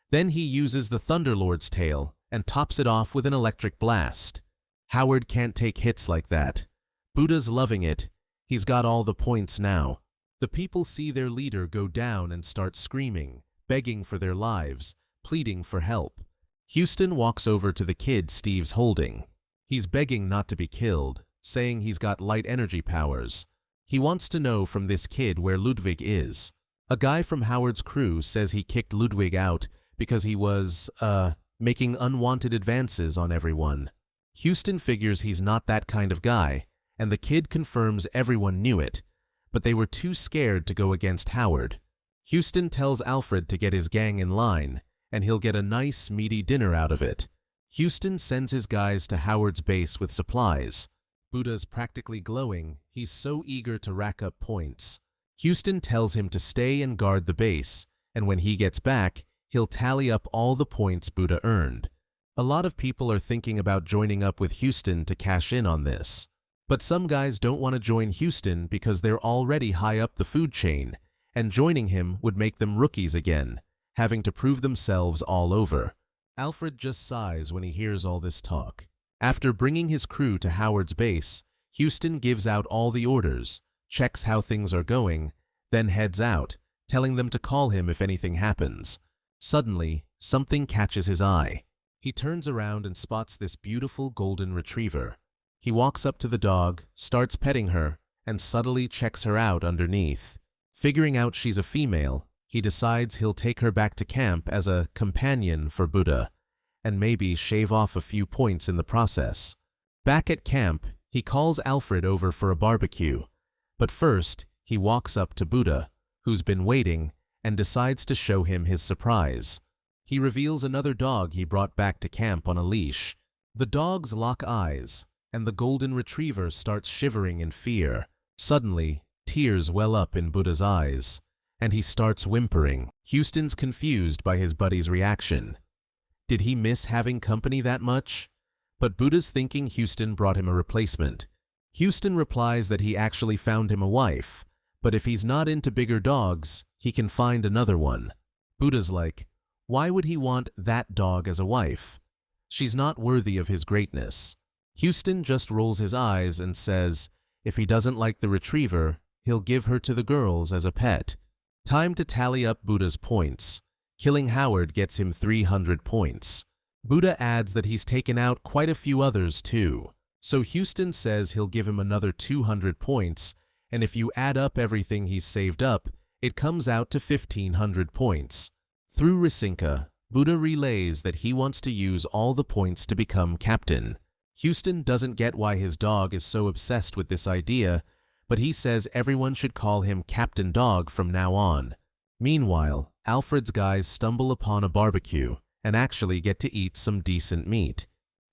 Then he uses the Thunderlord's tail and tops it off with an electric blast. Howard can't take hits like that. Buddha's loving it. He's got all the points now. The people see their leader go down and start screaming, begging for their lives, pleading for help. Houston walks over to the kid Steve's holding. He's begging not to be killed, saying he's got light energy powers. He wants to know from this kid where Ludwig is. A guy from Howard's crew says he kicked Ludwig out because he was, making unwanted advances on everyone. Houston figures he's not that kind of guy, and the kid confirms everyone knew it, but they were too scared to go against Howard. Houston tells Alfred to get his gang in line, and he'll get a nice, meaty dinner out of it. Houston sends his guys to Howard's base with supplies. Buddha's practically glowing. He's so eager to rack up points. Houston tells him to stay and guard the base, and when he gets back, he'll tally up all the points Buddha earned. A lot of people are thinking about joining up with Houston to cash in on this. But some guys don't want to join Houston because they're already high up the food chain, and joining him would make them rookies again, having to prove themselves all over. Alfred just sighs when he hears all this talk. After bringing his crew to Howard's base, Houston gives out all the orders, checks how things are going, then heads out, telling them to call him if anything happens. Suddenly, something catches his eye. He turns around and spots this beautiful golden retriever. He walks up to the dog, starts petting her, and subtly checks her out underneath. Figuring out she's a female, he decides he'll take her back to camp as a companion for Buddha, and maybe shave off a few points in the process. Back at camp, he calls Alfred over for a barbecue, but first, he walks up to Buddha, who's been waiting, and decides to show him his surprise. He reveals another dog he brought back to camp on a leash. The dogs lock eyes, and the golden retriever starts shivering in fear. Suddenly, tears well up in Buddha's eyes, and he starts whimpering. Houston's confused by his buddy's reaction. Did he miss having company that much? But Buddha's thinking Houston brought him a replacement. Houston replies that he actually found him a wife, but if he's not into bigger dogs, he can find another one. Buddha's like, why would he want that dog as a wife? She's not worthy of his greatness. Houston just rolls his eyes and says, if he doesn't like the retriever, he'll give her to the girls as a pet. Time to tally up Buddha's points. Killing Howard gets him 300 points. Buddha adds that he's taken out quite a few others too. So Houston says he'll give him another 200 points, and if you add up everything he's saved up, it comes out to 1,500 points. Through Rasinka, Buddha relays that he wants to use all the points to become captain. Houston doesn't get why his dog is so obsessed with this idea, but he says everyone should call him Captain Dog from now on. Meanwhile, Alfred's guys stumble upon a barbecue and actually get to eat some decent meat.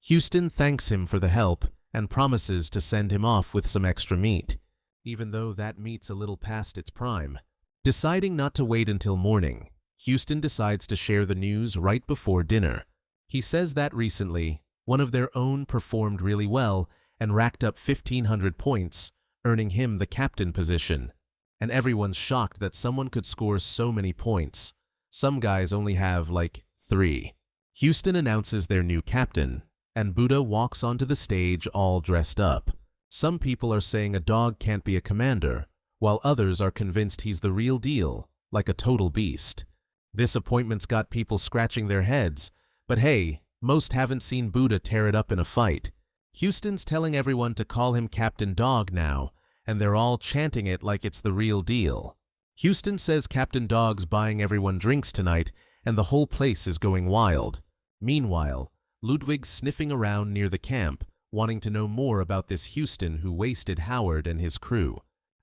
Houston thanks him for the help and promises to send him off with some extra meat, even though that meat's a little past its prime. Deciding not to wait until morning, Houston decides to share the news right before dinner. He says that recently, one of their own performed really well and racked up 1,500 points, earning him the captain position. And everyone's shocked that someone could score so many points. Some guys only have, like, 3. Houston announces their new captain, and Buddha walks onto the stage all dressed up. Some people are saying a dog can't be a commander, while others are convinced he's the real deal, like a total beast. This appointment's got people scratching their heads, but hey, most haven't seen Buddha tear it up in a fight. Houston's telling everyone to call him Captain Dog now, and they're all chanting it like it's the real deal. Houston says Captain Dog's buying everyone drinks tonight, and the whole place is going wild. Meanwhile, Ludwig's sniffing around near the camp, wanting to know more about this Houston who wasted Howard and his crew.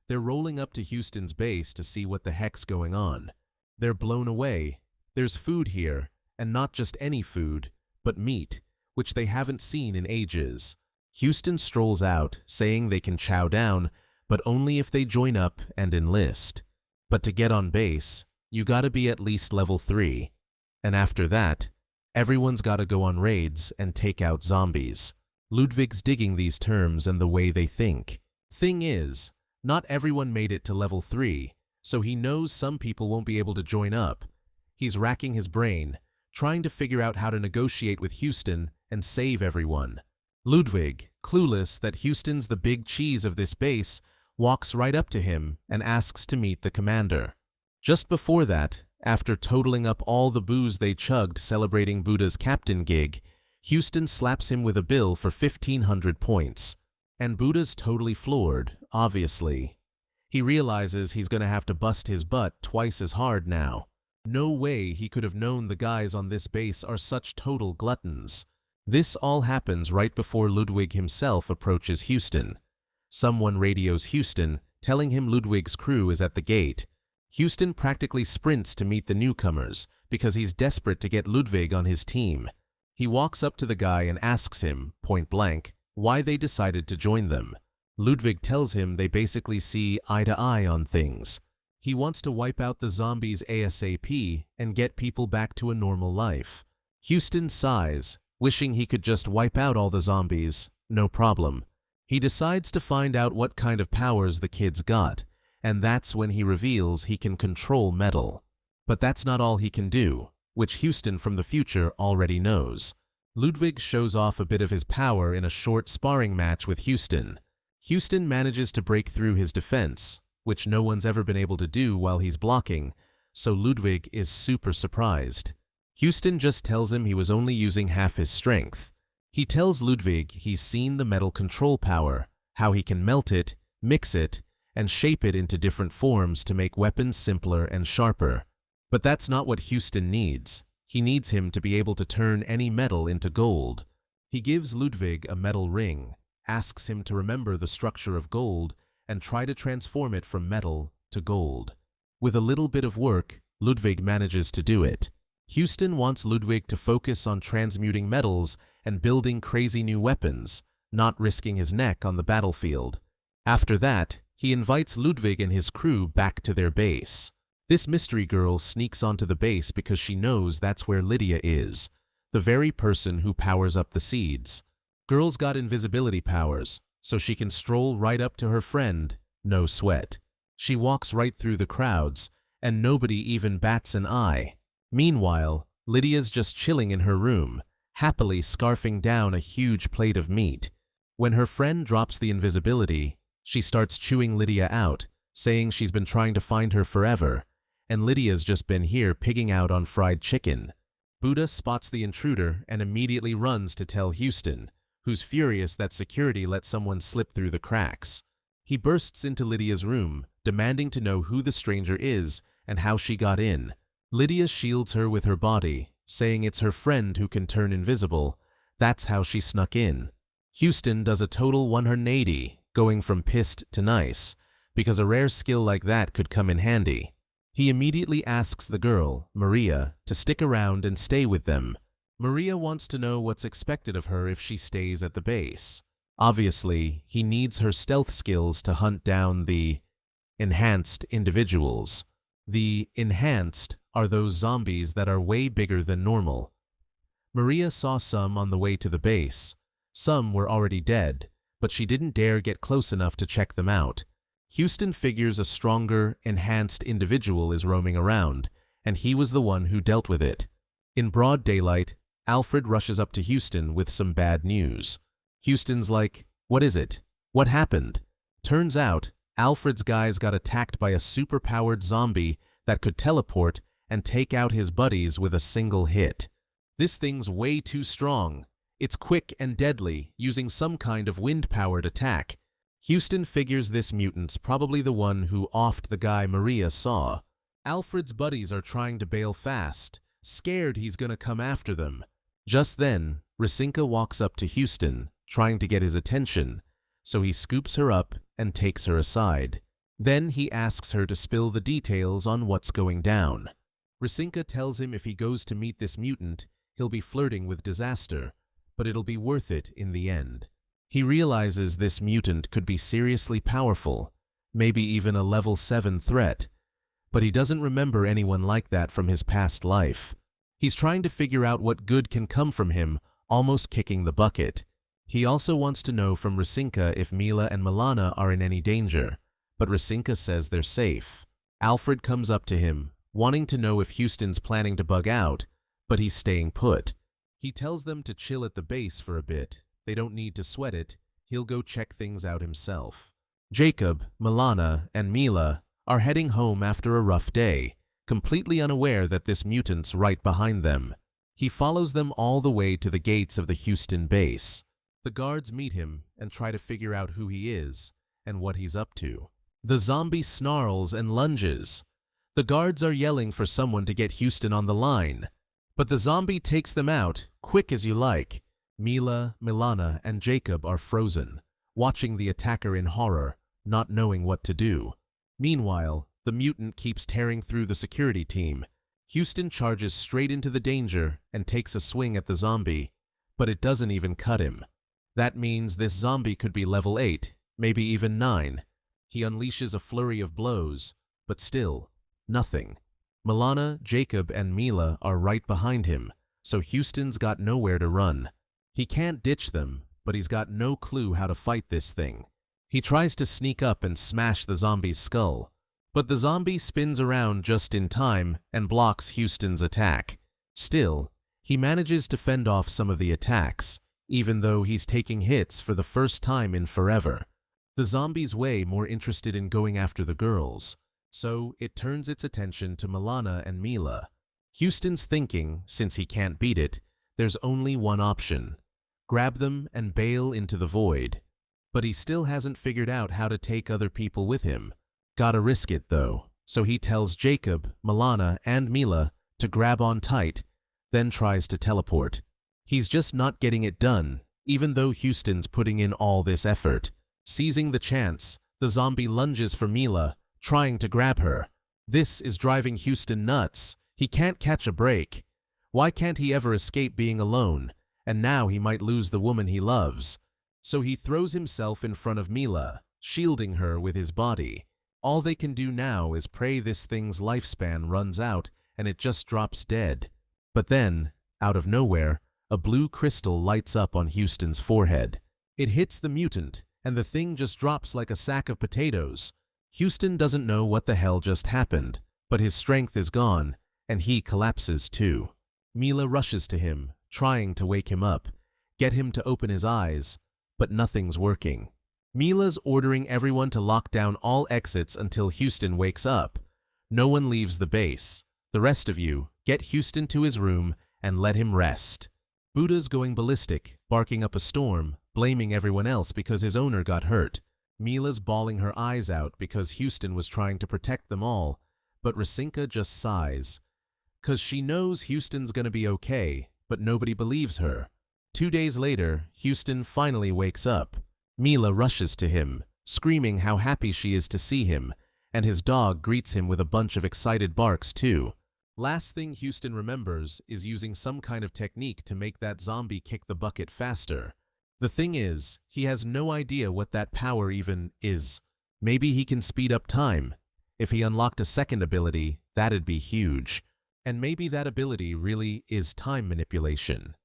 They're rolling up to Houston's base to see what the heck's going on. They're blown away. There's food here, and not just any food, but meat, which they haven't seen in ages. Houston strolls out, saying they can chow down, but only if they join up and enlist. But to get on base, you gotta be at least level 3. And after that, everyone's gotta go on raids and take out zombies. Ludwig's digging these terms and the way they think. Thing is, not everyone made it to level 3, so he knows some people won't be able to join up. He's racking his brain, trying to figure out how to negotiate with Houston and save everyone. Ludwig, clueless that Houston's the big cheese of this base, walks right up to him and asks to meet the commander. Just before that, after totaling up all the booze they chugged celebrating Buddha's captain gig, Houston slaps him with a bill for 1,500 points. And Buddha's totally floored, obviously. He realizes he's gonna have to bust his butt twice as hard now. No way he could have known the guys on this base are such total gluttons. This all happens right before Ludwig himself approaches Houston. Someone radios Houston, telling him Ludwig's crew is at the gate. Houston practically sprints to meet the newcomers because he's desperate to get Ludwig on his team. He walks up to the guy and asks him, point blank, why they decided to join them. Ludwig tells him they basically see eye to eye on things. He wants to wipe out the zombies ASAP and get people back to a normal life. Houston sighs, wishing he could just wipe out all the zombies, no problem. He decides to find out what kind of powers the kids got, and that's when he reveals he can control metal. But that's not all he can do, which Houston from the future already knows. Ludwig shows off a bit of his power in a short sparring match with Houston. Houston manages to break through his defense, which no one's ever been able to do while he's blocking, so Ludwig is super surprised. Houston just tells him he was only using half his strength. He tells Ludwig he's seen the metal control power, how he can melt it, mix it, and shape it into different forms to make weapons simpler and sharper. But that's not what Houston needs. He needs him to be able to turn any metal into gold. He gives Ludwig a metal ring, asks him to remember the structure of gold, and try to transform it from metal to gold. With a little bit of work, Ludwig manages to do it. Houston wants Ludwig to focus on transmuting metals and building crazy new weapons, not risking his neck on the battlefield. After that, he invites Ludwig and his crew back to their base. This mystery girl sneaks onto the base because she knows that's where Lydia is, the very person who powers up the seeds. Girl's got invisibility powers, so she can stroll right up to her friend, no sweat. She walks right through the crowds, and nobody even bats an eye. Meanwhile, Lydia's just chilling in her room, happily scarfing down a huge plate of meat. When her friend drops the invisibility, she starts chewing Lydia out, saying she's been trying to find her forever, and Lydia's just been here pigging out on fried chicken. Buddha spots the intruder and immediately runs to tell Houston, who's furious that security let someone slip through the cracks. He bursts into Lydia's room, demanding to know who the stranger is and how she got in. Lydia shields her with her body, saying it's her friend who can turn invisible. That's how she snuck in. Houston does a total 180, going from pissed to nice, because a rare skill like that could come in handy. He immediately asks the girl, Maria, to stick around and stay with them. Maria wants to know what's expected of her if she stays at the base. Obviously, he needs her stealth skills to hunt down the enhanced individuals. The enhanced are those zombies that are way bigger than normal. Maria saw some on the way to the base. Some were already dead, but she didn't dare get close enough to check them out. Houston figures a stronger, enhanced individual is roaming around, and he was the one who dealt with it. In broad daylight, Alfred rushes up to Houston with some bad news. Houston's like, "What is it? What happened?" Turns out, Alfred's guys got attacked by a super-powered zombie that could teleport and take out his buddies with a single hit. This thing's way too strong. It's quick and deadly, using some kind of wind-powered attack. Houston figures this mutant's probably the one who offed the guy Maria saw. Alfred's buddies are trying to bail fast, scared he's gonna come after them. Just then, Rasinka walks up to Houston, trying to get his attention, so he scoops her up and takes her aside. Then he asks her to spill the details on what's going down. Rasinka tells him if he goes to meet this mutant, he'll be flirting with disaster, but it'll be worth it in the end. He realizes this mutant could be seriously powerful, maybe even a level 7 threat, but he doesn't remember anyone like that from his past life. He's trying to figure out what good can come from him, almost kicking the bucket. He also wants to know from Rasinka if Mila and Milana are in any danger, but Rasinka says they're safe. Alfred comes up to him, wanting to know if Houston's planning to bug out, but he's staying put. He tells them to chill at the base for a bit. They don't need to sweat it. He'll go check things out himself. Jacob, Milana, and Mila are heading home after a rough day, completely unaware that this mutant's right behind them. He follows them all the way to the gates of the Houston base. The guards meet him and try to figure out who he is and what he's up to. The zombie snarls and lunges. The guards are yelling for someone to get Houston on the line, but the zombie takes them out, quick as you like. Mila, Milana, and Jacob are frozen, watching the attacker in horror, not knowing what to do. Meanwhile, the mutant keeps tearing through the security team. Houston charges straight into the danger and takes a swing at the zombie, but it doesn't even cut him. That means this zombie could be level 8, maybe even 9. He unleashes a flurry of blows, but still, nothing. Milana, Jacob, and Mila are right behind him, so Houston's got nowhere to run. He can't ditch them, but he's got no clue how to fight this thing. He tries to sneak up and smash the zombie's skull, but the zombie spins around just in time and blocks Houston's attack. Still, he manages to fend off some of the attacks, even though he's taking hits for the first time in forever. The zombie's way more interested in going after the girls, so it turns its attention to Milana and Mila. Houston's thinking, since he can't beat it, there's only one option: grab them and bail into the void. But he still hasn't figured out how to take other people with him. Gotta risk it though, so he tells Jacob, Milana, and Mila to grab on tight, then tries to teleport. He's just not getting it done, even though Houston's putting in all this effort. Seizing the chance, the zombie lunges for Mila, trying to grab her. This is driving Houston nuts. He can't catch a break. Why can't he ever escape being alone? And now he might lose the woman he loves. So he throws himself in front of Mila, shielding her with his body. All they can do now is pray this thing's lifespan runs out and it just drops dead. But then, out of nowhere, a blue crystal lights up on Houston's forehead. It hits the mutant, and the thing just drops like a sack of potatoes. Houston doesn't know what the hell just happened, but his strength is gone, and he collapses too. Mila rushes to him, trying to wake him up, get him to open his eyes, but nothing's working. Mila's ordering everyone to lock down all exits until Houston wakes up. No one leaves the base. The rest of you, get Houston to his room and let him rest. Buddha's going ballistic, barking up a storm, blaming everyone else because his owner got hurt. Mila's bawling her eyes out because Houston was trying to protect them all, but Rasinka just sighs. 'Cause she knows Houston's gonna be okay, but nobody believes her. 2 days later, Houston finally wakes up. Mila rushes to him, screaming how happy she is to see him, and his dog greets him with a bunch of excited barks too. Last thing Houston remembers is using some kind of technique to make that zombie kick the bucket faster. The thing is, he has no idea what that power even is. Maybe he can speed up time. If he unlocked a second ability, that'd be huge. And maybe that ability really is time manipulation.